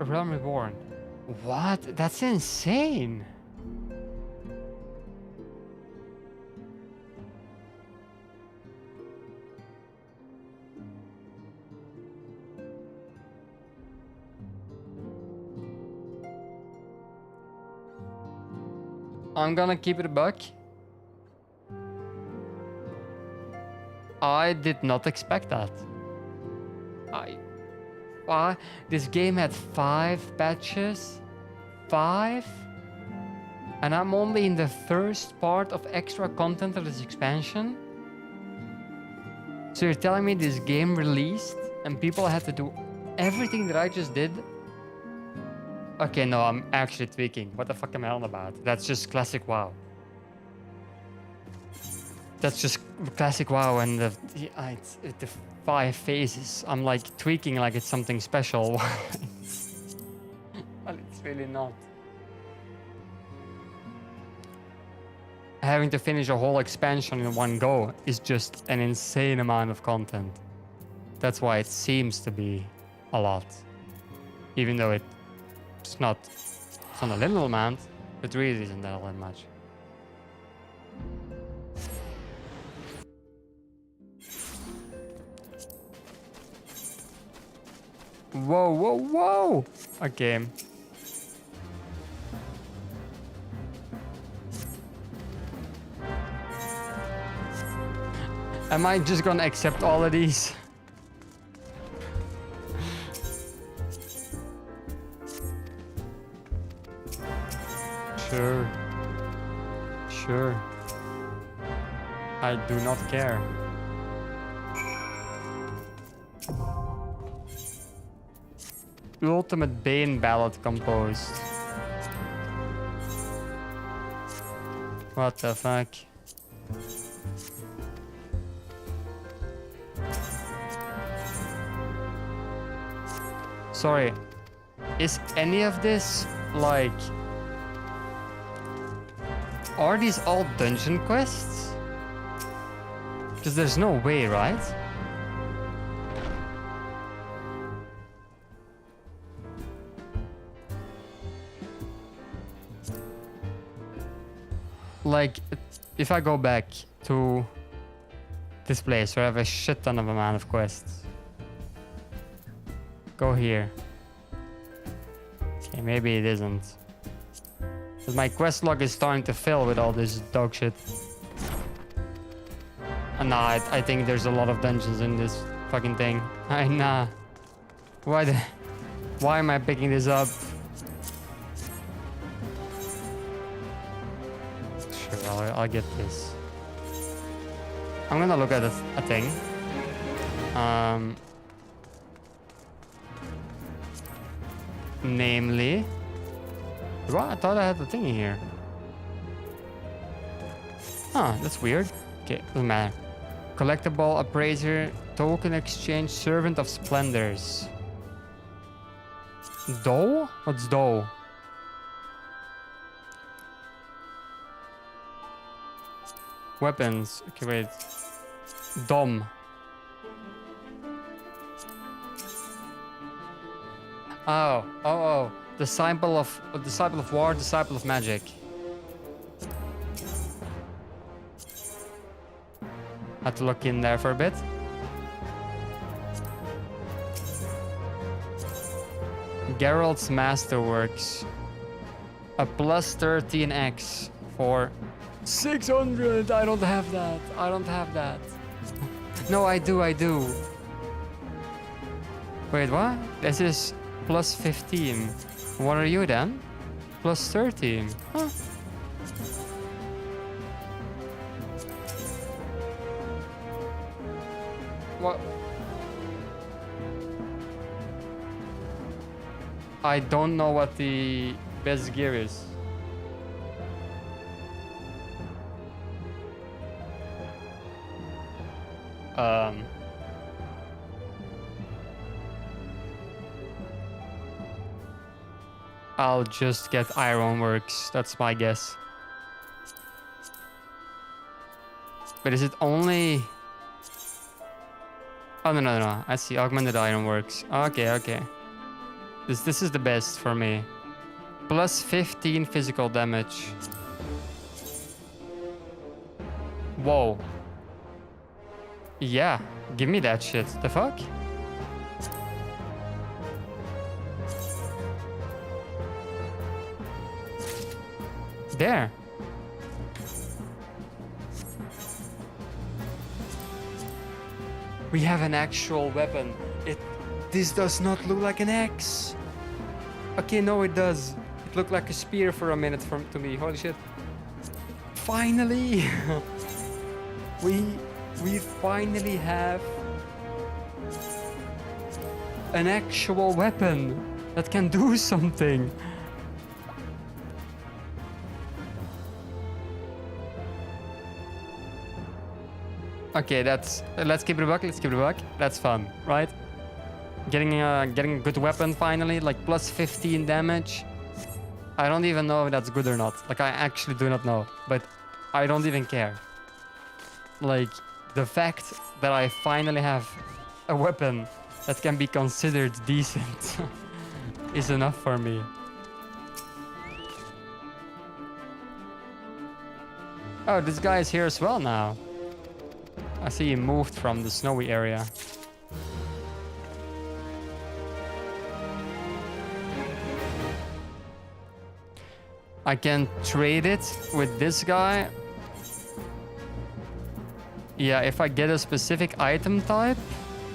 A Realm Reborn. What? That's insane. I'm gonna keep it a buck. I did not expect that. This game had 5 patches. 5? And I'm only in the first part of extra content of this expansion. So you're telling me this game released and people had to do everything that I just did? Okay, no, I'm actually tweaking. What the fuck am I on about? That's just classic WoW. That's just classic WoW and the 5 phases. I'm like tweaking like it's something special. Well, it's really not. Having to finish a whole expansion in one go is just an insane amount of content. That's why it seems to be a lot. Even though it's not a little amount, it really isn't that much. Whoa, whoa, whoa! Okay. Am I just gonna accept all of these? Sure. Sure. I do not care. Ultimate Bane ballad composed. What the fuck? Sorry. Is any of this like... Are these all dungeon quests? Because there's no way, right? Like, if I go back to this place where I have a shit ton of amount of quests. Go here. Okay, maybe it isn't. But my quest log is starting to fill with all this dog shit. And nah, I think there's a lot of dungeons in this fucking thing. Nah. Why am I picking this up? Sure, I'll get this. I'm gonna look at a thing. Namely... Well, I thought I had the thing in here. Huh, that's weird. Okay, doesn't matter. Collectible, appraiser, token exchange, servant of splendors. Dough? What's dough? Weapons. Okay, wait. Dom. Oh. Disciple of war, disciple of magic. Had to look in there for a bit. Geralt's Masterworks. A plus 13x for 600. I don't have that. I don't have that. No, I do. Wait, what? This is plus 15. What are you then? Plus 13. Huh. What? I don't know what the best gear is. I'll just get Ironworks. That's my guess. But is it only... Oh, no. I see. Augmented Ironworks. Okay. This is the best for me. Plus 15 physical damage. Whoa. Yeah. Give me that shit. The fuck? There. We have an actual weapon. This does not look like an axe. Okay, no, it does. It looked like a spear for a minute to me. Holy shit. Finally. we finally have an actual weapon that can do something. Okay, let's keep it back. That's fun, right? Getting a good weapon finally, like plus 15 damage. I don't even know if that's good or not. Like, I actually do not know, but I don't even care. Like, the fact that I finally have a weapon that can be considered decent is enough for me. Oh, this guy is here as well now. I see he moved from the snowy area. I can trade it with this guy. Yeah, if I get a specific item type,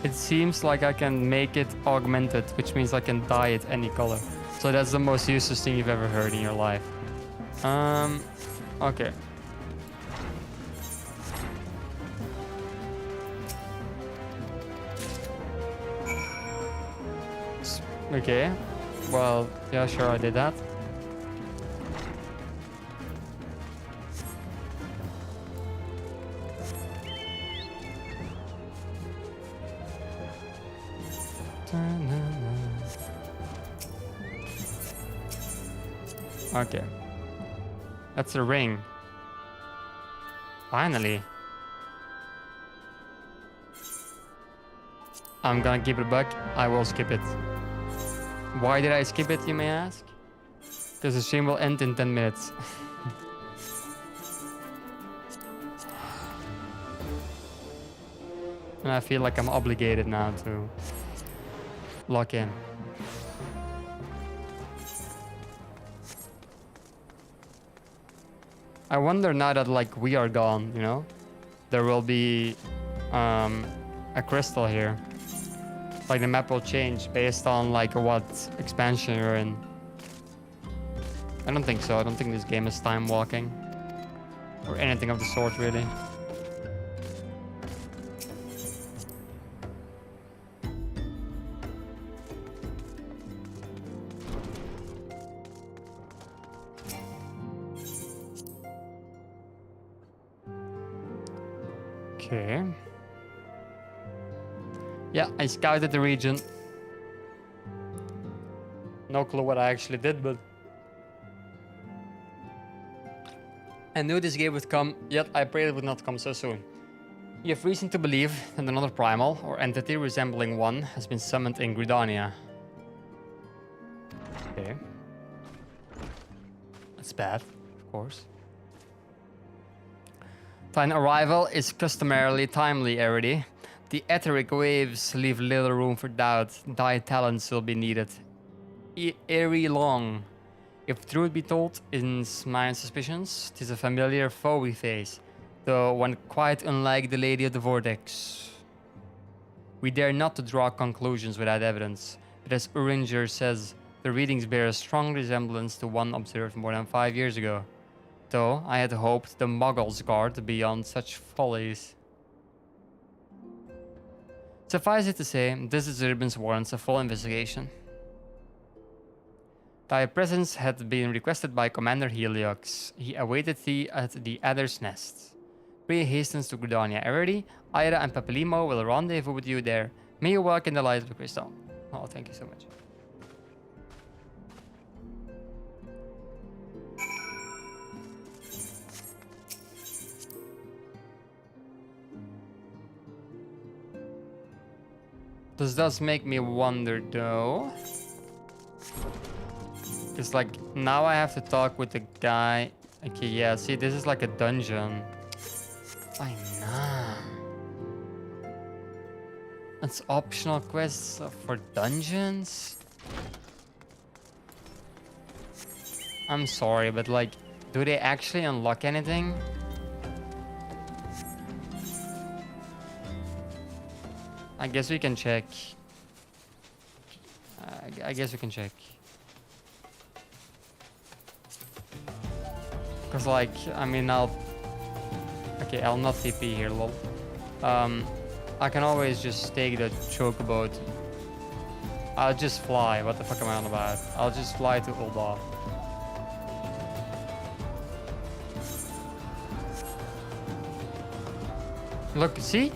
it seems like I can make it augmented, which means I can dye it any color. So that's the most useless thing you've ever heard in your life. Okay. Okay, well, yeah, sure, I did that. Okay. That's a ring. Finally. I'm gonna keep it a buck. I will skip it. Why did I skip it, you may ask? Because the stream will end in 10 minutes. And I feel like I'm obligated now to lock in. I wonder now that, like, we are gone, you know? There will be a crystal here. Like, the map will change based on, like, what expansion you're in. I don't think so. I don't think this game is time walking. Or anything of the sort, really. Okay. Yeah, I scouted the region. No clue what I actually did, but I knew this game would come, yet I prayed it would not come so soon. You have reason to believe that another primal, or entity resembling one, has been summoned in Gridania. Okay. That's bad, of course. Thine arrival is customarily timely, Arity. The etheric waves leave little room for doubt. Thy talents will be needed. eerie long. If truth be told, in my suspicions, 'tis a familiar foe we face, though one quite unlike the Lady of the Vortex. We dare not to draw conclusions without evidence, but as Uringer says, the readings bear a strong resemblance to one observed more than 5 years ago. Though I had hoped the Muggles guard beyond such follies. Suffice it to say, this disturbance warrants a full investigation. Thy presence had been requested by Commander Heliox. He awaited thee at the Adder's Nest. Pray hastens to Gridania Eredy. Ira and Papilimo will rendezvous with you there. May you walk in the light of the crystal. Oh, thank you so much. This does make me wonder though. It's like, now I have to talk with the guy. Okay, yeah, see, this is like a dungeon. I know. It's optional quests for dungeons? I'm sorry, but like, do they actually unlock anything? I guess we can check. I guess we can check. Cause like, I mean, okay, I'll not TP here, lol. I can always just take the chocobo. I'll just fly. What the fuck am I on about? I'll just fly to Ul'dah. Look, see?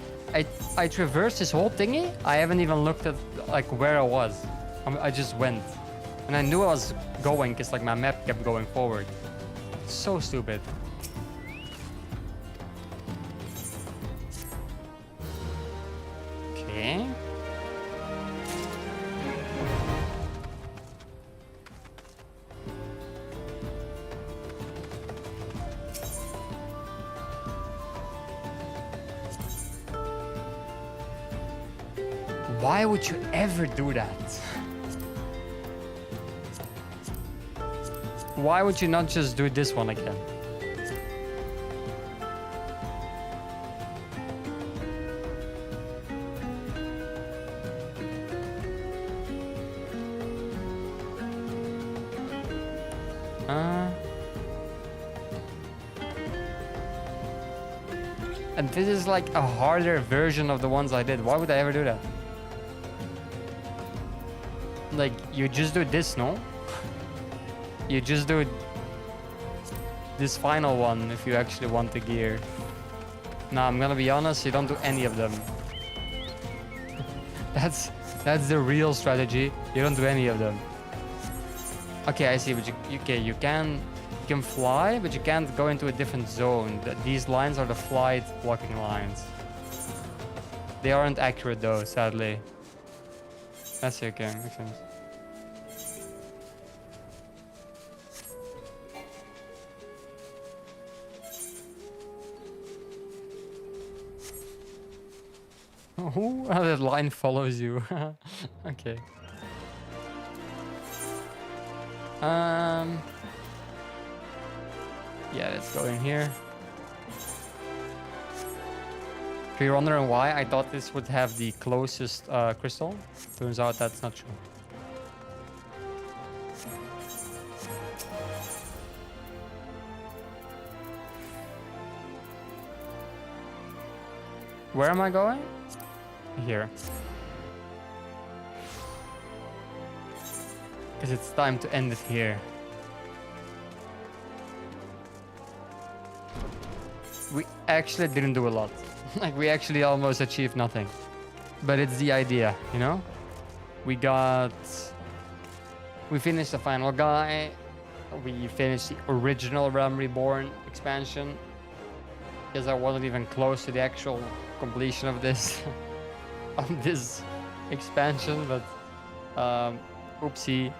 I traversed this whole thingy. I haven't even looked at like where I was. I just went. And I knew I was going because like my map kept going forward. So stupid. Okay. Why would you ever do that? Why would you not just do this one again? And this is like a harder version of the ones I did. Why would I ever do that? Like, you just do this, no? You just do this final one if you actually want the gear. Nah, I'm gonna be honest, you don't do any of them. That's the real strategy. You don't do any of them. Okay, I see, but you can fly, but you can't go into a different zone. These lines are the flight blocking lines. They aren't accurate though, sadly. That's okay, makes sense. Oh, that line follows you. Okay. Yeah, let's go in here. If you're wondering why I thought this would have the closest crystal, turns out that's not true. Where am I going? Here. Because it's time to end it here. We actually didn't do a lot. Like, we actually almost achieved nothing. But it's the idea, you know? We finished the final guy. We finished the original Realm Reborn expansion. Because I wasn't even close to the actual completion of this of this expansion, but oopsie.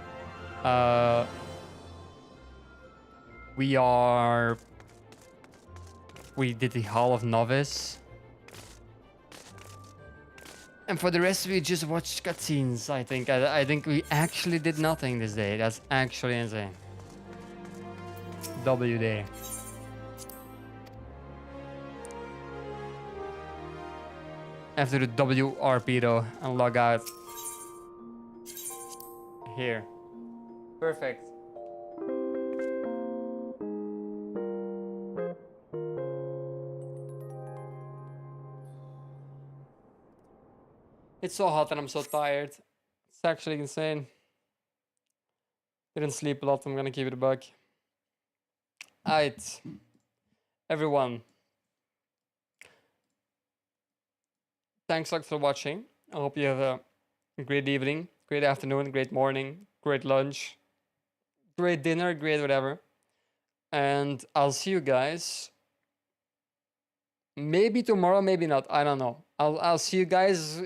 We did the Hall of Novice, And for the rest, we just watched cutscenes, I think. I think we actually did nothing this day. That's actually insane. W day. After the WRP though, and log out. Here. Perfect. It's so hot and I'm so tired. It's actually insane. Didn't sleep a lot, I'm gonna keep it a buck. Alright. Everyone. Thanks a lot for watching. I hope you have a great evening, great afternoon, great morning, great lunch, great dinner, great whatever. And I'll see you guys maybe tomorrow, maybe not. I don't know. I'll see you guys